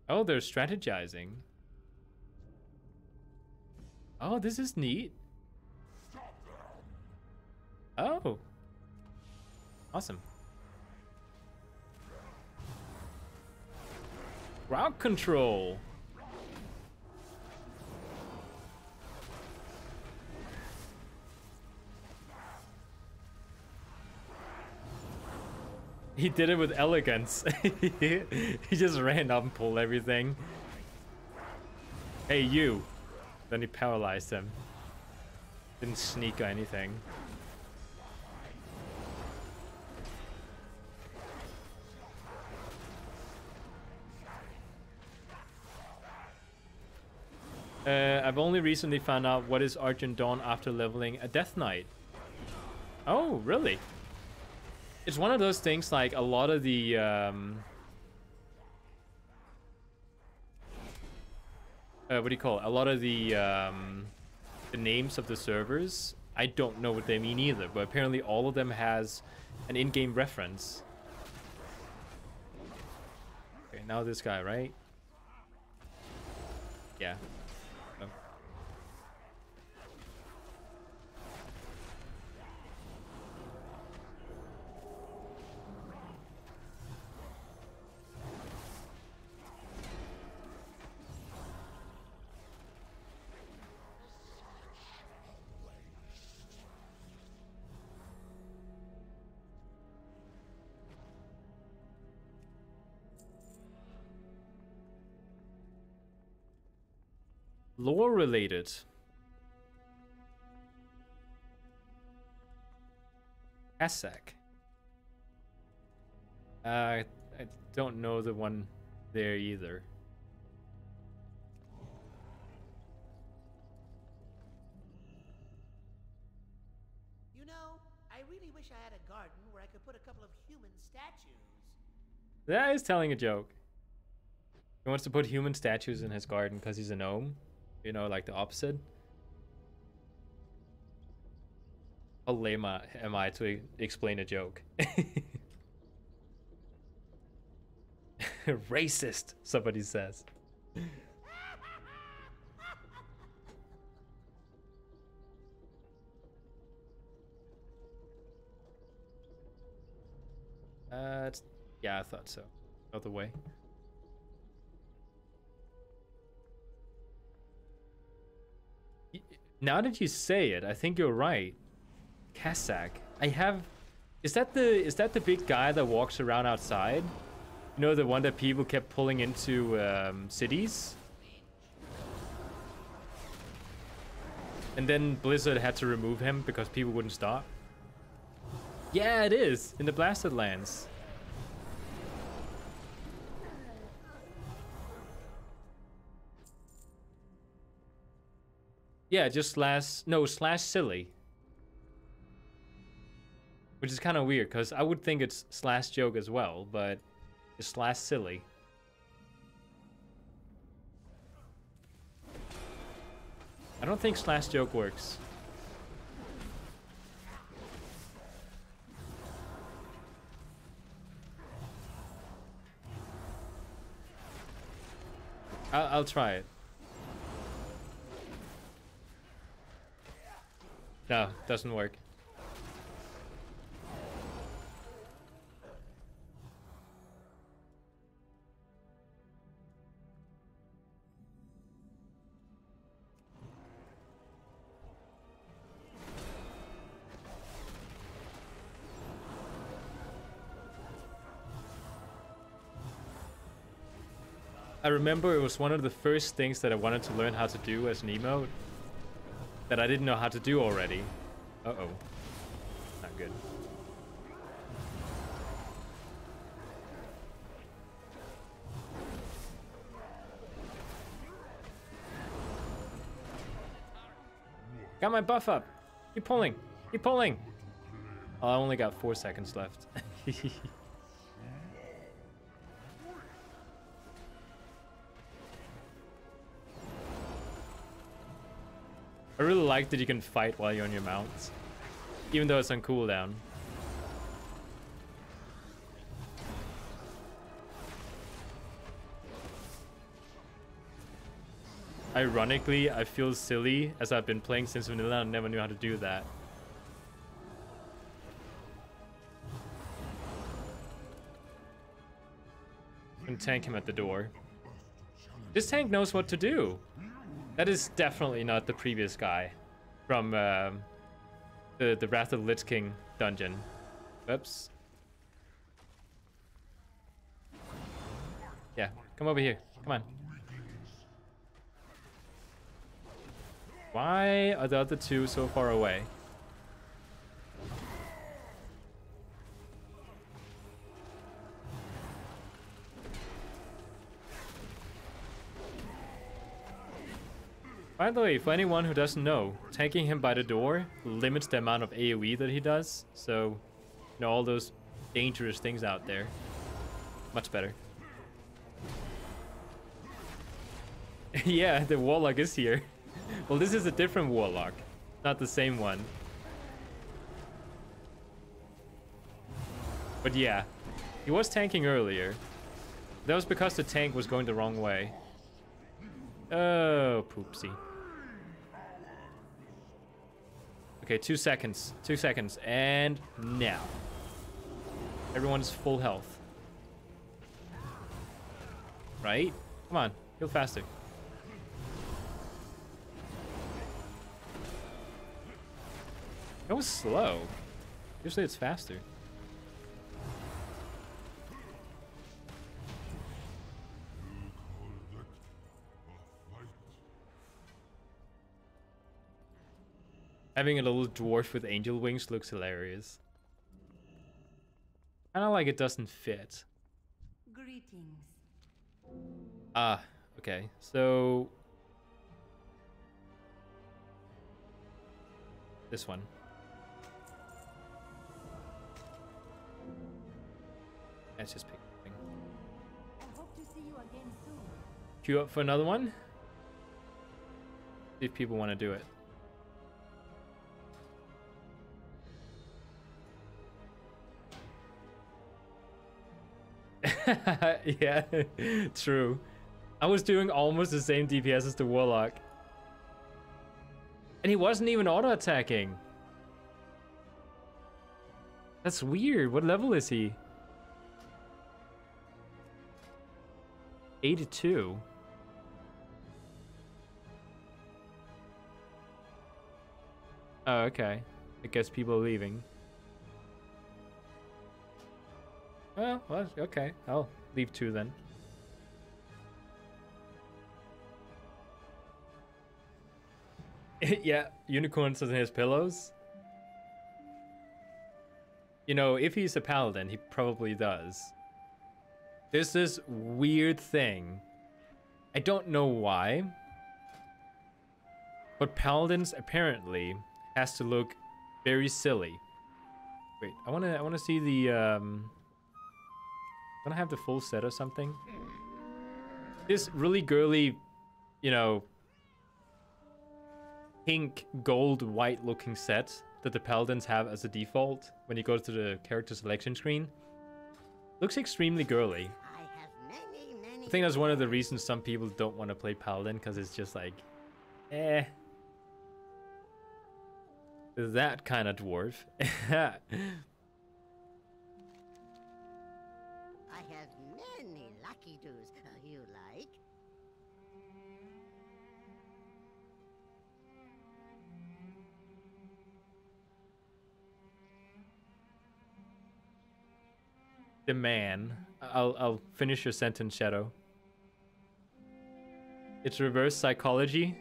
Oh, they're strategizing. Oh, this is neat. Oh. Awesome. Crowd control. He did it with elegance. He just ran up and pulled everything. Hey, you. Then he paralyzed him. Didn't sneak or anything. I've only recently found out what is Argent Dawn after leveling a Death Knight. Oh, really? It's one of those things, like a lot of the what do you call it? A lot of the names of the servers, I don't know what they mean either, but apparently all of them has an in-game reference. Okay, now this guy, right? Yeah. Oh. Lore related. Kassak. I don't know the one there either. You know, I really wish I had a garden where I could put a couple of human statues. That is telling a joke. He wants to put human statues in his garden because he's a gnome. You know, like the opposite. How lame am I to explain a joke? Racist, somebody says. Yeah, I thought so. Other way. Now that you say it, I think you're right. Kassak. I have Is that the big guy that walks around outside? You know, the one that people kept pulling into cities? And then Blizzard had to remove him because people wouldn't stop? Yeah, it is, in the Blasted Lands. Yeah, just slash silly. Which is kind of weird, because I would think it's slash joke as well, but it's slash silly. I don't think slash joke works. I'll try it. No, doesn't work. I remember it was one of the first things that I wanted to learn how to do as an emote that I didn't know how to do already. Uh-oh. Not good. Got my buff up. Keep pulling. Keep pulling. Oh, I only got 4 seconds left. I really like that you can fight while you're on your mounts, even though it's on cooldown. Ironically, I feel silly as I've been playing since vanilla and never knew how to do that. And tank him at the door. This tank knows what to do. That is definitely not the previous guy from the Wrath of the Lich King dungeon. Whoops. Yeah, come over here. Come on. Why are the other two so far away? By the way, for anyone who doesn't know, tanking him by the door limits the amount of AoE that he does. So, you know, all those dangerous things out there. Much better. Yeah, the Warlock is here. Well, this is a different Warlock, not the same one. But yeah, he was tanking earlier. That was because the tank was going the wrong way. Oh, poopsie. Okay, 2 seconds. 2 seconds. And now. Everyone's full health. Right? Come on. Heal faster. That was slow. Usually it's faster. Having a little dwarf with angel wings looks hilarious. Kinda like it doesn't fit. Greetings. Ah, okay. So this one. Let's just pick a thing. I hope to see you again soon. Queue up for another one. See if people want to do it. Yeah, true. I was doing almost the same DPS as the Warlock. And he wasn't even auto-attacking. That's weird. What level is he? 82. Oh, okay. I guess people are leaving. Well, okay. I'll leave 2 then. Yeah, unicorns in his pillows. You know, if he's a paladin, he probably does. There's this weird thing. I don't know why. But paladins apparently has to look very silly. Wait, I wanna see the wanna have the full set or something. This really girly, you know, pink, gold, white looking set that the paladins have as a default when you go to the character selection screen looks extremely girly. I think that's one of the reasons some people don't want to play paladin, because it's just like, that kind of dwarf. I have many lucky doos you like. The man. I'll finish your sentence, Shadow. It's reverse psychology.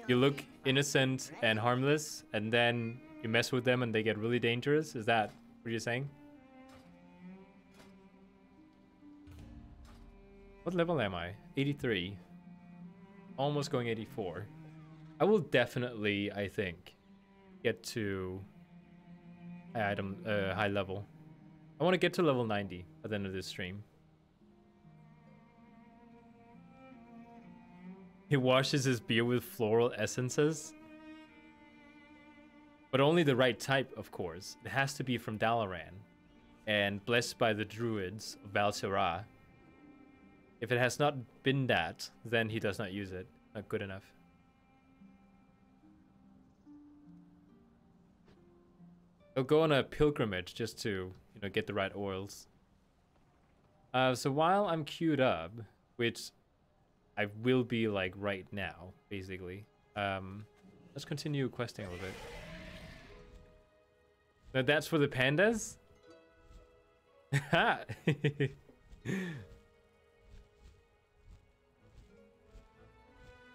You look innocent and harmless, and then you mess with them and they get really dangerous. Is that what you're saying? What level am I? 83. Almost going 84. I will definitely, I think, get to high level. I want to get to level 90 at the end of this stream. He washes his beer with floral essences. But only the right type, of course. It has to be from Dalaran. And blessed by the druids of Val'sharah. If it has not been that, then he does not use it. Not good enough. He'll go on a pilgrimage just to, you know, get the right oils. So while I'm queued up, which I will be like right now, basically. Let's continue questing a little bit. Now that's for the pandas?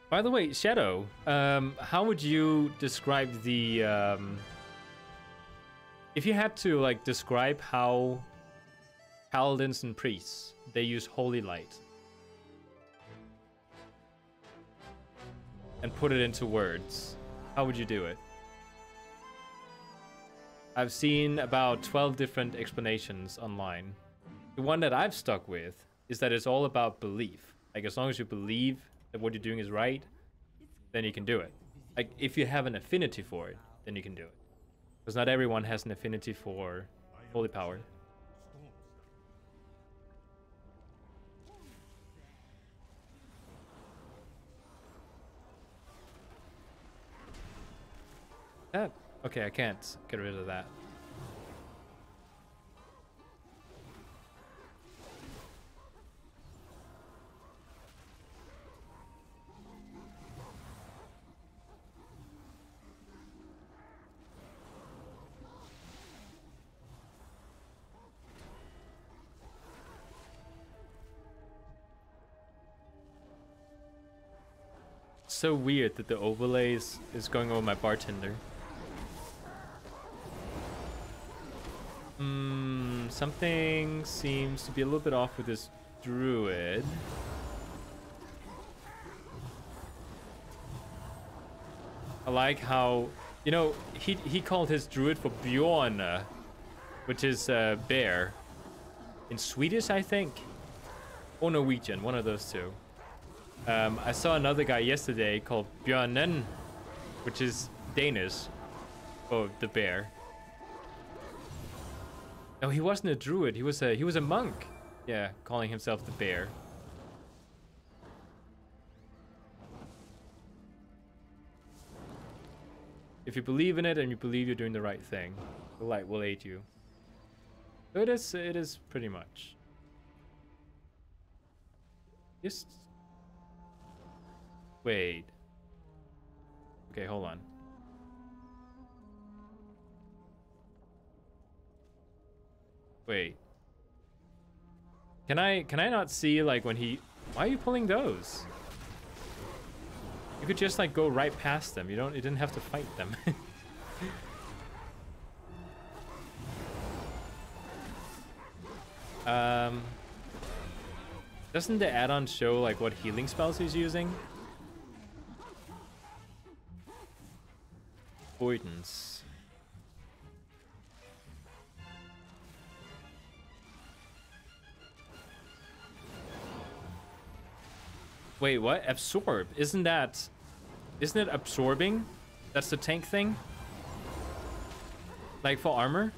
By the way, Shadow, how would you describe the if you had to like describe how paladins and priests they use holy light and put it into words, how would you do it? I've seen about 12 different explanations online. The one that I've stuck with is that it's all about belief. Like, as long as you believe that what you're doing is right, then you can do it. Like, if you have an affinity for it, then you can do it. Because not everyone has an affinity for holy power. That okay, I can't get rid of that. So weird that the overlay is going over my bartender. Something seems to be a little bit off with this druid. I like how, you know, he called his druid for Bjorn, which is bear. In Swedish, I think. Or Norwegian, one of those two. I saw another guy yesterday called Björnen, which is Danish for the bear. No, he wasn't a druid. He was a monk. Yeah, calling himself the bear. If you believe in it and you believe you're doing the right thing, the light will aid you. So it is pretty much. Just wait. Okay, hold on. Wait. Can I not see like when he? Why are you pulling those? You could just like go right past them. You didn't have to fight them. Doesn't the add-on show like what healing spells he's using? Avoidance. Wait, what? Absorb? Isn't it absorbing? That's the tank thing? Like for armor?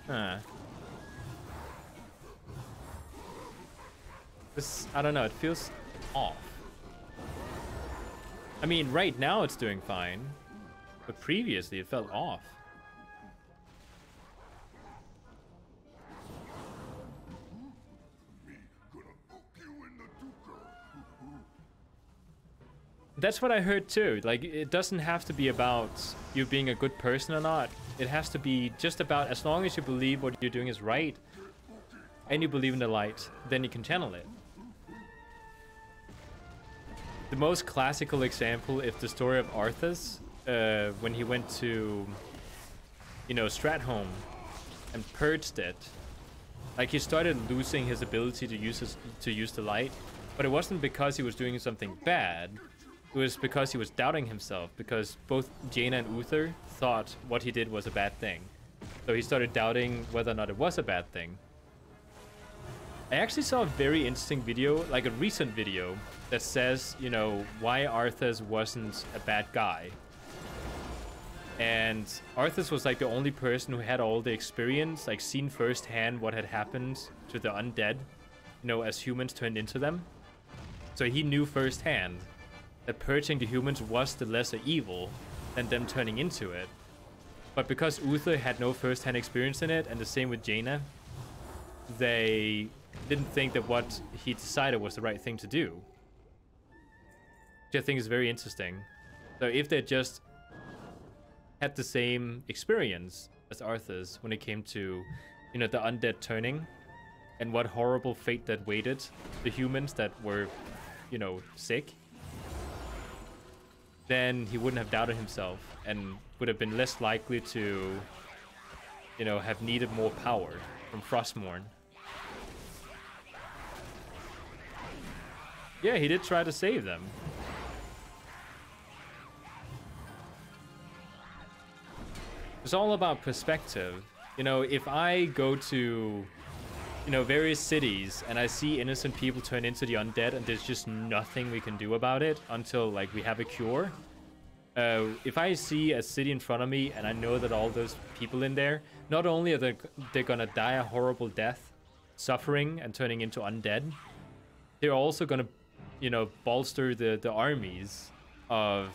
Huh. This, I don't know, it feels off. I mean, right now it's doing fine, but previously it felt off. That's what I heard too. Like, it doesn't have to be about you being a good person or not. It has to be just about, as long as you believe what you're doing is right and you believe in the light, then you can channel it. The most classical example is the story of Arthas, when he went to, you know, Stratholme and purged it. Like, he started losing his ability to use the light, but it wasn't because he was doing something bad. It was because he was doubting himself, because both Jaina and Uther thought what he did was a bad thing. So he started doubting whether or not it was a bad thing. I actually saw a very interesting video, like a recent video, that says, you know, why Arthas wasn't a bad guy. And Arthas was like the only person who had all the experience, like seen firsthand what had happened to the undead, you know, as humans turned into them. So he knew firsthand that purging the humans was the lesser evil than them turning into it. But because Uther had no first-hand experience in it, and the same with Jaina, they didn't think that what he decided was the right thing to do. Which I think is very interesting. So if they just had the same experience as Arthas when it came to, you know, the undead turning, and what horrible fate that waited the humans that were, you know, sick, then he wouldn't have doubted himself and would have been less likely to, you know, have needed more power from Frostmourne. Yeah, he did try to save them. It's all about perspective. You know, if I go to, you know, various cities and I see innocent people turn into the undead and there's just nothing we can do about it until, like, we have a cure. If I see a city in front of me and I know that all those people in there, not only are they gonna die a horrible death, suffering and turning into undead, they're also gonna, you know, bolster the armies of,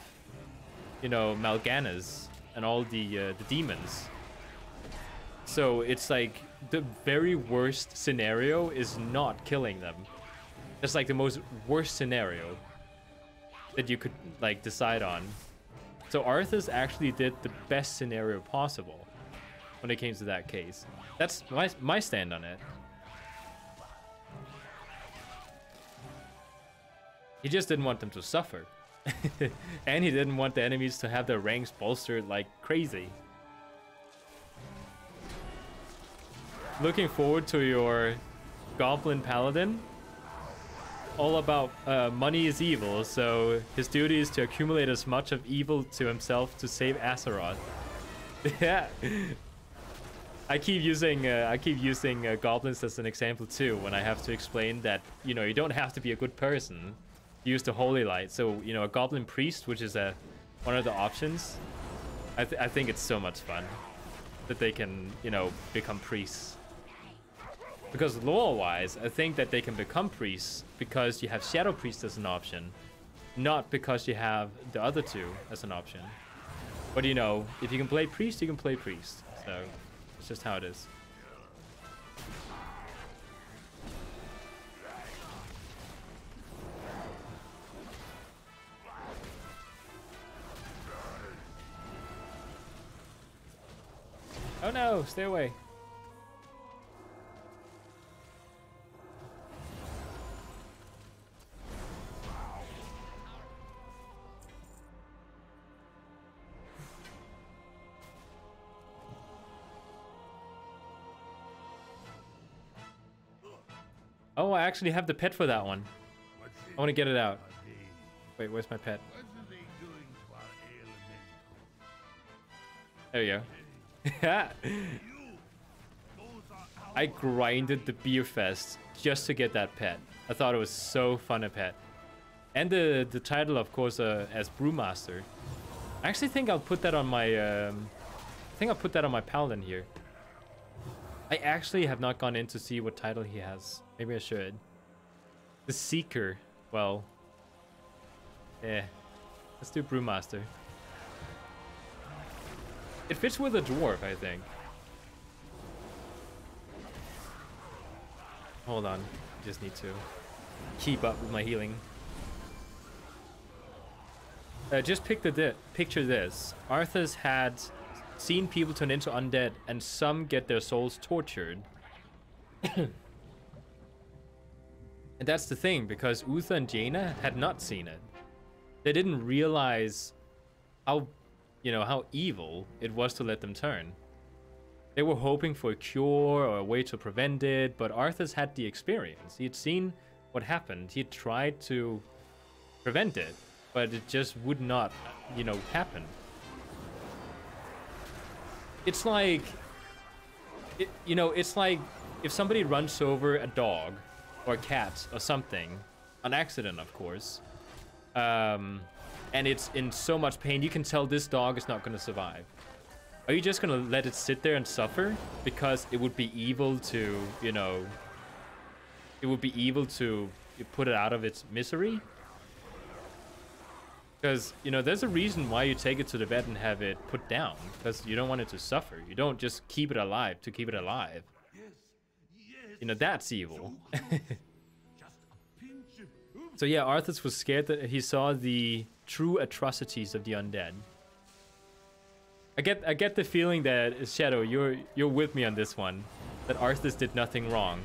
you know, Mal'Ganis and all the demons. So it's like the very worst scenario is not killing them. It's like the most worst scenario that you could, like, decide on. So Arthas actually did the best scenario possible when it came to that case. That's my stand on it. He just didn't want them to suffer. And he didn't want the enemies to have their ranks bolstered like crazy. Looking forward to your Goblin Paladin. All about money is evil, so his duty is to accumulate as much of evil to himself to save Azeroth. Yeah. I keep using goblins as an example too when I have to explain that, you know, you don't have to be a good person. Use the holy light. So, you know, a goblin priest, which is one of the options, I think it's so much fun that they can, you know, become priests. Because lore-wise, I think that they can become priests because you have Shadow Priest as an option, not because you have the other two as an option. But, you know, if you can play priest, you can play priest. So it's just how it is. Oh no, stay away. Oh, I actually have the pet for that one. I want to get it out. Wait, where's my pet? There you go. I grinded the beer fest just to get that pet. I thought it was so fun a pet. And the title, of course, as Brewmaster. I actually think I'll put that on my Paladin here. I actually have not gone in to see what title he has. Maybe I should. The Seeker. Well, yeah. Let's do Brewmaster. It fits with a Dwarf, I think. Hold on. I just need to keep up with my healing. Just picture this. Arthas had seen people turn into undead, and some get their souls tortured. And that's the thing, because Uther and Jaina had not seen it. They didn't realize how, how evil it was to let them turn. They were hoping for a cure or a way to prevent it, but Arthas had the experience. He had seen what happened. He had tried to prevent it, but it just would not, happen. It's like, it's like if somebody runs over a dog or a cat or something, on accident, of course, and it's in so much pain, you can tell this dog is not going to survive. Are you just going to let it sit there and suffer because it would be evil to, it would be evil to put it out of its misery? Because, there's a reason why you take it to the vet and have it put down. Because you don't want it to suffer. You don't just keep it alive to keep it alive. That's evil. So yeah, Arthas was scared that he saw the true atrocities of the undead. I get the feeling that, Shadow, you're with me on this one. That Arthas did nothing wrong.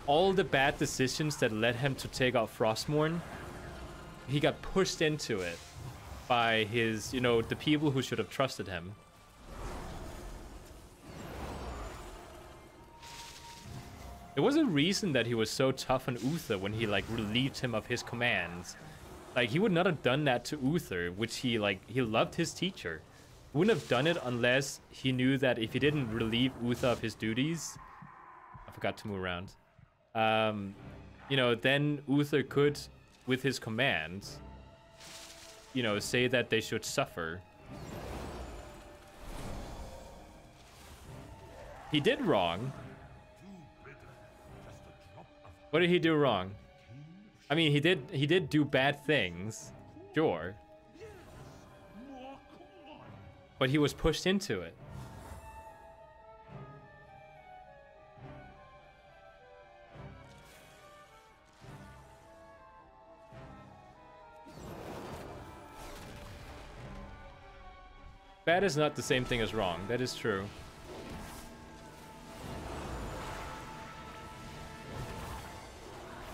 All the bad decisions that led him to take out Frostmourne, he got pushed into it by his, the people who should have trusted him. There was a reason that he was so tough on Uther when he, relieved him of his commands. He would not have done that to Uther, which he loved his teacher. He wouldn't have done it unless he knew that if he didn't relieve Uther of his duties... I forgot to move around. Then Uther could, with his commands, say that they should suffer. He did wrong. What did he do wrong? I mean, he did do bad things, sure. But he was pushed into it. Bad is not the same thing as wrong. That is true.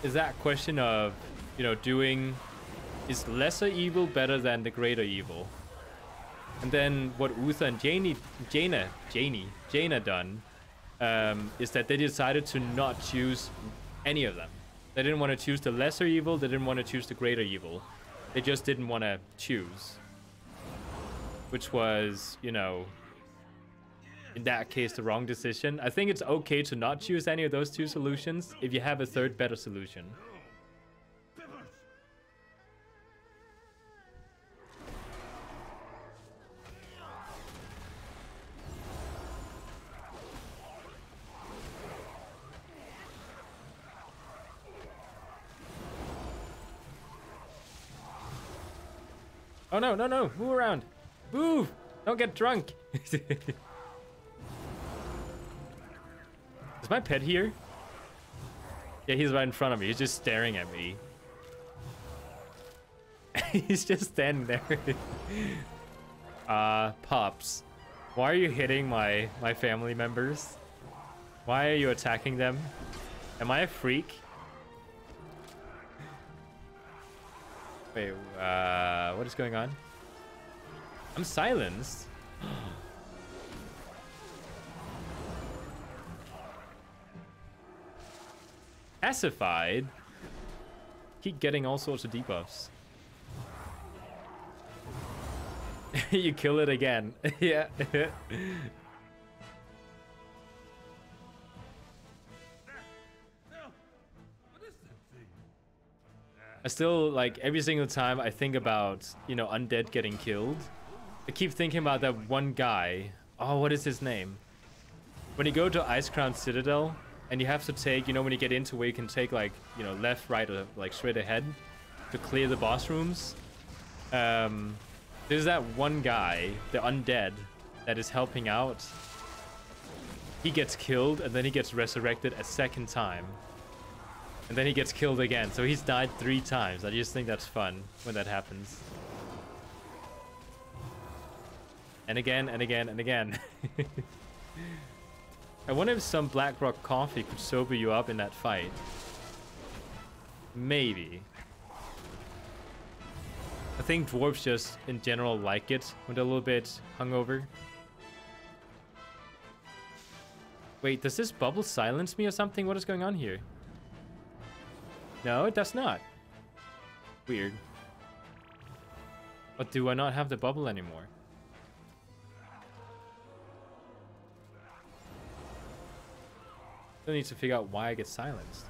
Is that question of, doing... Is lesser evil better than the greater evil? And then what Uther and Jaina done is that they decided to not choose any of them. They didn't want to choose the lesser evil. They didn't want to choose the greater evil. They just didn't want to choose. Which was, in that case, the wrong decision. I think it's okay to not choose any of those two solutions if you have a third better solution. Oh no, no, no, move around. Move! Don't get drunk! Is my pet here? Yeah, he's right in front of me. He's just staring at me. He's just standing there. Pops. Why are you hitting my family members? Why are you attacking them? Am I a freak? Wait, what is going on? I'm silenced. Pacified? Keep getting all sorts of debuffs. You kill it again. Yeah. I still, like, every single time I think about, you know, undead getting killed, I keep thinking about that one guy. Oh, what is his name? When you go to Ice Crown Citadel, and you have to take, you know, when you get into where you can take, like, you know, left, right, or, like, straight ahead to clear the boss rooms. There's that one guy, the undead, that is helping out. He gets killed, and then he gets resurrected a second time. And then he gets killed again. So he's died 3 times. I just think that's fun when that happens. And again, and again, and again. I wonder if some Blackrock coffee could sober you up in that fight. Maybe. I think dwarves just, in general, like it when they're a little bit hungover. Wait, does this bubble silence me or something? What is going on here? No, it does not. Weird. But do I not have the bubble anymore? Still need to figure out why I get silenced.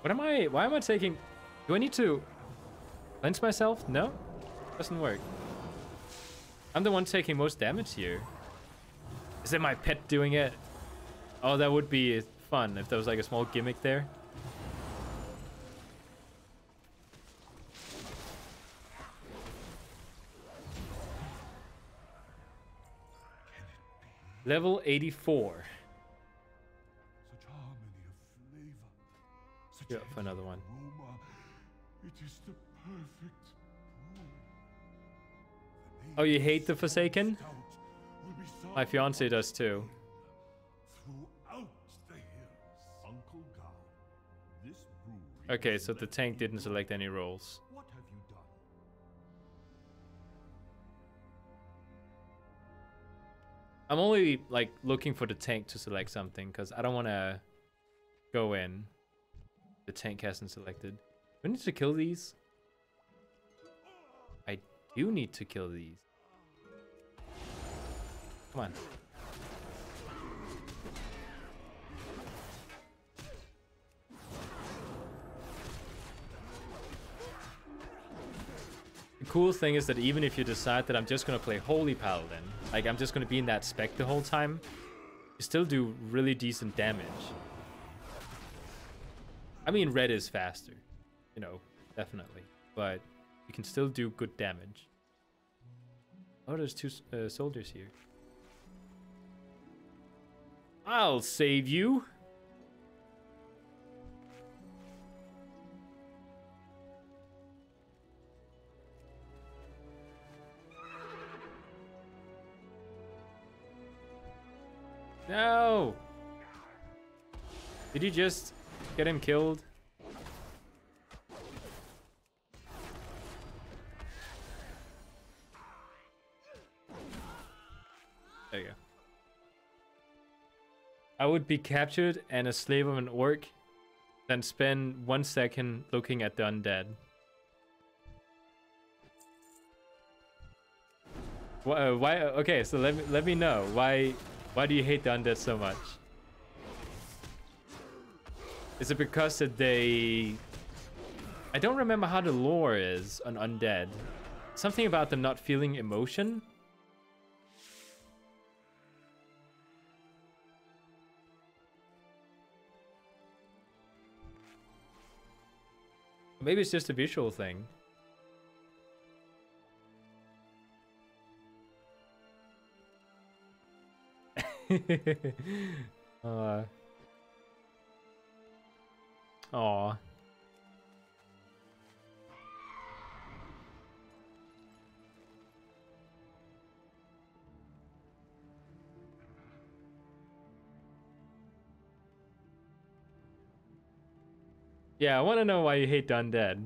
Why am I taking... Do I need to cleanse myself? No? Doesn't work. I'm the one taking most damage here. Is it my pet doing it? Oh, that would be fun if there was like a small gimmick there. Level 84. Such harmony of flavor. Such Yeah, for another one. aroma. It is the perfect brew. Oh, you hate the Forsaken? Stout will be sung My fiance does too. throughout the hills. Uncle Gao, this brewery. Okay, so the tank didn't select any roles. What have you done? I'm only like looking for the tank to select something because I don't want to go in. The tank hasn't selected. We need to kill these. I do need to kill these. Come on. The cool thing is that even if you decide that I'm just going to play Holy Paladin, like I'm just going to be in that spec the whole time, you still do really decent damage. I mean, red is faster, you know, definitely, but you can still do good damage. Oh, there's 2 soldiers here. I'll save you. No! Did you just get him killed? There you go. I would be captured and a slave of an orc, then spend 1 second looking at the undead. Why? Okay, so let me know why do you hate the undead so much? Is it because that they... I don't remember how the lore is on undead. Something about them not feeling emotion? Maybe it's just a visual thing. Aw. Yeah, I want to know why you hate the undead.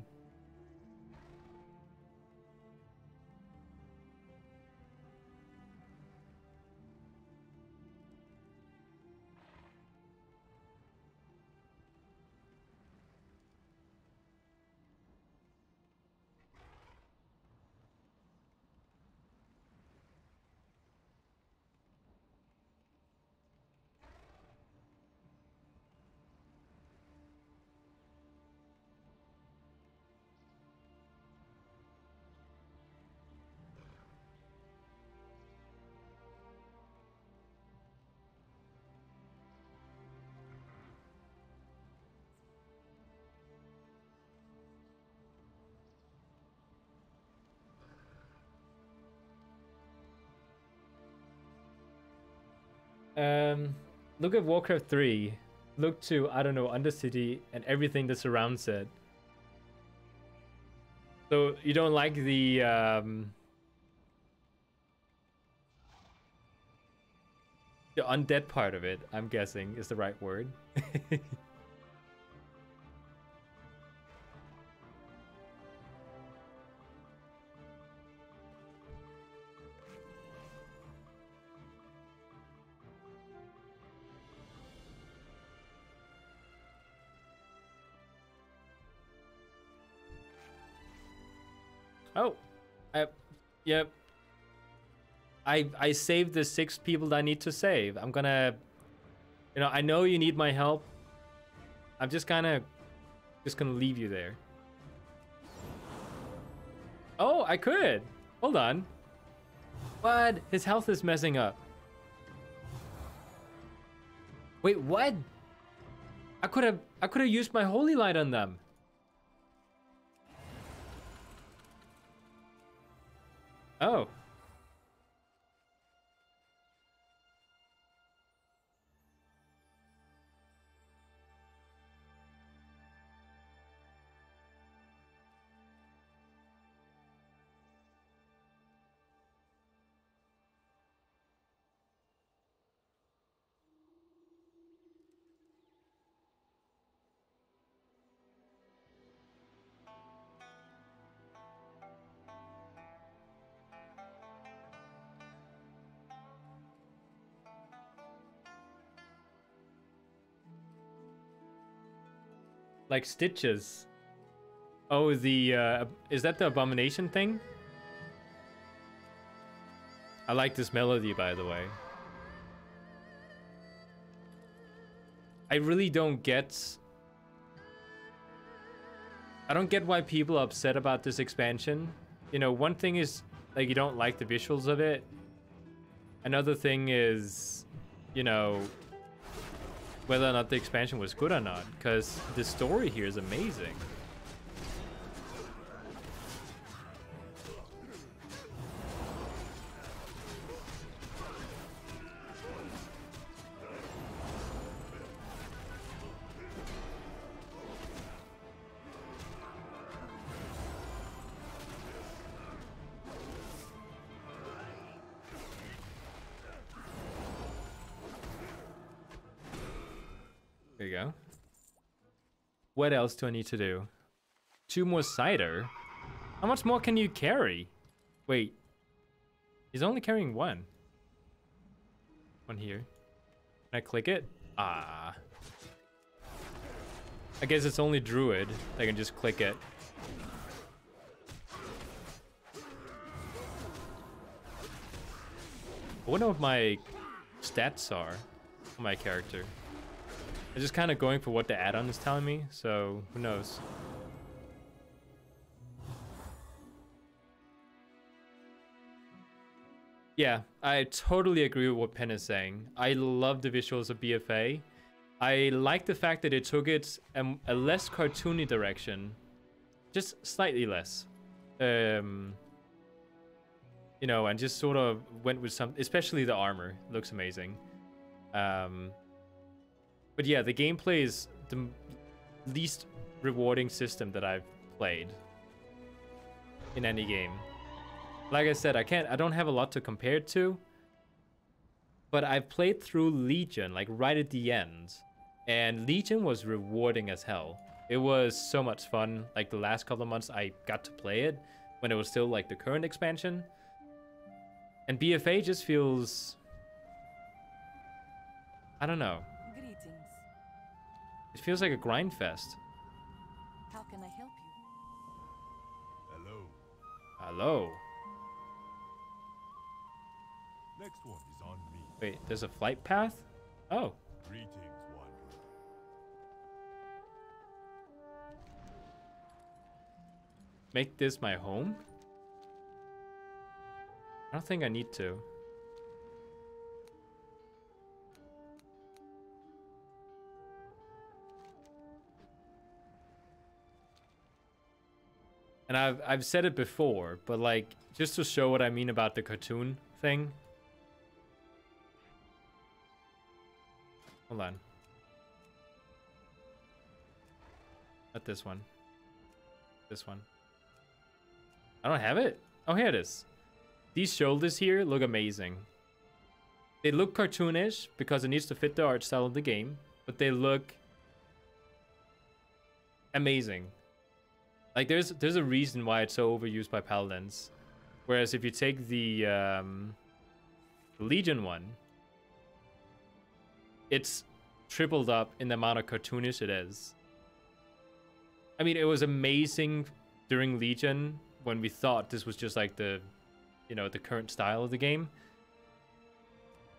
Look at Warcraft 3. Look to, I don't know, Undercity and everything that surrounds it. So you don't like the undead part of it, I'm guessing, is the right word. Oh, yep. I saved the 6 people that I need to save. I'm gonna, you know, I know you need my help. I'm just gonna leave you there. Oh, I could. Hold on. What? His health is messing up. Wait, what? I could have used my holy light on them. Oh. Like stitches. Oh, the is that the abomination thing? I like this melody, by the way. I really don't get... I don't get why people are upset about this expansion. You know, one thing is, like, you don't like the visuals of it. Another thing is, you know, whether or not the expansion was good or not, because the story here is amazing. There you go. What else do I need to do? 2 more cider? How much more can you carry? Wait. He's only carrying 1. 1 here. Can I click it? Ah. I guess it's only druid. I can just click it. I wonder what my stats are for my character. I'm just kind of going for what the add-on is telling me, so who knows. Yeah, I totally agree with what Penn is saying. I love the visuals of BFA. I like the fact that it took it a less cartoony direction. Just slightly less. You know, and just sort of went with some... Especially the armor. Looks amazing. But yeah, the gameplay is the least rewarding system that I've played in any game. Like I said, I don't have a lot to compare it to, but I've played through Legion, like right at the end, and Legion was rewarding as hell. It was so much fun. Like the last couple of months I got to play it when it was still like the current expansion. And BFA just feels, I don't know. Greetings. It feels like a grind fest. How can I help you? Hello. Hello. Next one is on me. Wait, there's a flight path? Oh. Greetings, wanderer. Make this my home? I don't think I need to. And I've said it before, but like just to show what I mean about the cartoon thing. Hold on. Not this one. This one. I don't have it. Oh, here it is. These shoulders here look amazing. They look cartoonish because it needs to fit the art style of the game, but they look amazing. Like there's a reason why it's so overused by Paladins. Whereas if you take the Legion one, it's tripled up in the amount of cartoonish it is. I mean, it was amazing during Legion when we thought this was just like the, you know, the current style of the game.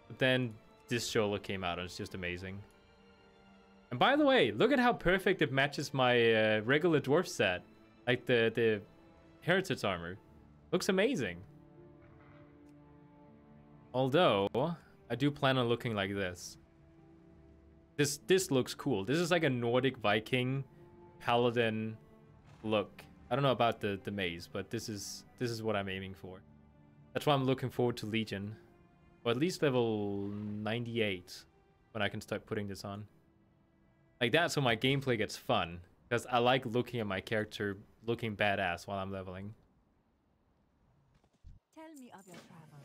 But then this shoulder came out and it's just amazing. And by the way, look at how perfect it matches my regular dwarf set. Like the heritage armor. Looks amazing. Although, I do plan on looking like this. This looks cool. This is like a Nordic Viking Paladin look. I don't know about the maze, but this is what I'm aiming for. That's why I'm looking forward to Legion. Or at least level 98 when I can start putting this on. Like that, so my gameplay gets fun. Because I like looking at my character looking badass while I'm leveling. Tell me of your travels.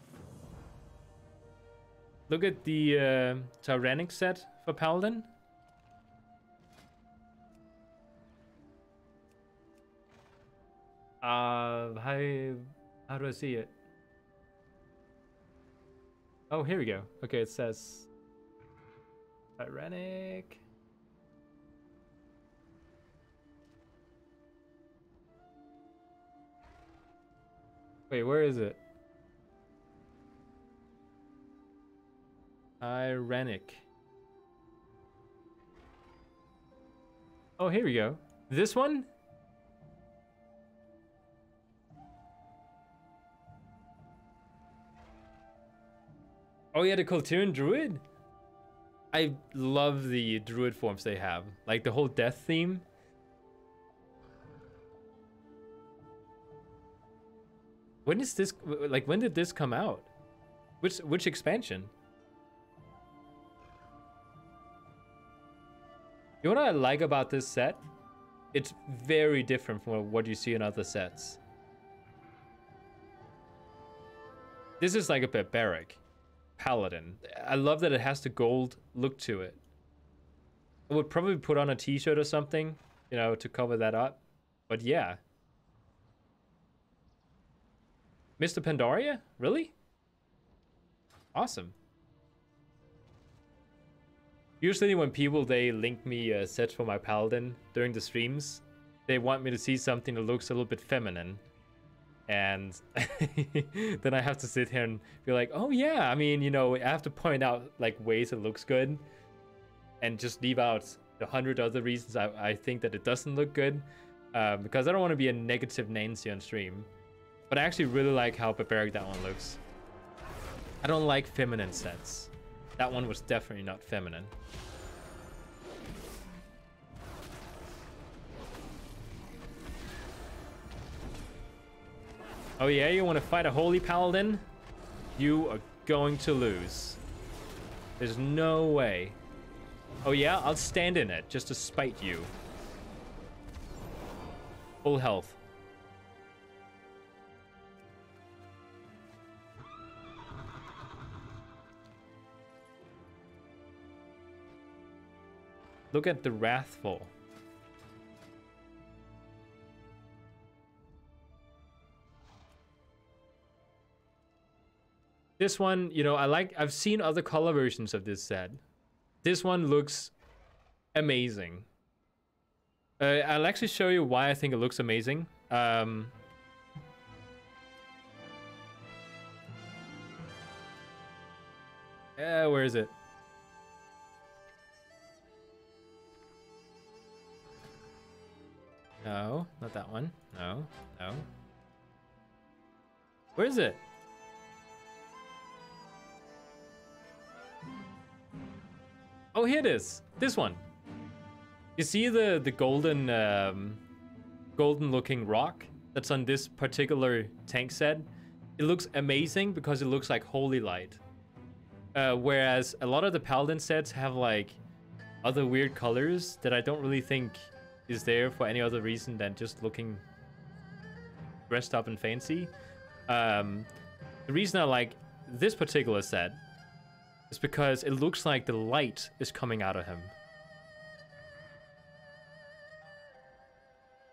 Look at the Tyrannic set for Paladin. How do I see it? Oh, here we go. Okay, it says Tyrannic. Wait, where is it? Tyrannic. Oh, here we go. This one? Oh yeah, the Culturian Druid? I love the Druid forms they have. Like the whole death theme. When is this, like, when did this come out? Which expansion? You know what I like about this set? It's very different from what you see in other sets. This is like a barbaric paladin. I love that it has the gold look to it. I would probably put on a t-shirt or something, you know, to cover that up. But yeah. Mr. Pandaria? Really? Awesome. Usually when people, they link me sets for my paladin during the streams, they want me to see something that looks a little bit feminine. And then I have to sit here and be like, oh yeah, I mean, you know, I have to point out like ways it looks good and just leave out the 100 other reasons I think that it doesn't look good, because I don't want to be a negative Nancy on stream. But I actually really like how barbaric that one looks. I don't like feminine sets. That one was definitely not feminine. Oh yeah, you want to fight a holy paladin? You are going to lose. There's no way. Oh yeah, I'll stand in it just to spite you. Full health. Look at the Wrathful. This one, you know, I've seen other color versions of this set. This one looks amazing. I'll actually show you why I think it looks amazing. Where is it? No, not that one. No, no. Where is it? Oh, here it is. This one. You see the golden golden looking rock that's on this particular tank set? It looks amazing because it looks like holy light. Whereas a lot of the Paladin sets have like other weird colors that I don't really think is there for any other reason than just looking dressed up and fancy. The reason I like this particular set is because it looks like the light is coming out of him.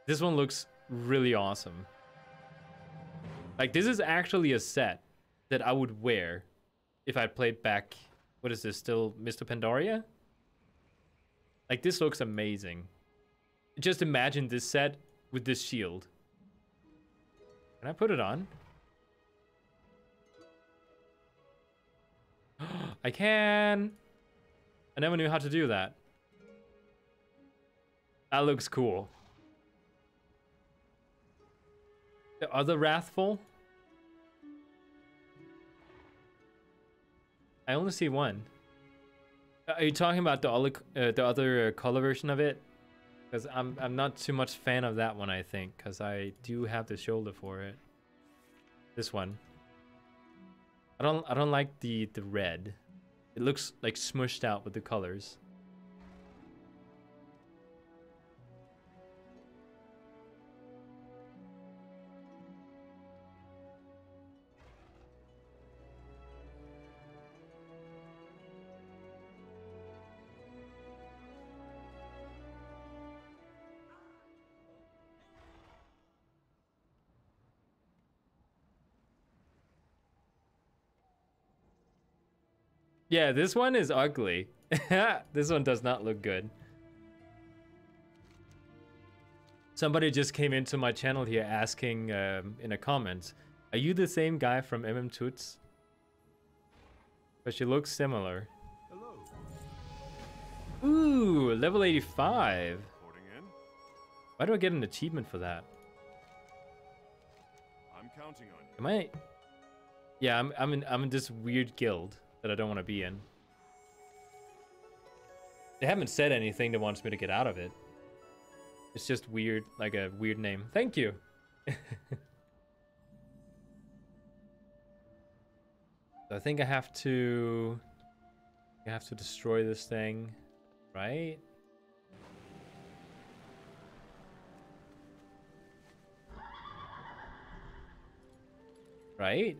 This one looks really awesome. Like, this is actually a set that I would wear if I played back... What is this, still Mr. Pandaria? Like, this looks amazing. Just imagine this set with this shield. Can I put it on? I can! I never knew how to do that. That looks cool. The other Wrathful? I only see one. Are you talking about the other color version of it? Because I'm not too much fan of that one, I think, because I do have the shoulder for it. This one. I don't like the red. It looks like smushed out with the colors. Yeah, this one is ugly. This one does not look good. Somebody just came into my channel here asking in a comment, are you the same guy from mmtuts? But she looks similar. Hello. Ooh, level 85. Reporting in. Why do I get an achievement for that? I'm counting on you. Am I? Yeah, I'm in this weird guild that I don't want to be in. They haven't said anything that wants me to get out of it. It's just weird, like a weird name. Thank you. I think I have to destroy this thing, right? Right?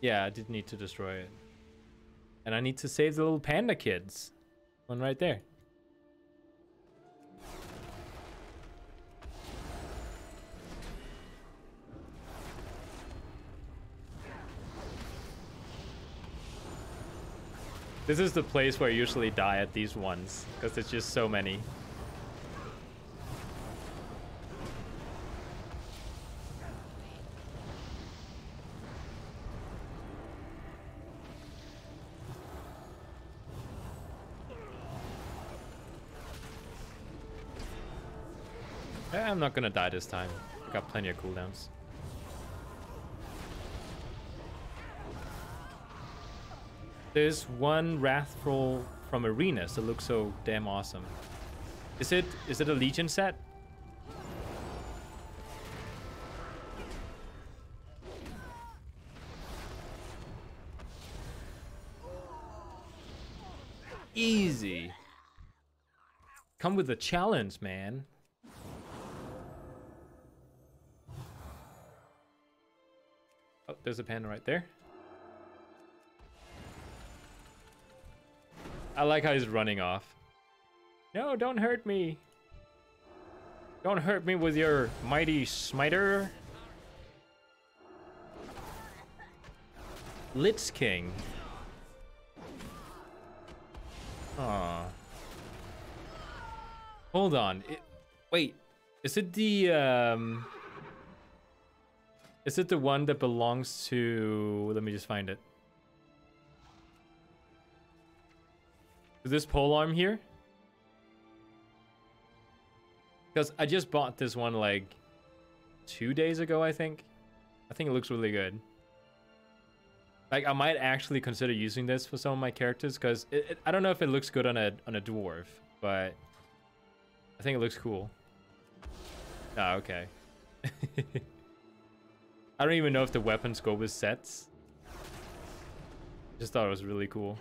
Yeah, I did need to destroy it. And I need to save the little panda kids. One right there. This is the place where I usually die at these ones, because there's just so many. I'm not gonna die this time. I got plenty of cooldowns. There's one Wrathful from Rudeness that looks so damn awesome. Is it a Legion set? Easy. Come with a challenge, man. Oh, there's a panda right there. I like how he's running off. No, don't hurt me. Don't hurt me with your mighty smiter. Lich King. Aw. Hold on. Wait. Is it the is it the one that belongs to... Let me just find it. Is this polearm here? Because I just bought this one like 2 days ago, I think. I think it looks really good. Like, I might actually consider using this for some of my characters, because I don't know if it looks good on a dwarf, but I think it looks cool. Ah, okay. I don't even know if the weapon scope is sets. Just thought it was really cool.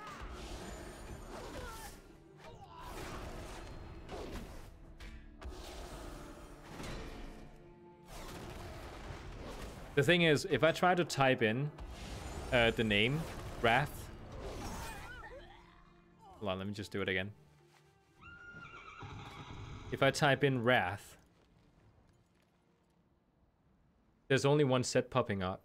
The thing is, if I try to type in the name, Wrath. Hold on, let me just do it again. If I type in Wrath, there's only one set popping up.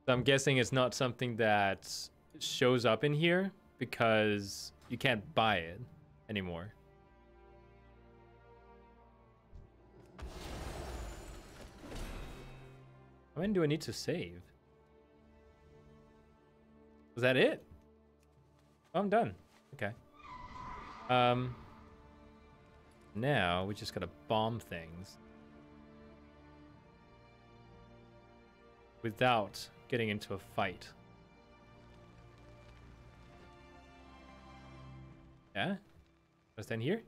So I'm guessing it's not something that shows up in here because you can't buy it anymore. When do I need to save? Was that it? Oh, I'm done. Okay. Now we just gotta bomb things without getting into a fight. Yeah? What's down here?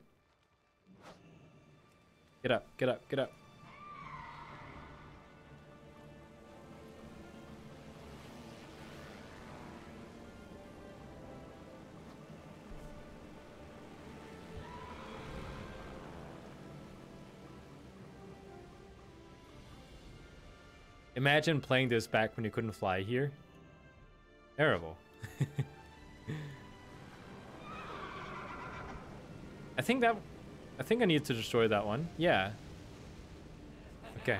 Get up, get up, get up. Imagine playing this back when you couldn't fly here. Terrible. I think I need to destroy that one. Yeah. Okay.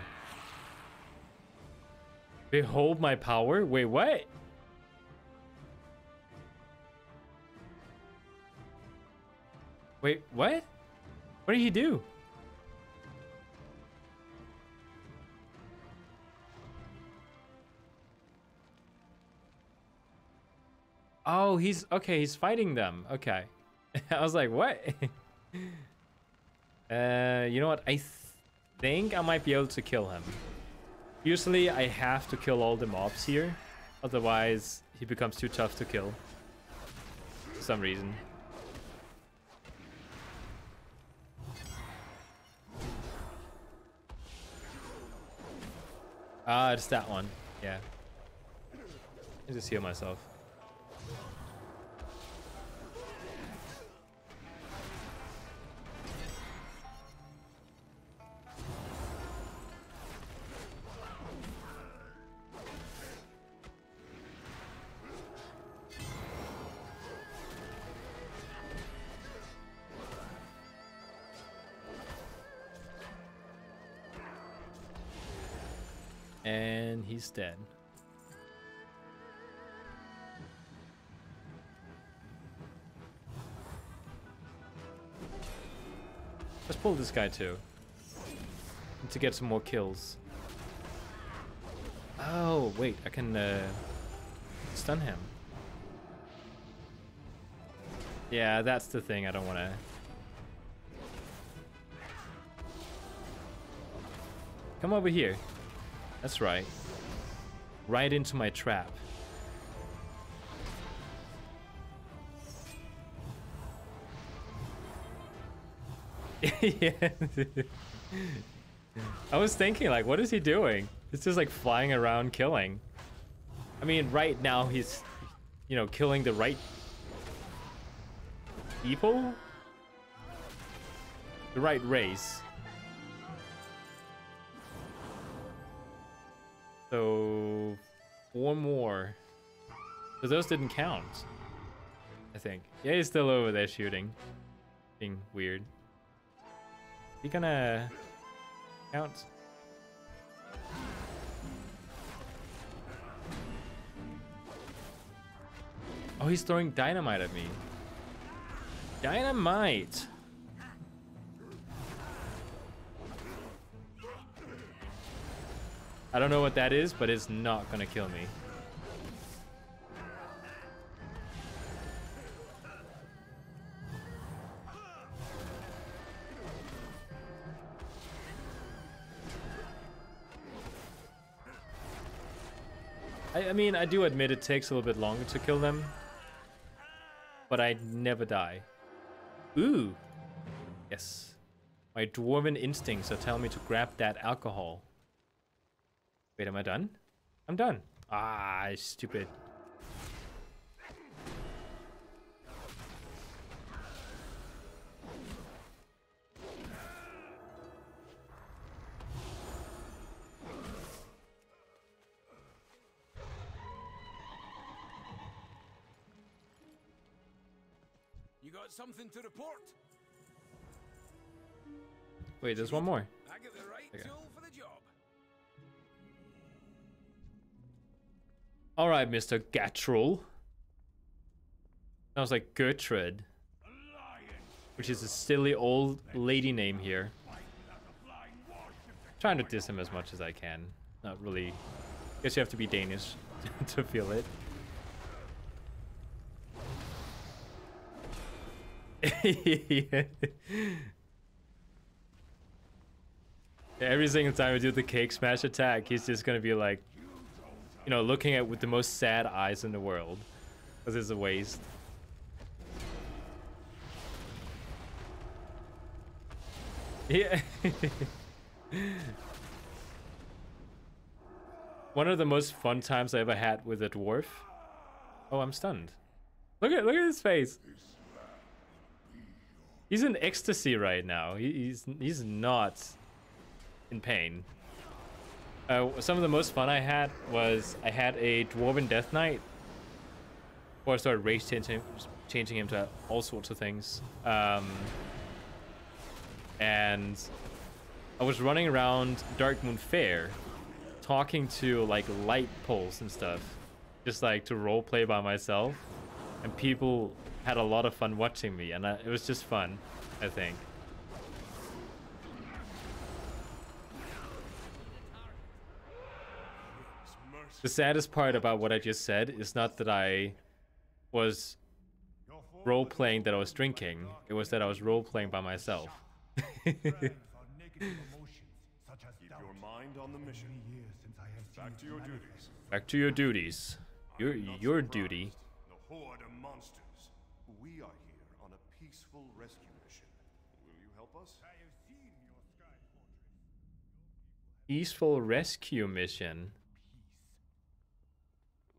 Behold my power? Wait, what? Wait, what? What did he do? Oh, he's okay. He's fighting them. Okay. I was like, what? You know what? I think I might be able to kill him. Usually, I have to kill all the mobs here. Otherwise, he becomes too tough to kill. For some reason. Ah, it's that one. Yeah. I just heal myself. And he's dead. Let's pull this guy too. To get some more kills. Oh, wait, I can stun him. Yeah, that's the thing I don't want to... Come over here. That's right. Right into my trap. Yeah. I was thinking, like, what is he doing? It's just like flying around killing. I mean, right now he's, you know, killing the right people? The right race. So 4 more. So those didn't count, I think. Yeah, he's still over there shooting. Being weird. He gonna count? Oh, he's throwing dynamite at me. Dynamite! I don't know what that is, but it's not gonna kill me. I mean, I do admit it takes a little bit longer to kill them, but I never die. Ooh! Yes. My dwarven instincts are telling me to grab that alcohol. Wait, am I done? I'm done. Ah, stupid. You got something to report? Wait, there's one more. I get the right tool for the job. Alright, Mr. Gatrol. Sounds like Gertrude, which is a silly old lady name here. Trying to diss him as much as I can. Not really. Guess you have to be Danish to feel it. Yeah. Every single time we do the cake smash attack, he's just gonna be like, you know, looking at with the most sad eyes in the world, because it's a waste. Yeah. One of the most fun times I ever had with a dwarf. Oh, I'm stunned. Look at his face. He's in ecstasy right now. He's not in pain. Some of the most fun I had was I had a Dwarf Death Knight, before I started race changing him to all sorts of things. And I was running around Darkmoon Fair, talking to like light poles and stuff, just like to roleplay by myself, and people had a lot of fun watching me, and it was just fun, I think. The saddest part about what I just said is not that I was role-playing that I was drinking, it was that I was role-playing by myself. Keep your mind on the mission. Back to your duties. Back to your duties. Your duty. The horde of monsters. We are here on a peaceful rescue mission. Will you help us? I have seen your sky fortress. Peaceful rescue mission.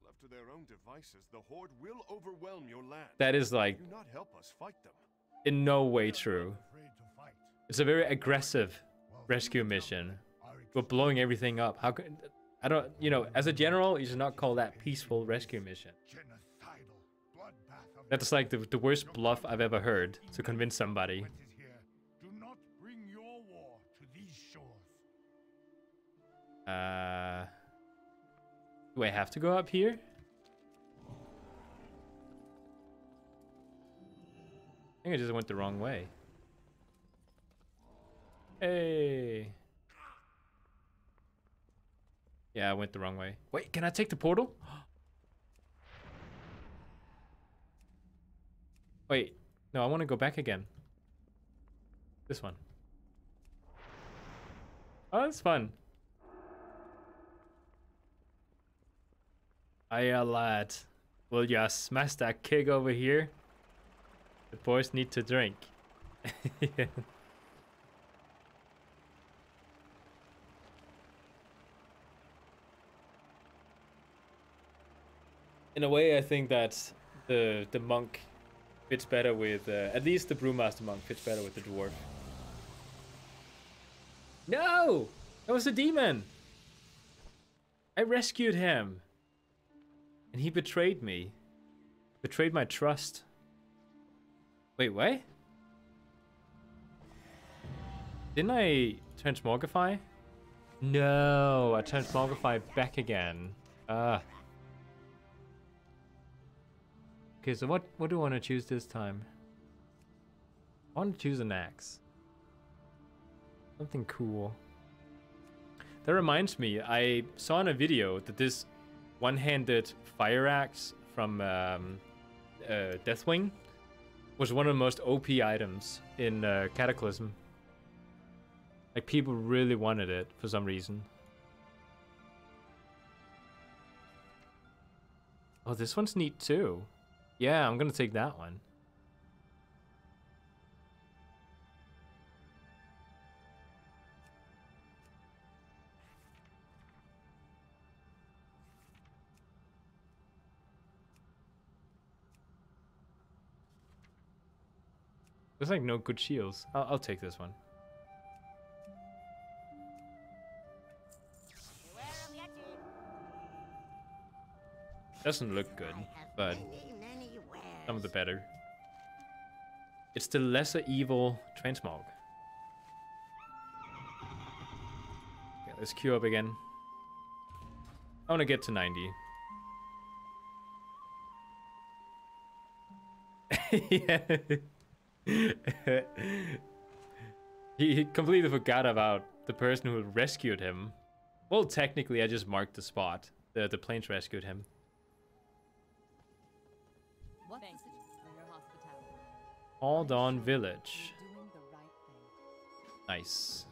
Left to their own devices, the horde will overwhelm your land. That is like Do not help us fight them. in no way true. It's a very aggressive rescue mission. We're blowing everything up. How could I don't, you know, as a general, you should not call that peaceful rescue mission. That's like the worst bluff I've ever heard to convince somebody. Do not bring your war to these shores. Do I have to go up here? I think I just went the wrong way. Hey. Yeah, I went the wrong way. Wait, can I take the portal? Wait, no, I want to go back again. This one. Oh, that's fun. Hiya, lad. Will ya smash that keg over here? The boys need to drink. Yeah. In a way, I think that the monk fits better with, at least the brewmaster monk fits better with the dwarf. No! That was a demon! I rescued him! And he betrayed me. Betrayed my trust. Wait, what? Didn't I transmogrify? No, I transmogrify back again. Okay, so what do I want to choose this time? I want to choose an axe. Something cool. That reminds me, I saw in a video that this one-handed fire axe from Deathwing was one of the most OP items in Cataclysm. Like, people really wanted it for some reason. Oh, this one's neat too. Yeah, I'm gonna take that one. There's like no good shields. I'll take this one. Doesn't look good, but some of the better. It's the lesser evil transmog. Okay, let's queue up again. I want to get to 90. Yeah. He completely forgot about the person who rescued him. Well, technically, I just marked the spot. The planes rescued him. All Dawn Village. Nice.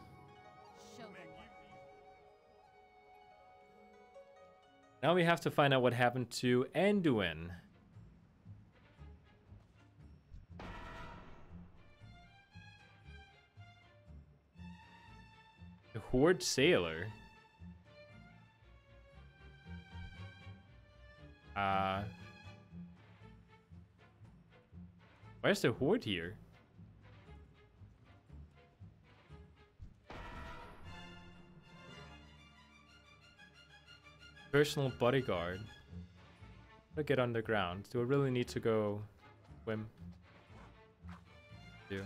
Now we have to find out what happened to Anduin. The Horde Sailor. Where's the Horde here? Personal bodyguard. I'll get underground. Do I really need to go swim? Do.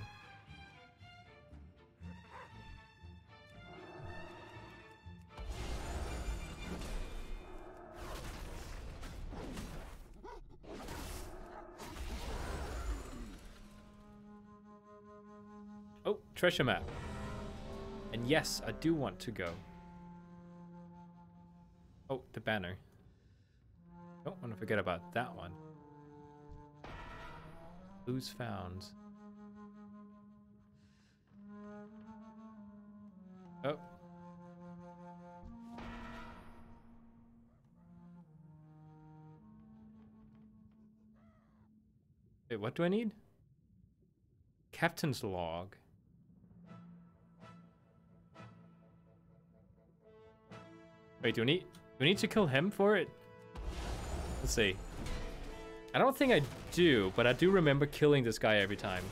Oh, treasure map. And yes, I do want to go. Oh, the banner. Don't want to forget about that one. Clues found. Oh. Wait, what do I need? Captain's log. Wait, do we need to kill him for it? Let's see. I don't think I do, but I do remember killing this guy every time.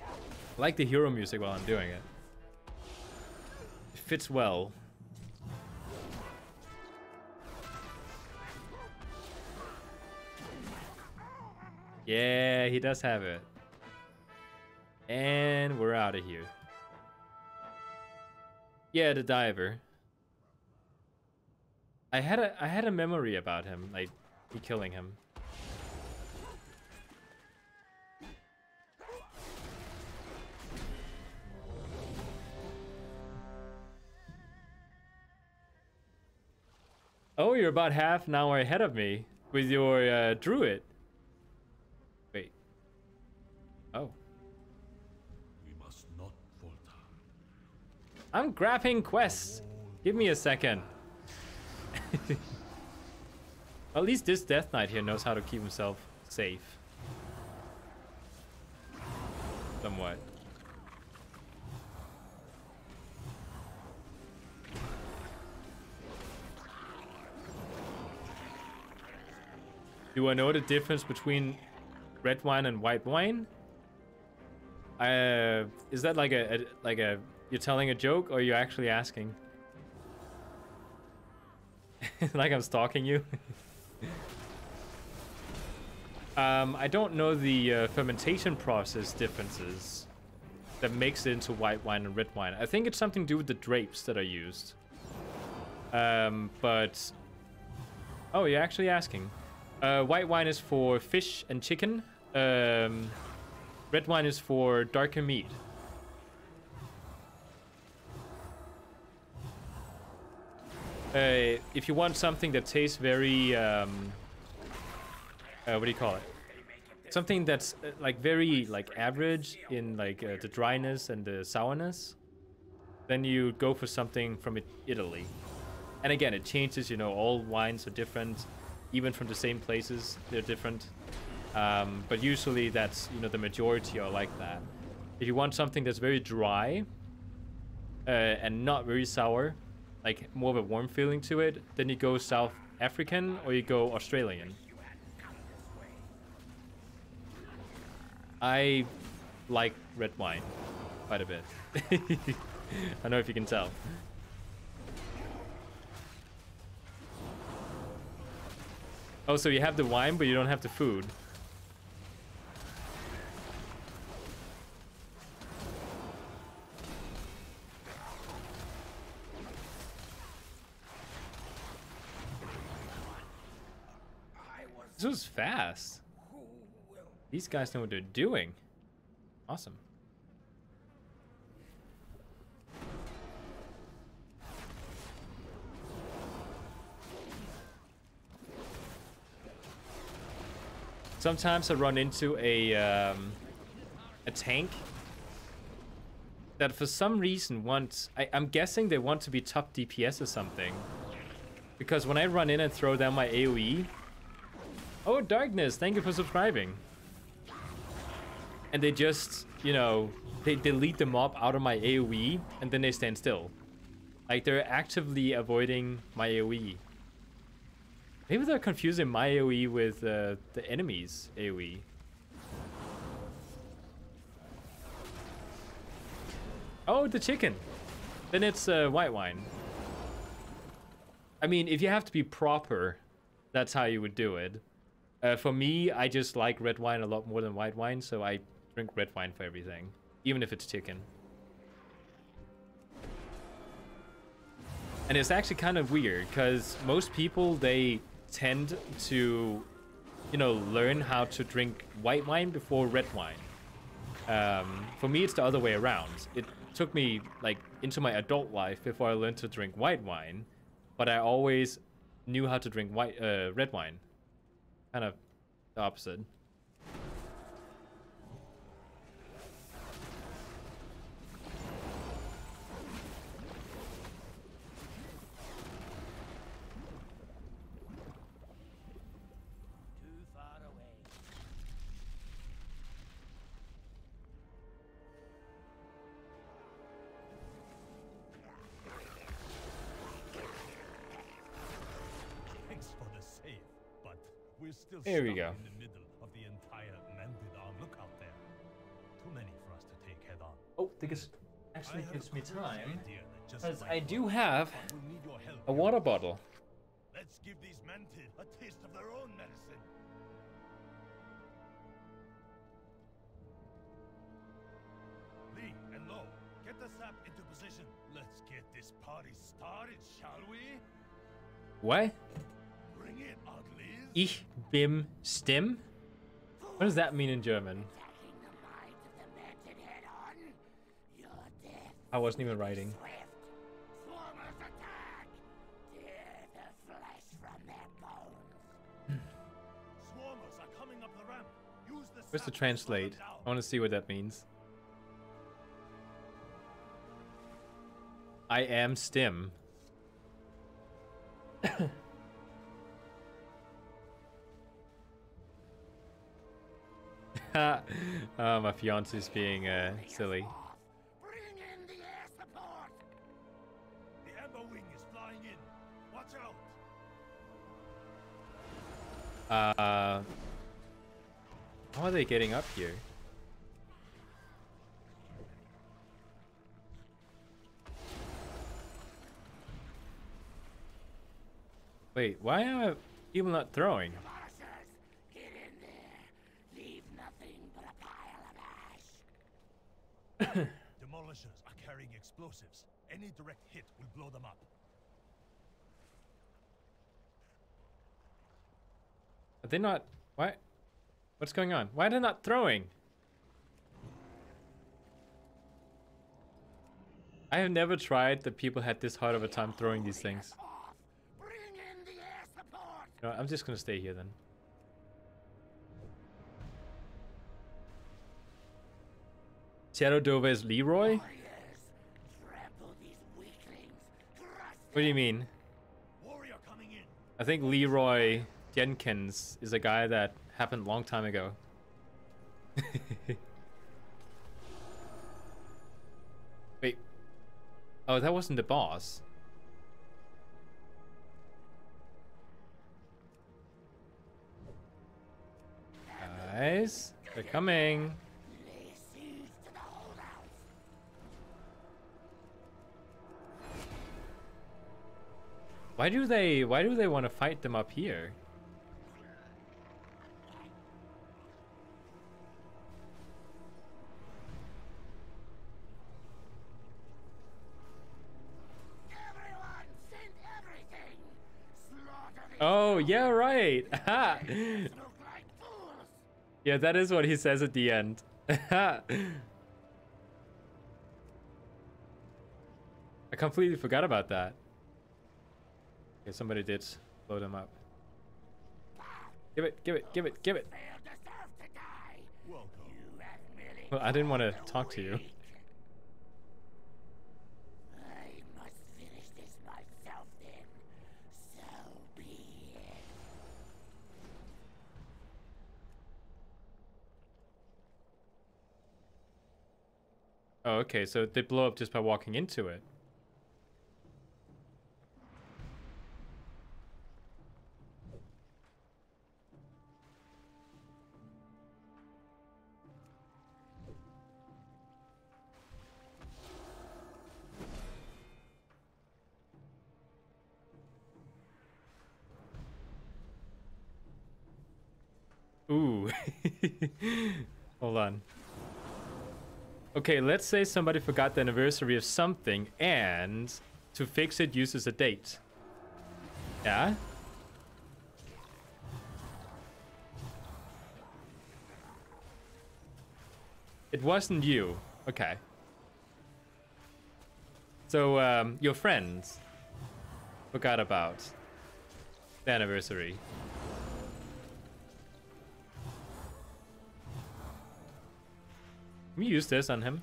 I like the hero music while I'm doing it. It fits well. Yeah, he does have it. And we're out of here. Yeah, the diver. I had a memory about him, like me killing him. Oh, you're about half an hour ahead of me with your druid. Wait. Oh. We must not falter. I'm grabbing quests. Give me a second. At least this Death Knight here knows how to keep himself safe. Somewhat. Do I know the difference between red wine and white wine? Is that like a you're telling a joke or you're actually asking? Like I'm stalking you? I don't know the fermentation process differences that makes it into white wine and red wine. I think it's something to do with the grapes that are used. But... Oh, you're actually asking. White wine is for fish and chicken. Red wine is for darker meat. If you want something that tastes very... what do you call it? Something that's like very like average in like the dryness and the sourness, then you go for something from Italy. And again, it changes, you know, all wines are different, even from the same places, they're different. But usually that's, you know, the majority are like that. If you want something that's very dry and not very sour, like more of a warm feeling to it, then you go South African or you go Australian. I like red wine quite a bit. I don't know if you can tell. Oh, so you have the wine, but you don't have the food. This was fast. These guys know what they're doing. Awesome. Sometimes I run into a tank that for some reason wants... I'm guessing they want to be top DPS or something. Because when I run in and throw down my AoE... Oh, Darkness, thank you for subscribing. And they just, you know, they delete the mob out of my AoE and then they stand still. Like they're actively avoiding my AoE. Maybe they're confusing my AoE with the enemy's AoE. Oh, the chicken. Then it's white wine. I mean, if you have to be proper, that's how you would do it. For me, I just like red wine a lot more than white wine, so I drink red wine for everything, even if it's chicken. And it's actually kind of weird, because most people, they tend to, you know, learn how to drink white wine before red wine. For me, it's the other way around. It took me, like, into my adult life before I learned to drink white wine, but I always knew how to drink red wine. Kind of the opposite. There we go. In the middle of the entire mended arm. Look out there. Too many for us to take head on. Oh, this actually gives me time, because I do have a water bottle. Let's give these Mented a taste of their own medicine. Lee and Lo, get the sap into position. Let's get this party started, shall we? What? Bring it, Uglies. Ich bin Stim? What does that mean in German? I wasn't even writing. Where's the translate? I want to see what that means. I am Stim. My fiance's being silly. Bring in the air support. The Ember Wing is flying in. Watch out. How are they getting up here? Wait, why are people not throwing? Get in there. Demolishers are carrying explosives. Any direct hit will blow them up. Are they not? What? What's going on? Why are they not throwing? I have never tried that people had this hard of a time throwing these things. No, I'm just gonna stay here then. Shadow Dova is Leroy? What do you mean? I think Leroy Jenkins is a guy that happened a long time ago. Wait. Oh, that wasn't the boss. Guys, they're coming. Why do they want to fight them up here? Oh, yeah, right. Yeah, that is what he says at the end. I completely forgot about that. Okay, somebody did blow them up. Give it, give it, give it, give it. Well, I didn't want to talk to you. Oh, okay, so they blow up just by walking into it. Ooh. Hold on. Okay, let's say somebody forgot the anniversary of something and to fix it uses a date. Yeah? It wasn't you. Okay. So, your friends forgot about the anniversary. Can we use this on him?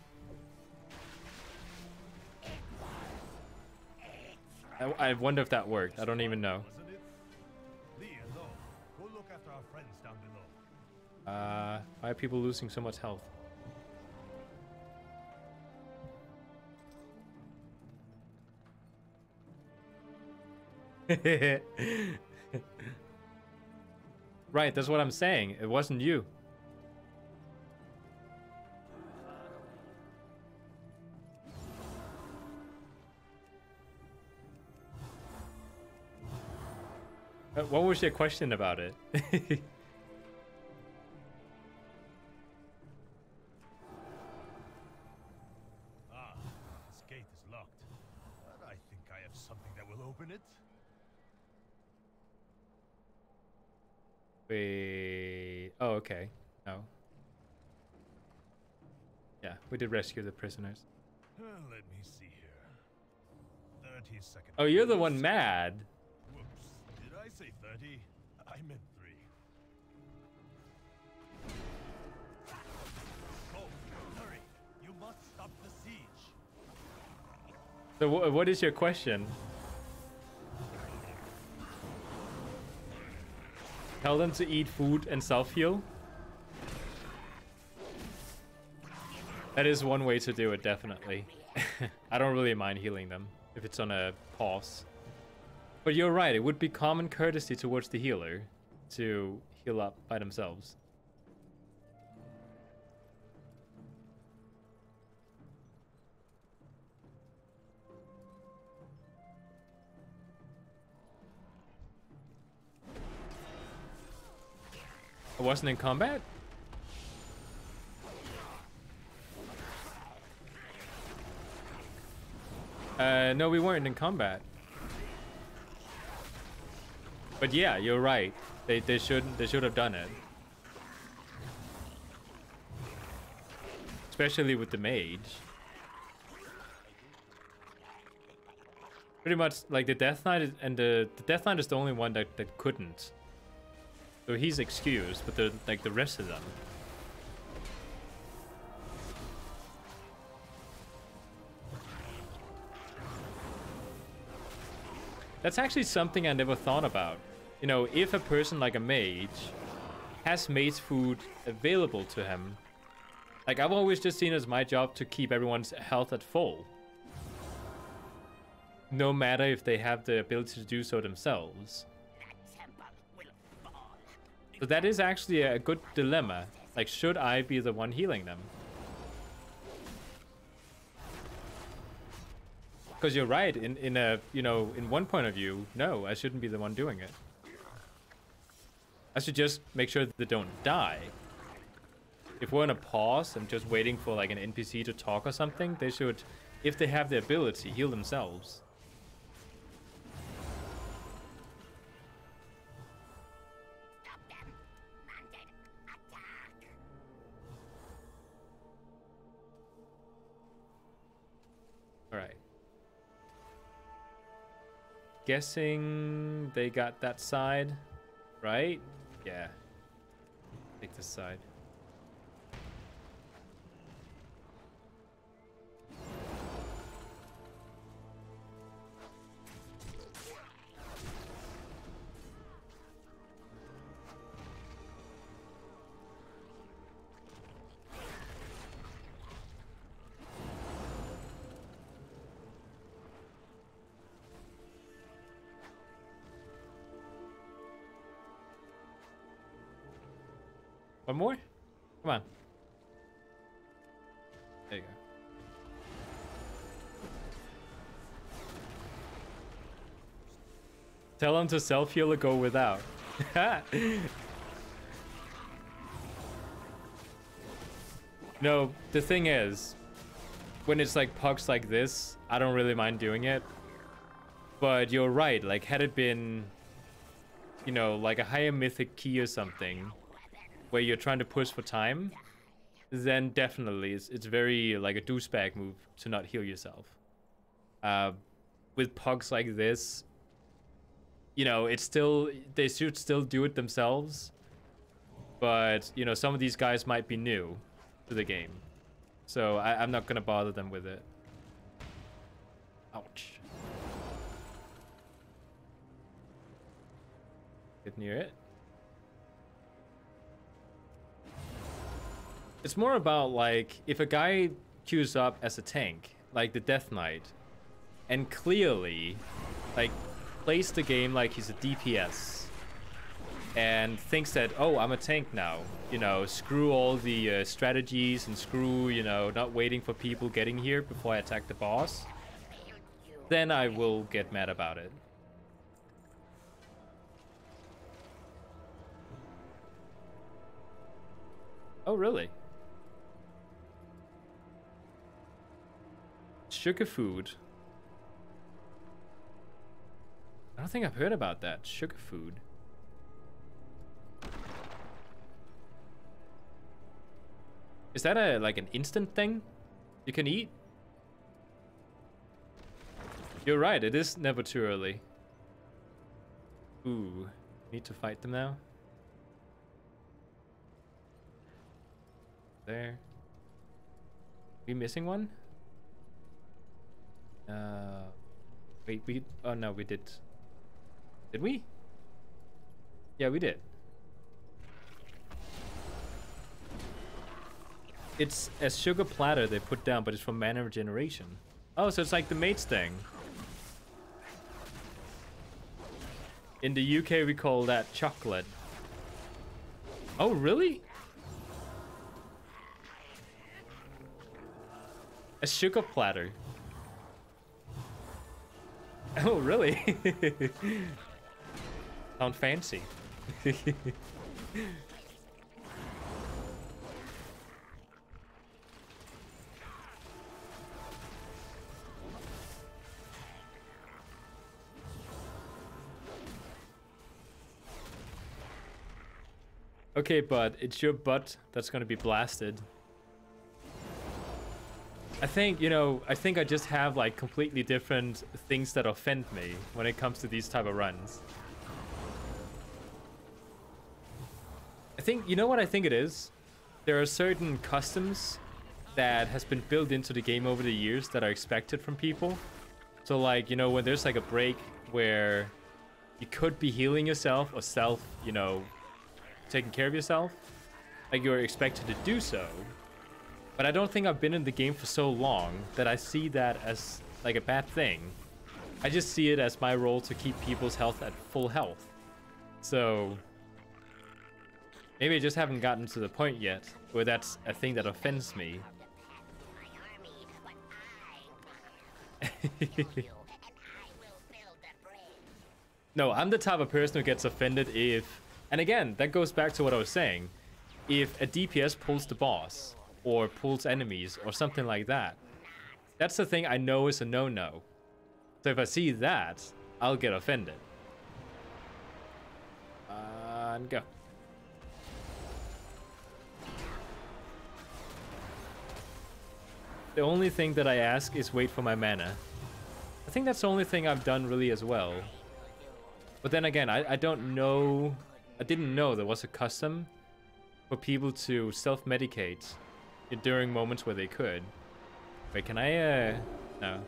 I wonder if that worked. I don't even know. Why are people losing so much health? Right, that's what I'm saying. It wasn't you. What was your question about it? This gate is locked, but I think I have something that will open it. Wait. Oh, okay. No. Yeah, we did rescue the prisoners. Let me see here. 30 seconds. Oh, you're the one mad. Whoops. Did I say 30? I meant 3. Oh, hurry. You must stop the siege. So what is your question? Tell them to eat food and self-heal? That is one way to do it, definitely. I don't really mind healing them if it's on a pause. But you're right, it would be common courtesy towards the healer to heal up by themselves. I wasn't in combat? No, we weren't in combat. But yeah, you're right. They should have done it. Especially with the mage. Pretty much like the Death Knight is, and the Death Knight is the only one that couldn't. So he's excused, but the rest of them. That's actually something I never thought about. You know, if a person like a mage has mage food available to him, like I've always just seen it as my job to keep everyone's health at full. No matter if they have the ability to do so themselves. So that is actually a good dilemma. Like, should I be the one healing them? Because you're right, in a, you know, in one point of view, no, I shouldn't be the one doing it. I should just make sure that they don't die. If we're in a pause and just waiting for like an NPC to talk or something, they should, if they have the ability, heal themselves. Alright. Guessing they got that side, right? Yeah. Take this side. One more? Come on. There you go. Tell him to self-heal or go without. No, the thing is, when it's like pucks like this, I don't really mind doing it. But you're right, like had it been, you know, like a higher mythic key or something, where you're trying to push for time, then definitely it's very like a douchebag move to not heal yourself. With pugs like this, you know, it's still, they should still do it themselves, but you know, some of these guys might be new to the game, so I'm not gonna bother them with it. Ouch. Get near it. It's more about like if a guy queues up as a tank, like the Death Knight, and clearly like plays the game like he's a DPS and thinks that, oh, I'm a tank now, you know, screw all the strategies and screw, you know, not waiting for people getting here before I attack the boss, then I will get mad about it. Oh, really? Sugar food. I don't think I've heard about that. Sugar food. Is that a like an instant thing you can eat? You're right, it is never too early. Ooh, need to fight them now. There. We missing one? Wait, oh no, we did. Did we? Yeah, we did. It's a sugar platter they put down, but it's from mana regeneration. Oh, so it's like the mates thing. In the UK, we call that chocolate. Oh, really? A sugar platter. Oh, really? Sound fancy. Okay, but it's your butt that's gonna be blasted. I think, you know, I think I just have like completely different things that offend me when it comes to these type of runs. I think, you know what I think it is? There are certain customs that has been built into the game over the years that are expected from people. So like, you know, when there's like a break where you could be healing yourself or self, you know, taking care of yourself, like you're expected to do so. But I don't think I've been in the game for so long that I see that as like a bad thing. I just see it as my role to keep people's health at full health. So maybe I just haven't gotten to the point yet where that's a thing that offends me. No, I'm the type of person who gets offended if, and again, that goes back to what I was saying, if a DPS pulls the boss or pulls enemies or something like that. That's the thing I know is a no-no. So if I see that, I'll get offended. And go. The only thing that I ask is wait for my mana. I think that's the only thing I've done really as well. But then again, I don't know... I didn't know there was a custom for people to self-medicate during moments where they could. Wait, can I, no.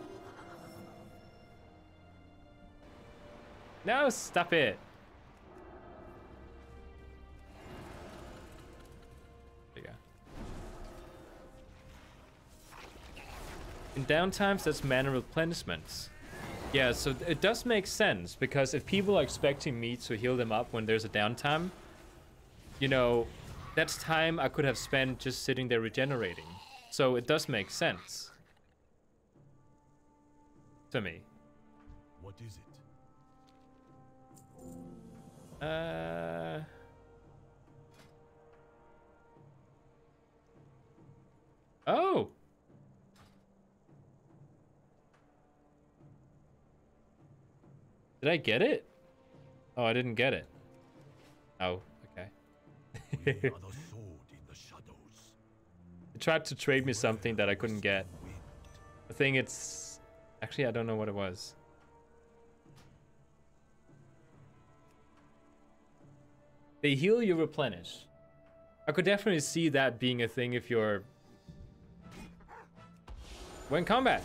No, stop it! There you go. In downtimes, that's mana replenishments. Yeah, so it does make sense, because if people are expecting me to heal them up when there's a downtime, you know, that's time I could have spent just sitting there regenerating. So it does make sense. To me. What is it? Oh! Did I get it? Oh, I didn't get it. Oh, okay. It tried to trade me something that I couldn't get. I think it's... Actually, I don't know what it was. They heal, you replenish. I could definitely see that being a thing if you're... When combat!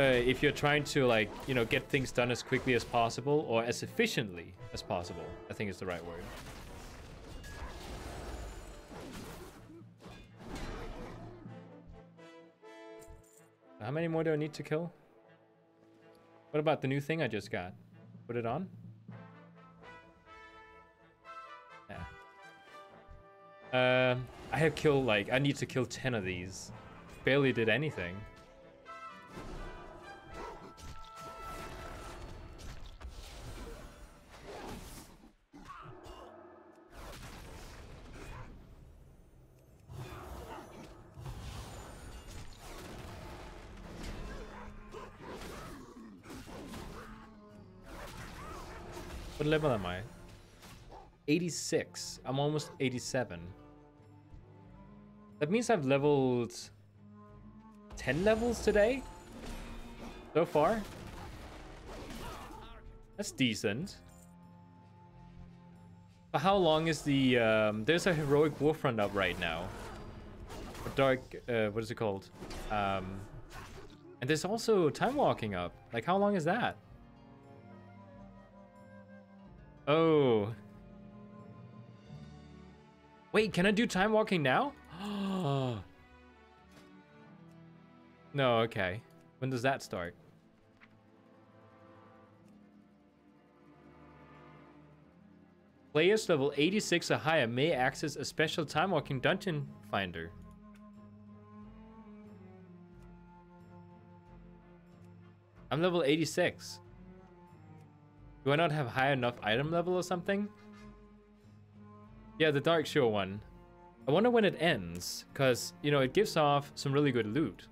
If you're trying to, like, you know, get things done as quickly as possible or as efficiently as possible, I think is the right word. How many more do I need to kill? What about the new thing I just got? Put it on? Yeah. I have killed, like, I need to kill 10 of these. Barely did anything. What level am I? 86. I'm almost 87. That means I've leveled 10 levels today? So far? That's decent. But how long is the... there's a heroic dwarf run up right now. A dark... what is it called? And there's also time walking up. Like, how long is that? Oh. Wait, can I do time walking now? No, okay. When does that start? Players level 86 or higher may access a special time walking dungeon finder. I'm level 86. Do I not have high enough item level or something? Yeah, the Dark Shore one. I wonder when it ends, because, you know, it gives off some really good loot.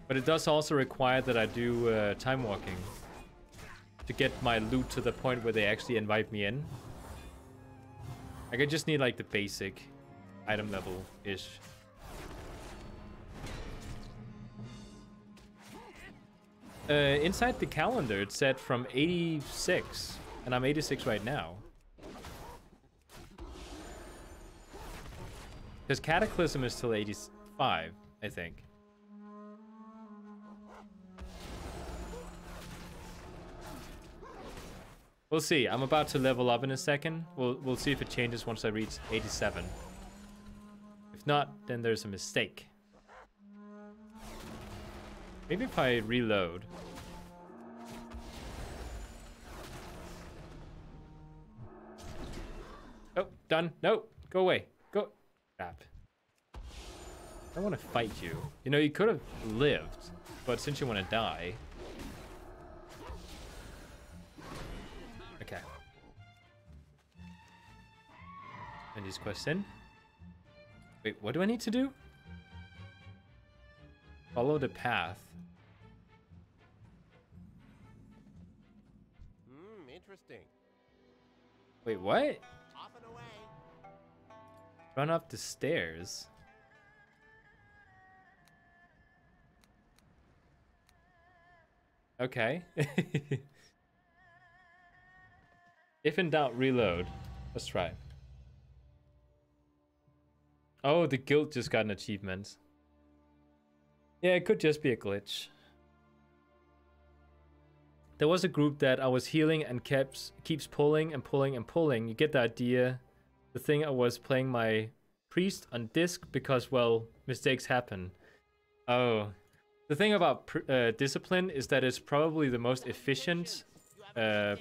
But it does also require that I do time walking to get my loot to the point where they actually invite me in. Like, I just need, like, the basic item level-ish. Inside the calendar, it said from 86, and I'm 86 right now. Because Cataclysm is still 85, I think. We'll see. I'm about to level up in a second. We'll see if it changes once I reach 87. If not, then there's a mistake. Maybe if I reload. Oh, done. No, go away. Go. Crap. I don't want to fight you. You know, you could have lived, but since you want to die. Okay. And these quests in. Wait, what do I need to do? Follow the path. Interesting. Wait, what? Off and away. Run up the stairs. Okay. If in doubt, reload. Let's try. Oh, the guild just got an achievement. Yeah, it could just be a glitch. There was a group that I was healing and keeps pulling and pulling and pulling. You get the idea. The thing I was playing my priest on disc because, well, mistakes happen. Oh. The thing about discipline is that it's probably the most efficient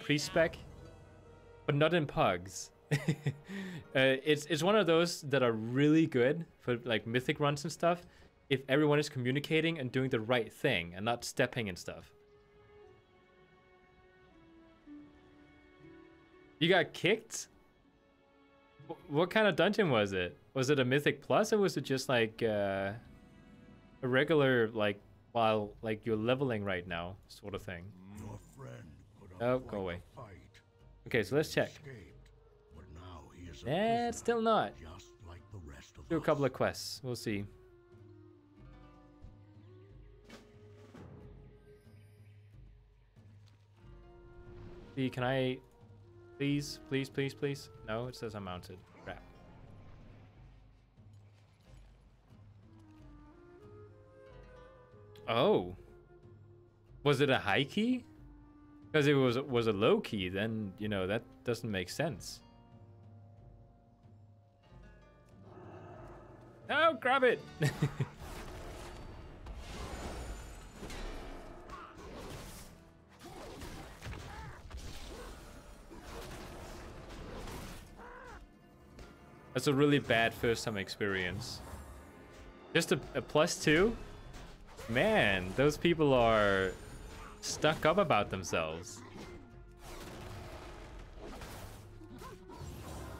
priest spec, but not in pugs. It's one of those that are really good for like mythic runs and stuff if everyone is communicating and doing the right thing and not stepping and stuff. You got kicked? What kind of dungeon was it? Was it a Mythic Plus or was it just like a regular, like, while like you're leveling right now sort of thing? Your friend Oh, go away. fight. Okay, so let's check. But now he is a It's still not. just like the rest of Do a couple of quests. We'll see. See, can I... Please, please, please, please. No, it says I'm mounted. Crap. Oh. Was it a high key? Because it was a low key, then, you know, that doesn't make sense. Oh, grab it! That's a really bad first time experience. Just a +2? Man, those people are stuck up about themselves.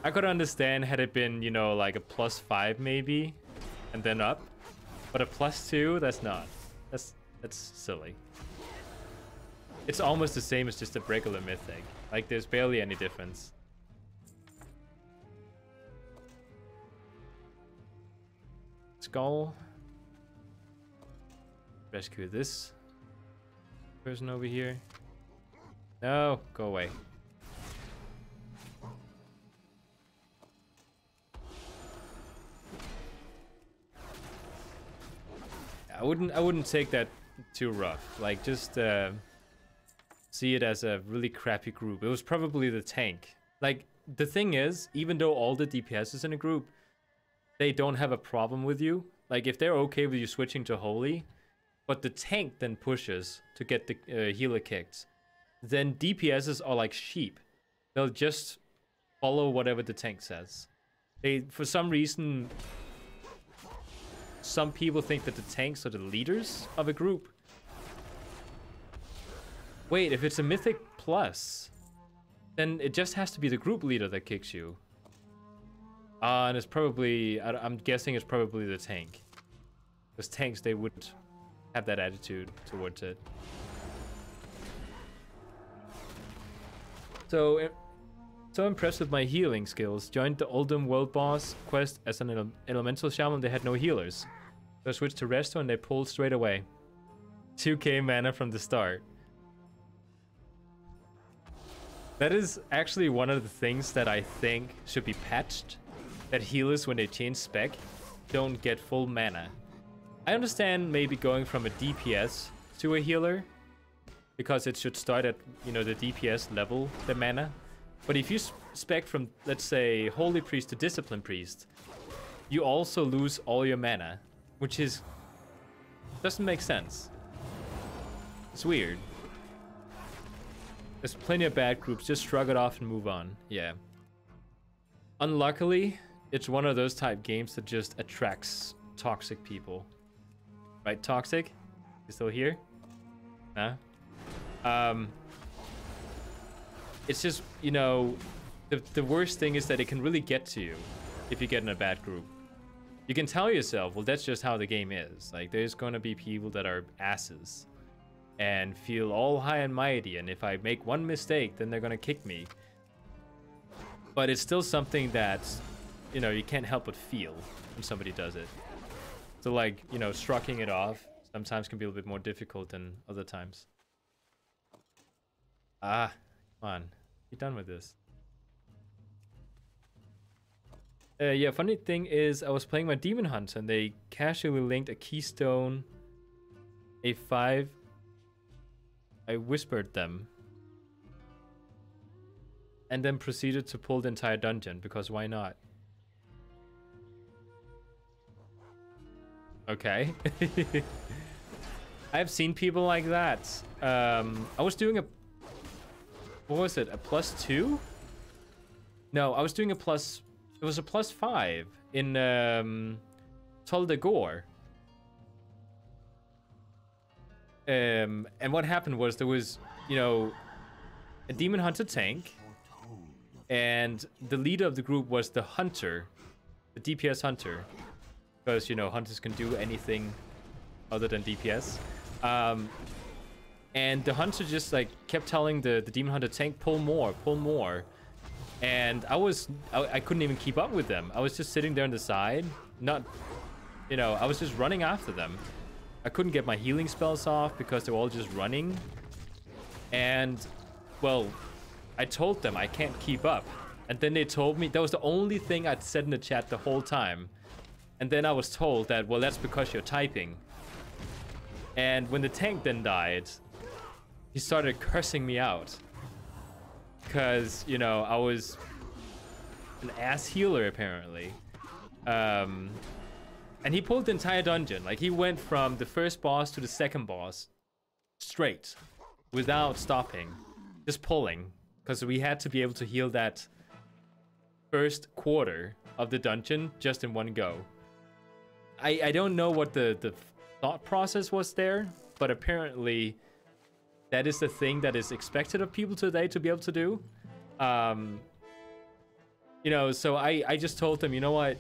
I could understand had it been, you know, like a +5 maybe, and then up. But a +2, that's not. That's silly. It's almost the same as just a regular mythic. Like, there's barely any difference. Skull. Rescue this person over here. No, go away. I wouldn't take that too rough. Like, just see it as a really crappy group. It was probably the tank. Like, the thing is, even though all the DPS is in a group, they don't have a problem with you. Like, if they're okay with you switching to Holy, but the tank then pushes to get the healer kicked, then DPSs are like sheep. They'll just follow whatever the tank says. They, for some reason, some people think that the tanks are the leaders of a group. Wait, if it's a Mythic Plus, then it just has to be the group leader that kicks you. And it's probably, I'm guessing it's probably the tank. Because tanks, they would have that attitude towards it. So impressed with my healing skills. Joined the Oldham World Boss quest as an elemental shaman. They had no healers. So I switched to Resto and they pulled straight away. 2k mana from the start. That is actually one of the things that I think should be patched. That healers, when they change spec, don't get full mana. I understand maybe going from a DPS to a healer, because it should start at, you know, the DPS level, the mana. But if you spec from, let's say, Holy Priest to Discipline Priest, you also lose all your mana, which is... doesn't make sense. It's weird. There's plenty of bad groups, just shrug it off and move on. Yeah. Unluckily, it's one of those type games that just attracts toxic people. Right, Toxic? You still here? Huh? It's just, you know, the worst thing is that it can really get to you if you get in a bad group. You can tell yourself, well, that's just how the game is. Like, there's going to be people that are asses and feel all high and mighty, and if I make one mistake, then they're going to kick me. But it's still something that, you know, you can't help but feel when somebody does it. So, like, you know, shrugging it off sometimes can be a little bit more difficult than other times. Ah, come on. Be done with this. Yeah, funny thing is, I was playing my Demon Hunter and they casually linked a Keystone A5. I whispered them. And then proceeded to pull the entire dungeon, because why not? Okay. I've seen people like that. I was doing a... what was it? A +2? No, I was doing a plus... it was a +5 in Tol de Gore. And what happened was there was, you know, a Demon Hunter tank. And the leader of the group was the Hunter. The DPS Hunter. Because, you know, Hunters can do anything other than DPS. And the Hunter just, like, kept telling the Demon Hunter tank, pull more, pull more. And I couldn't even keep up with them. I was just sitting there on the side. Not, you know, I was just running after them. I couldn't get my healing spells off because they were all just running. And, well, I told them I can't keep up. And then they told me, that was the only thing I'd said in the chat the whole time. And then I was told that, well, that's because you're typing. And when the tank then died, he started cursing me out. Because, you know, I was an ass healer, apparently. And he pulled the entire dungeon. Like, he went from the first boss to the second boss straight, without stopping, just pulling. Because we had to be able to heal that first quarter of the dungeon just in one go. I don't know what the thought process was there, but apparently that is the thing that is expected of people today to be able to do. You know, so I just told them, you know what?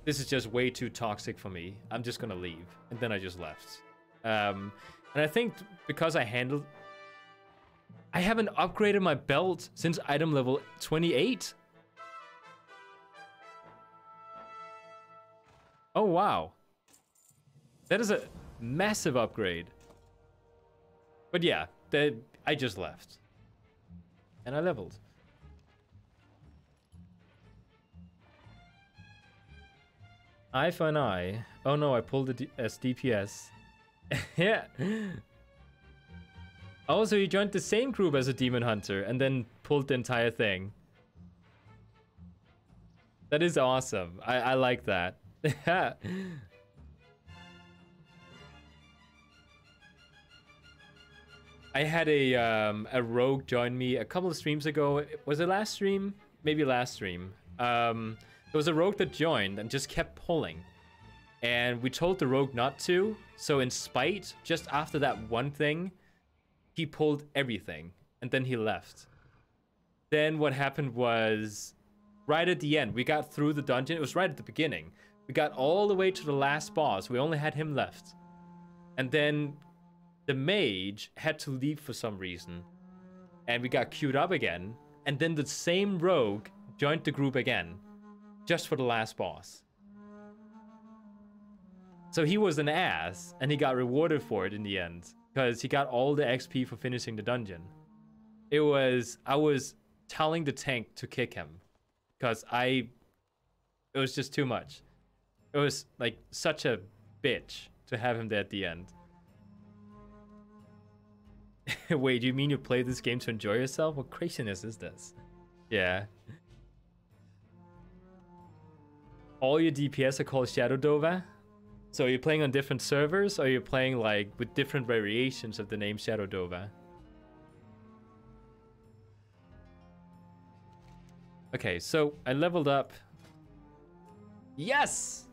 This is just way too toxic for me. I'm just gonna leave. And then I just left. And I think because I haven't upgraded my belt since item level 28. Oh, wow. That is a massive upgrade. But yeah, I just left. And I leveled. Eye for an eye. Oh no, I pulled it as DPS. Yeah. Also, you joined the same group as a Demon Hunter and then pulled the entire thing. That is awesome. I like that. I had a rogue join me a couple of streams ago. Was it last stream? Maybe last stream. There was a rogue that joined and just kept pulling. And we told the rogue not to. So in spite, just after that one thing, he pulled everything. And then he left. Then what happened was, right at the end, we got through the dungeon. It was right at the beginning. We got all the way to the last boss. We only had him left. And then the mage had to leave for some reason. and we got queued up again. And then the same rogue joined the group again, just for the last boss. So he was an ass, and he got rewarded for it in the end, because he got all the XP for finishing the dungeon. I was telling the tank to kick him, because it was just too much. It was like such a bitch to have him there at the end. Wait, you mean you play this game to enjoy yourself? What craziness is this? Yeah. All your DPS are called Shadow Dova? So you're playing on different servers, or you're playing like with different variations of the name Shadow Dova? Okay, so I leveled up. Yes!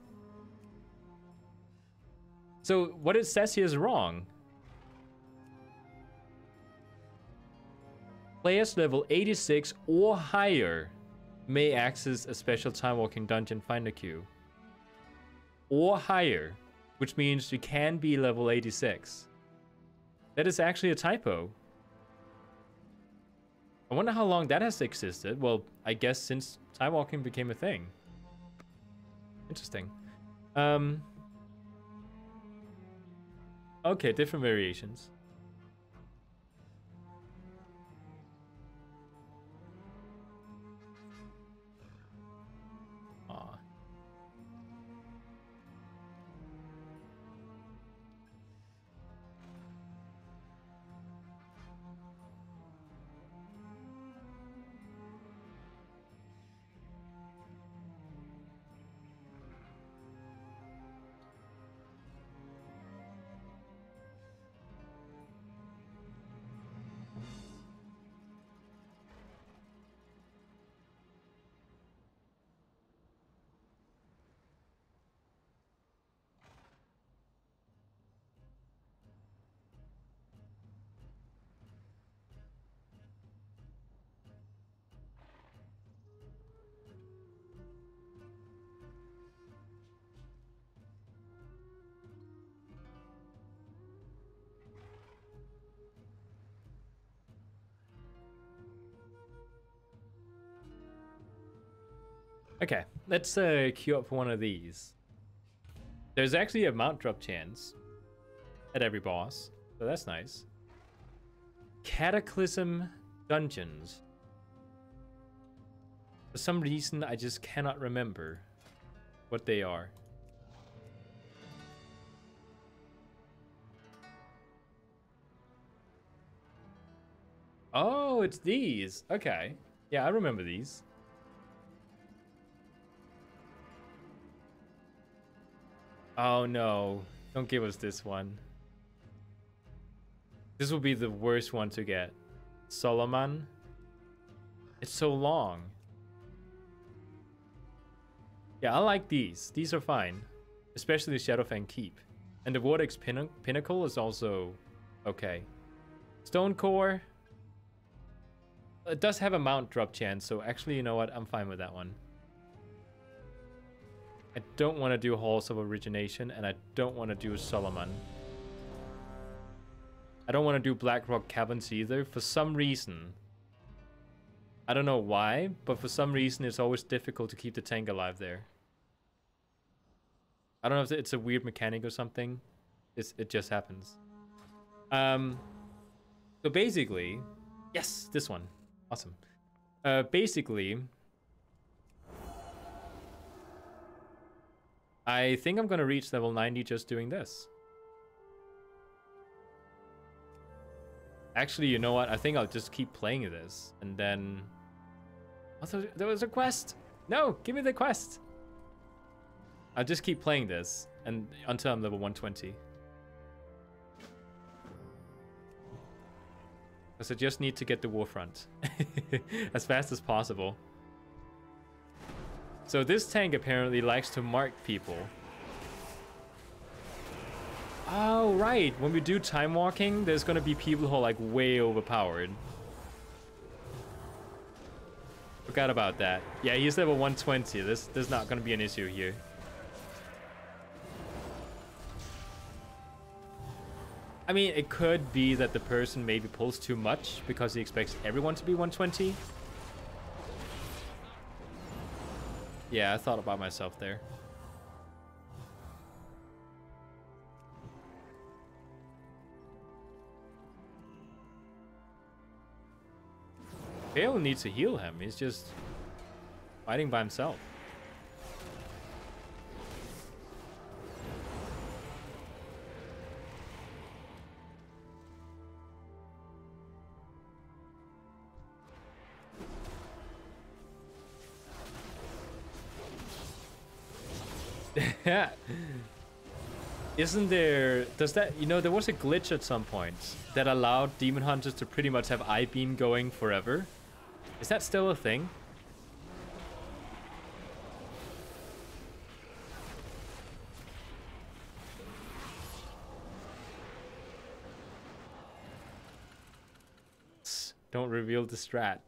So what it says here is wrong. Players level 86 or higher may access a special time walking dungeon finder queue. Or higher, which means you can be level 86. That is actually a typo. I wonder how long that has existed. Well, I guess since time walking became a thing. Interesting. Okay, different variations. Okay, let's queue up for one of these. There's actually a mount drop chance at every boss, so that's nice. Cataclysm dungeons. For some reason, I just cannot remember what they are. Oh, it's these. Okay. Yeah, I remember these. Oh no, don't give us this one. This will be the worst one to get. Solomon. It's so long. Yeah, I like these. These are fine. Especially the Shadowfang Keep. And the Vortex Pinnacle is also okay. Stone Core. It does have a mount drop chance, so actually, you know what? I'm fine with that one. I don't want to do Halls of Origination, and I don't want to do Solomon. I don't want to do Blackrock Caverns either. For some reason, I don't know why, but for some reason it's always difficult to keep the tank alive there. I don't know if it's a weird mechanic or something. It just happens. So basically, yes, this one. Awesome. Basically, I think I'm gonna reach level 90 just doing this. Actually, you know what? I think I'll just keep playing this, and then... Oh, there was a quest! No, give me the quest! I'll just keep playing this, and until I'm level 120. Because I just need to get the Warfront as fast as possible. So this tank apparently likes to mark people. Oh, right. When we do time walking, there's going to be people who are like way overpowered. Forgot about that. Yeah, he's level 120. There's not going to be an issue here. I mean, it could be that the person maybe pulls too much because he expects everyone to be 120. Yeah, I thought about myself there. Bale needs to heal him. He's just fighting by himself. Yeah. Isn't there... Does that... You know, there was a glitch at some point that allowed demon hunters to pretty much have eye beam going forever. Is that still a thing? Don't reveal the strat.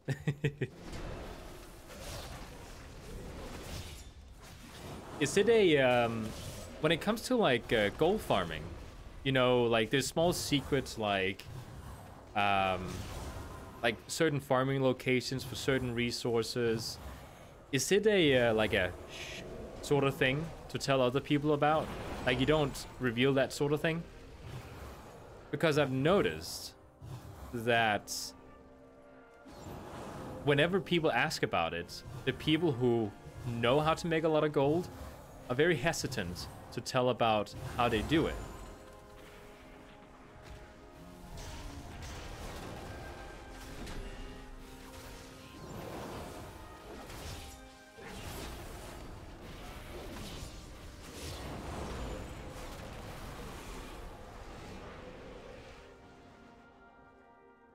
Is it a, when it comes to like gold farming, you know, like there's small secrets like certain farming locations for certain resources. Is it a, like a sort of thing to tell other people about? Like you don't reveal that sort of thing? Because I've noticed that whenever people ask about it, the people who know how to make a lot of gold are very hesitant to tell about how they do it.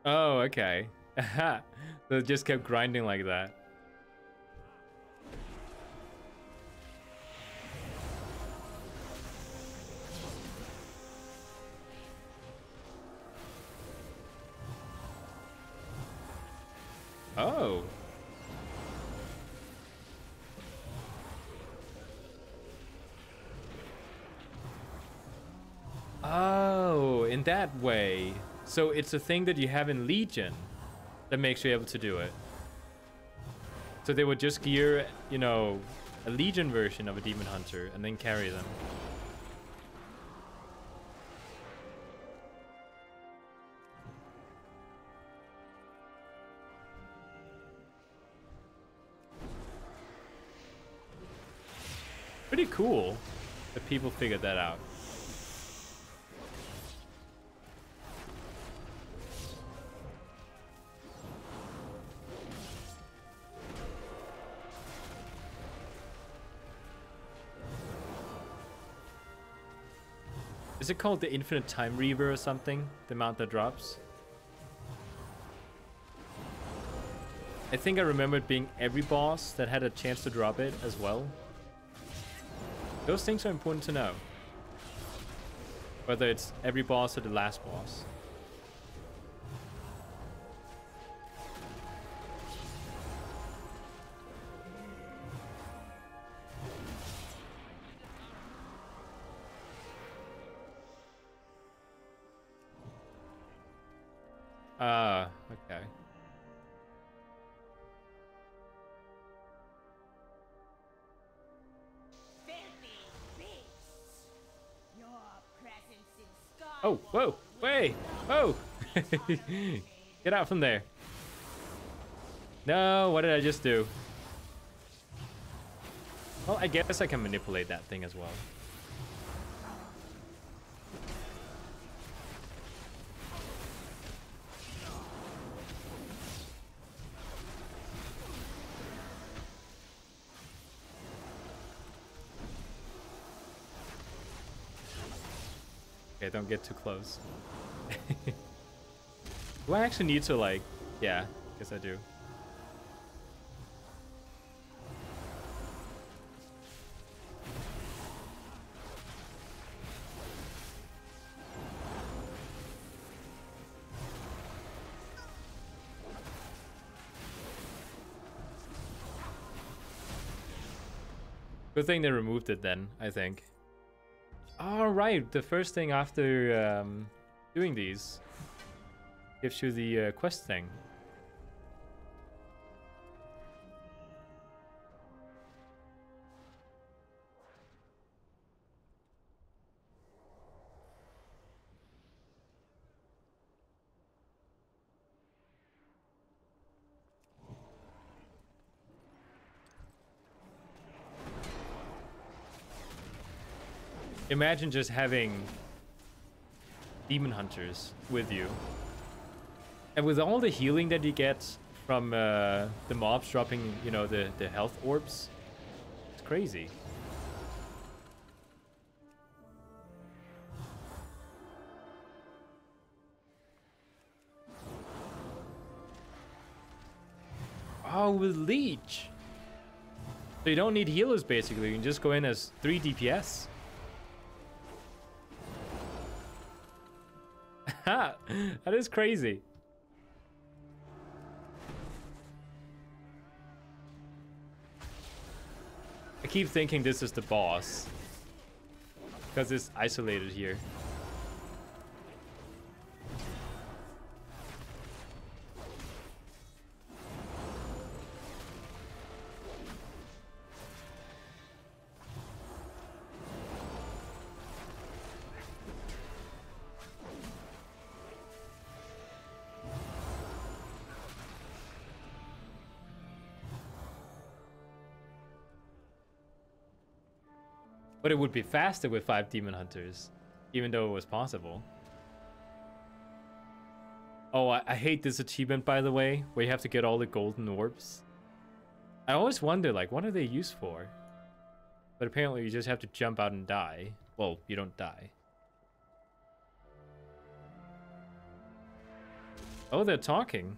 Oh, okay. They just kept grinding like that. Oh. Oh, in that way. So it's a thing that you have in Legion that makes you able to do it. So they would just gear, you know, a Legion version of a Demon Hunter and then carry them. Pretty cool that people figured that out. Is it called the Infinite Time Reaver or something? The mount that drops? I think I remember it being every boss that had a chance to drop it as well. Those things are important to know. Whether it's every boss or the last boss. Okay. Oh, whoa, wait, whoa! Get out from there. No, what did I just do? Well, I guess I can manipulate that thing as well. Okay, don't get too close. Do I actually need to, like... Yeah, guess I do. Good thing they removed it then, I think. All right, the first thing after doing these gives you the quest thing. Imagine just having demon hunters with you. And with all the healing that you get from the mobs dropping, you know, the health orbs. It's crazy. Oh, with Leech. So you don't need healers, basically. You can just go in as 3 DPS. That is crazy. I keep thinking this is the boss because it's isolated here. But it would be faster with 5 demon hunters, even though it was possible. Oh, I hate this achievement, by the way, where you have to get all the golden orbs. I always wonder, like, what are they used for? But apparently you just have to jump out and die. Well, you don't die. Oh, they're talking.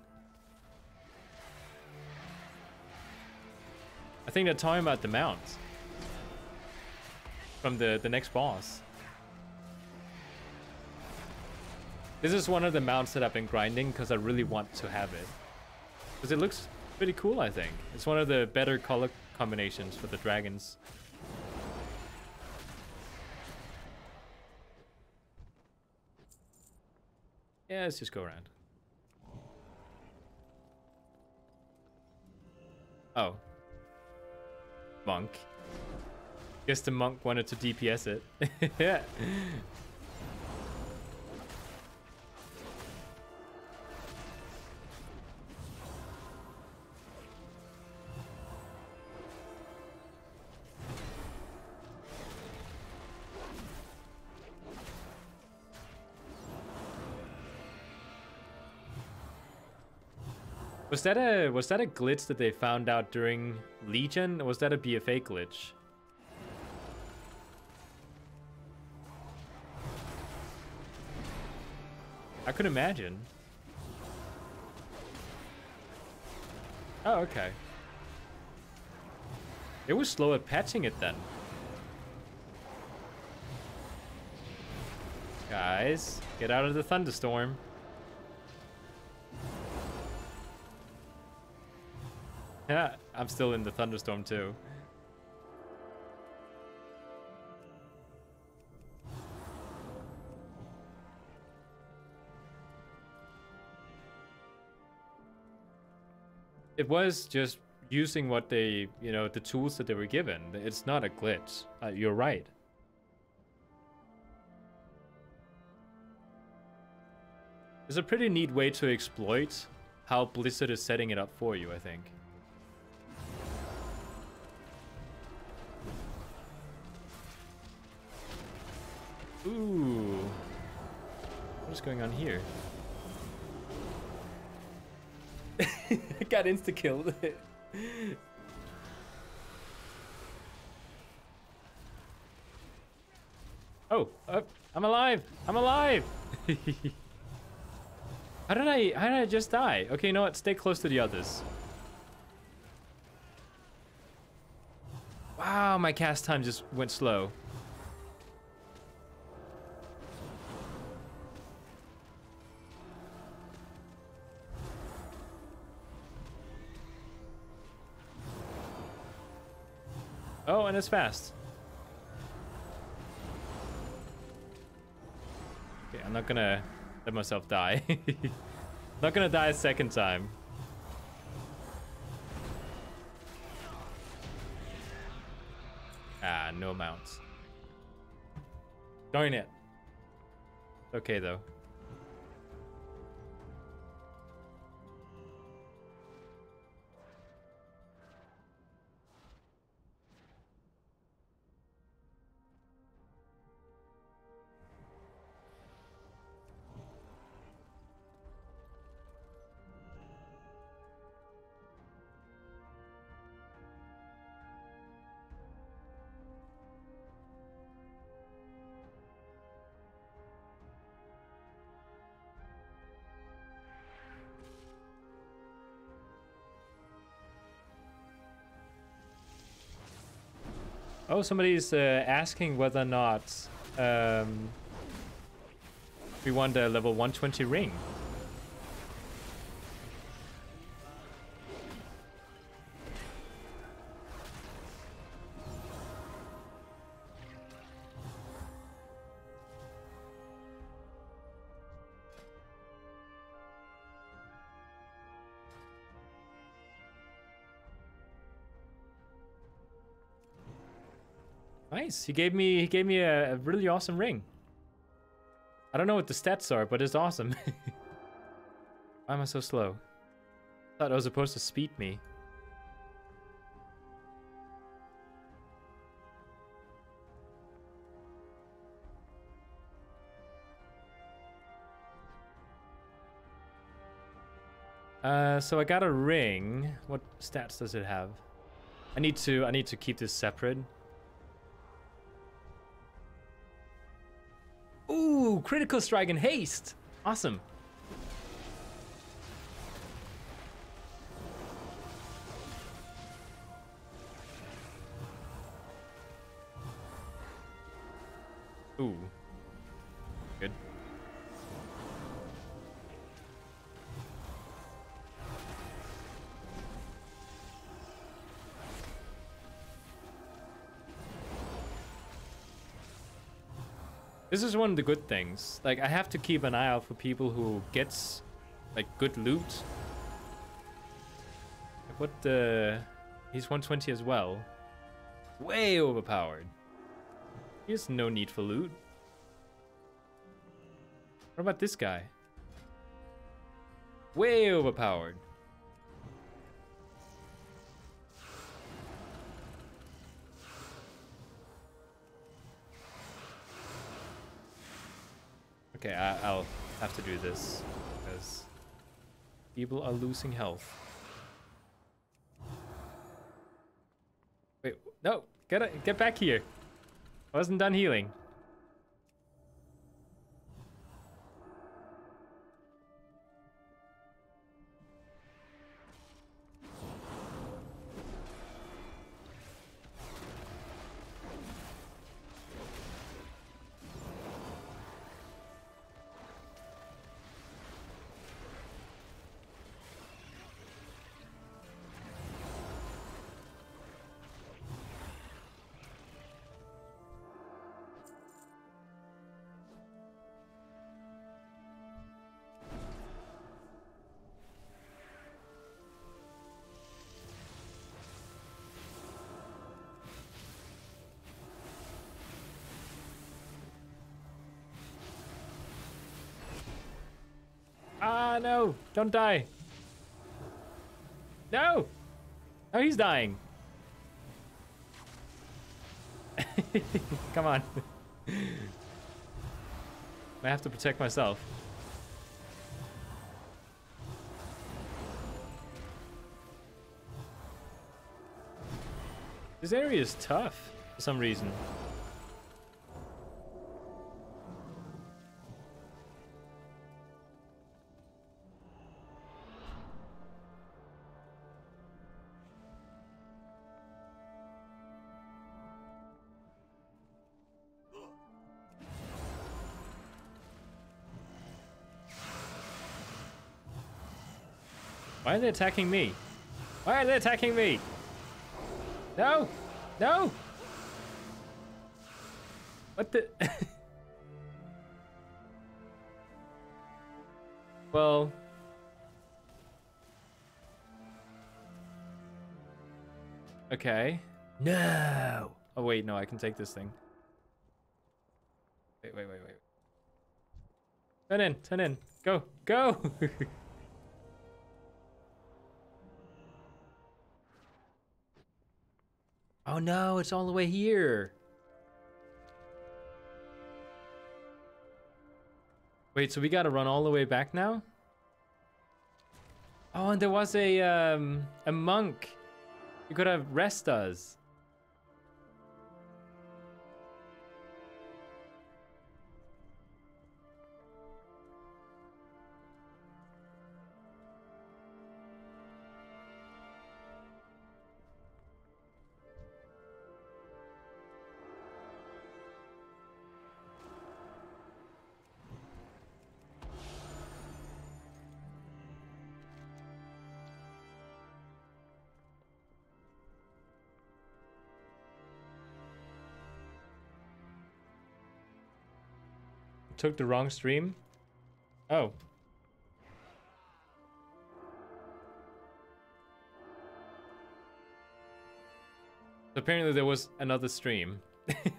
I think they're talking about the mount. From the next boss. This is one of the mounts that I've been grinding because I really want to have it. Because it looks pretty cool, I think. It's one of the better color combinations for the dragons. Yeah, let's just go around. Oh. Monk. Guess the monk wanted to DPS it. Yeah. Was that a glitch that they found out during Legion, or was that a BFA glitch? I could imagine. Oh, okay. It was slow at patching it then. Guys, get out of the thunderstorm. Yeah, I'm still in the thunderstorm too. It was just using what they, you know, the tools that they were given. It's not a glitch. You're right. It's a pretty neat way to exploit how Blizzard is setting it up for you, I think. Ooh. What is going on here? Got insta-killed. Oh, I'm alive! I'm alive! How did I just die? Okay, you know what? Stay close to the others. Wow, my cast time just went slow. Oh, and it's fast. Okay, I'm not gonna let myself die. Not gonna die a second time. Ah, no mounts. Darn it. Okay, though. Oh, somebody's asking whether or not we want a level 120 ring. Nice. He gave me a really awesome ring. I don't know what the stats are, but it's awesome. Why am I so slow? I thought I was supposed to speed me. So I got a ring. What stats does it have? I need to keep this separate. Ooh, critical strike and haste. Awesome. Ooh. Good. This is one of the good things. Like, I have to keep an eye out for people who gets, like, good loot. Like, what the... He's 120 as well. Way overpowered. He has no need for loot. What about this guy? Way overpowered. Okay, I'll have to do this because people are losing health. Wait, no, get back here. I wasn't done healing. Ah, no! Don't die! No! Oh, he's dying. Come on. I have to protect myself. This area is tough for some reason. Why are they attacking me? Why are they attacking me? No! No! What the... Well... Okay. No! Oh, wait, no, I can take this thing. Wait. Turn in. Go, go! Oh no, it's all the way here. Wait, so we gotta run all the way back now? Oh, and there was a monk. You could have rest us. Took the wrong stream? Oh. Apparently there was another stream.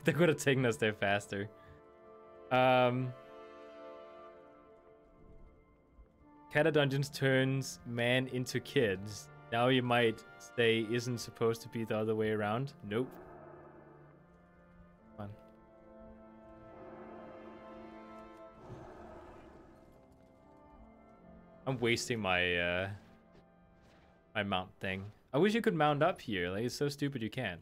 They could have taken us there faster. Cat of Dungeons turns man into kids. Now you might say isn't supposed to be the other way around. Nope. Come on. I'm wasting my my mount thing. I wish you could mount up here. Like, it's so stupid you can't.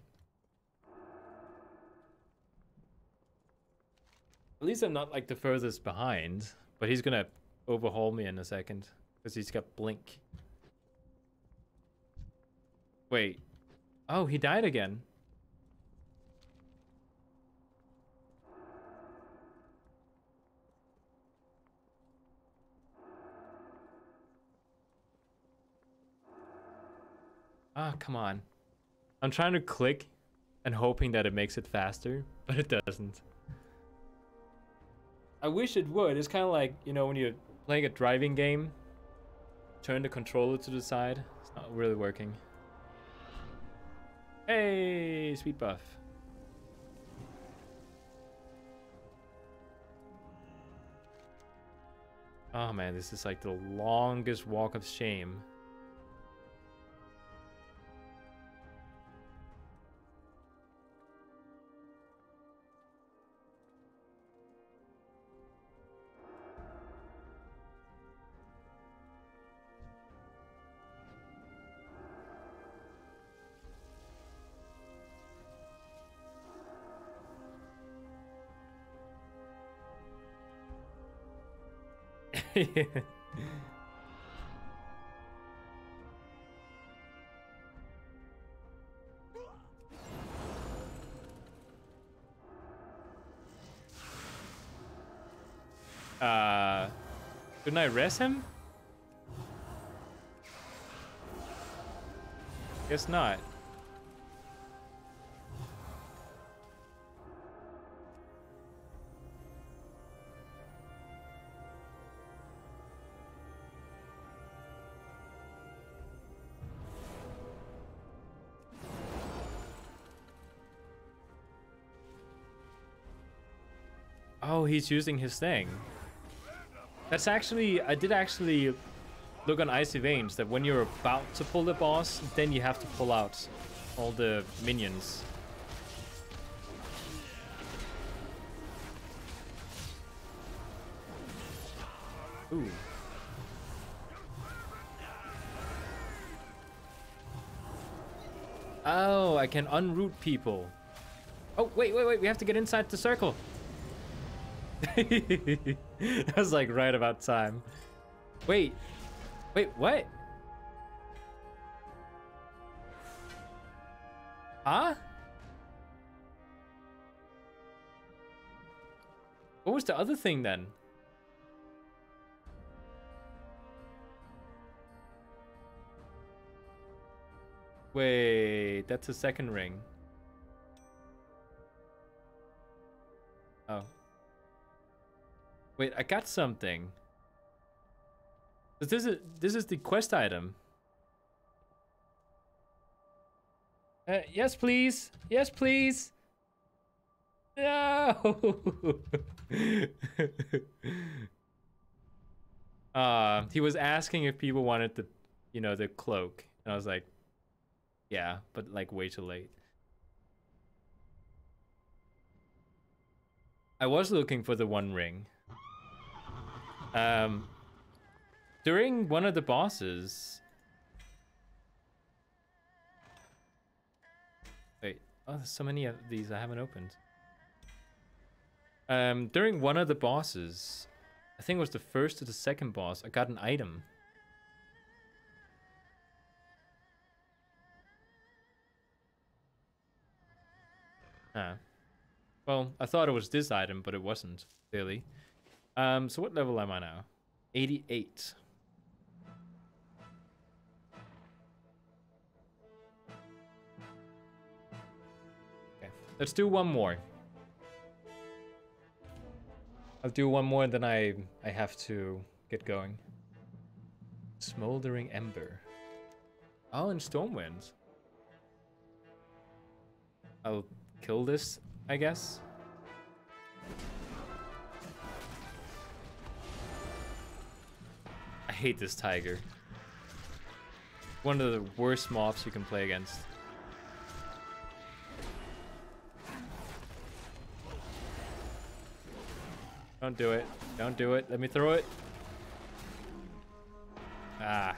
At least I'm not like the furthest behind. But he's gonna overhaul me in a second because he's got blink. Wait. Oh, he died again. Ah, come on. I'm trying to click and hoping that it makes it faster, but it doesn't. I wish it would. It's kind of like, you know, when you're playing a driving game, turn the controller to the side. It's not really working. Hey, sweet buff. Oh man, this is like the longest walk of shame. Couldn't I res him? Guess not. Oh, he's using his thing. That's actually, I did actually look on Icy Veins that when you're about to pull the boss, then you have to pull out all the minions. Ooh. Oh, I can unroot people. Oh, wait, we have to get inside the circle. That was like right about time. Wait, what? Huh? What was the other thing then? Wait, that's a second ring. Oh. Wait, I got something. But this is the quest item. Yes, please. Yes, please. No. He was asking if people wanted the, you know, the cloak, and I was like, yeah, but like way too late. I was looking for the One Ring. During one of the bosses. Wait, oh, there's so many of these I haven't opened. During one of the bosses, I think it was the first or the second boss, I got an item. Well, I thought it was this item, but it wasn't, clearly. So what level am I now? 88. Okay, let's do one more. I'll do one more and then I have to get going. Smoldering Ember. Oh, and Stormwind. I'll kill this, I guess. I hate this tiger. One of the worst mobs you can play against. Don't do it. Don't do it. Let me throw it. Ah.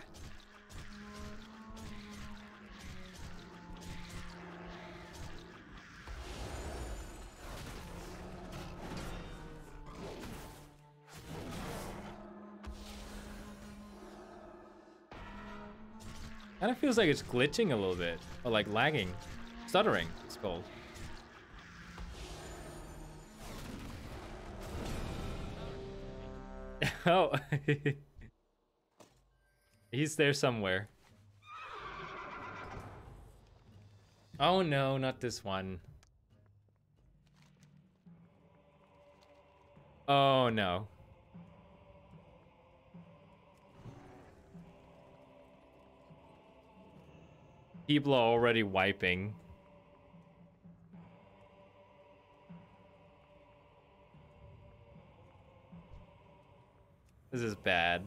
Kind of feels like it's glitching a little bit, or like lagging, stuttering, it's called. Oh, he's there somewhere. Oh no, not this one. Oh no. People are already wiping. This is bad.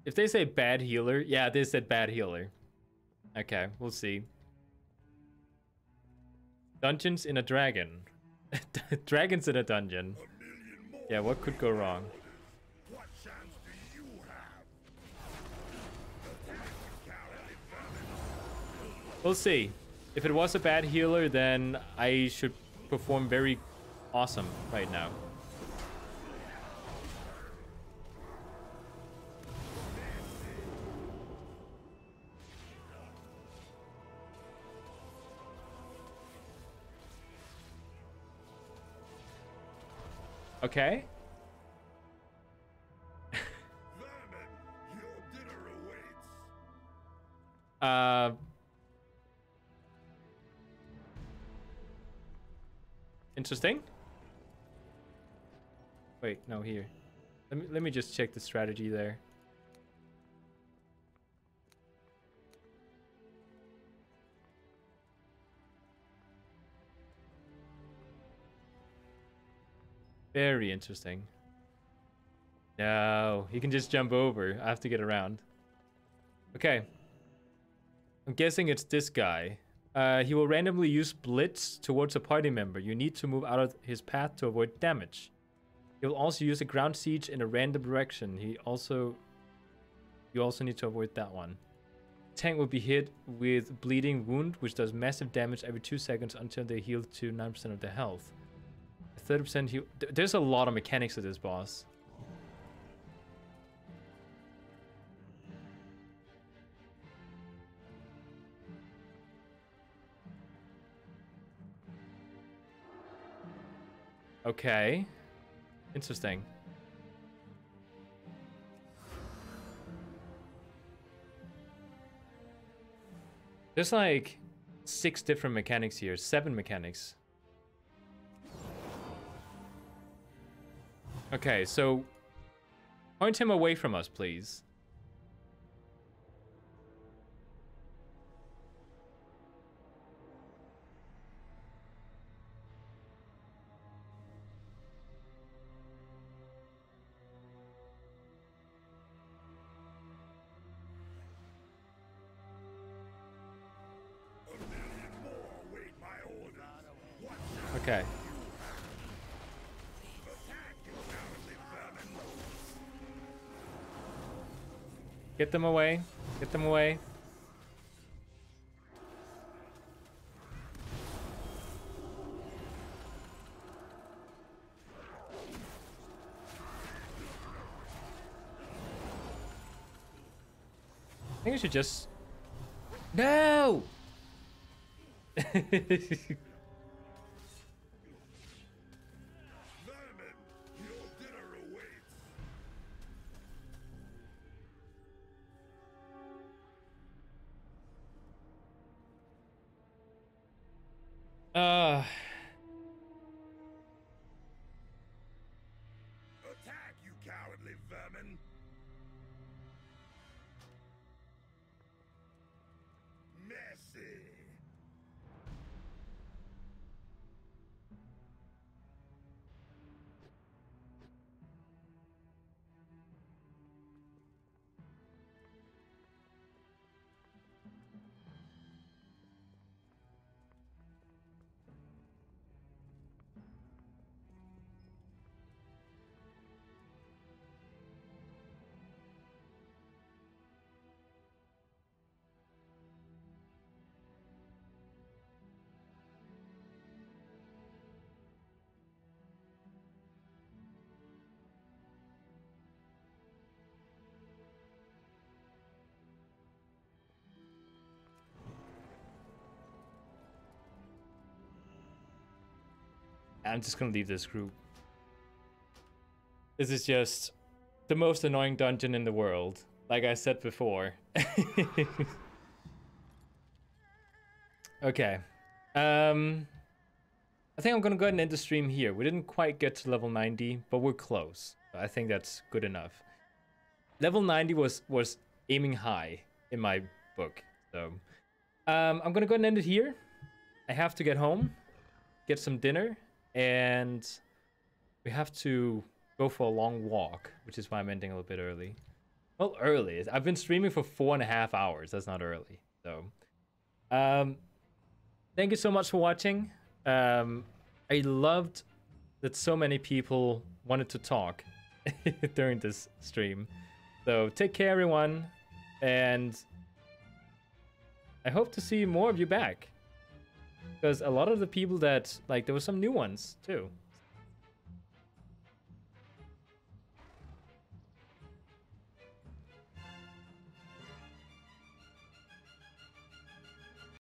If they say bad healer, yeah, they said bad healer. Okay, we'll see. Dungeons in a dragon. Dragons in a dungeon. Yeah, what could go wrong? What chance do you have? We'll see. If it was a bad healer, then I should perform very awesome right now. Okay. Vermin, your dinner awaits. Interesting. Wait, no, here. Let me just check the strategy there. Very interesting. No, he can just jump over. I have to get around. Okay. I'm guessing it's this guy. He will randomly use Blitz towards a party member. You need to move out of his path to avoid damage. He will also use a ground siege in a random direction. You also need to avoid that one. Tank will be hit with Bleeding Wound, which does massive damage every 2 seconds until they heal to 9% of their health. 30% heal. There's a lot of mechanics to this boss. Okay. Interesting. There's like 6 different mechanics here. 7 mechanics. Okay, so point him away from us, please. Okay. Get them away. Get them away. I think I should just... No! Attack, you cowardly vermin! Messy! I'm just gonna leave this group. This is just the most annoying dungeon in the world, like I said before. Okay. I think I'm gonna go ahead and end the stream here. We didn't quite get to level 90, but we're close. I think that's good enough. Level 90 was aiming high in my book. So I'm gonna go ahead and end it here. I have to get home, get some dinner, and we have to go for a long walk, which is why I'm ending a little bit early. Well, early. I've been streaming for 4.5 hours. That's not early. So, thank you so much for watching. I loved that so many people wanted to talk during this stream. So, take care, everyone. And I hope to see more of you back. Because a lot of the people that, like, there were some new ones, too.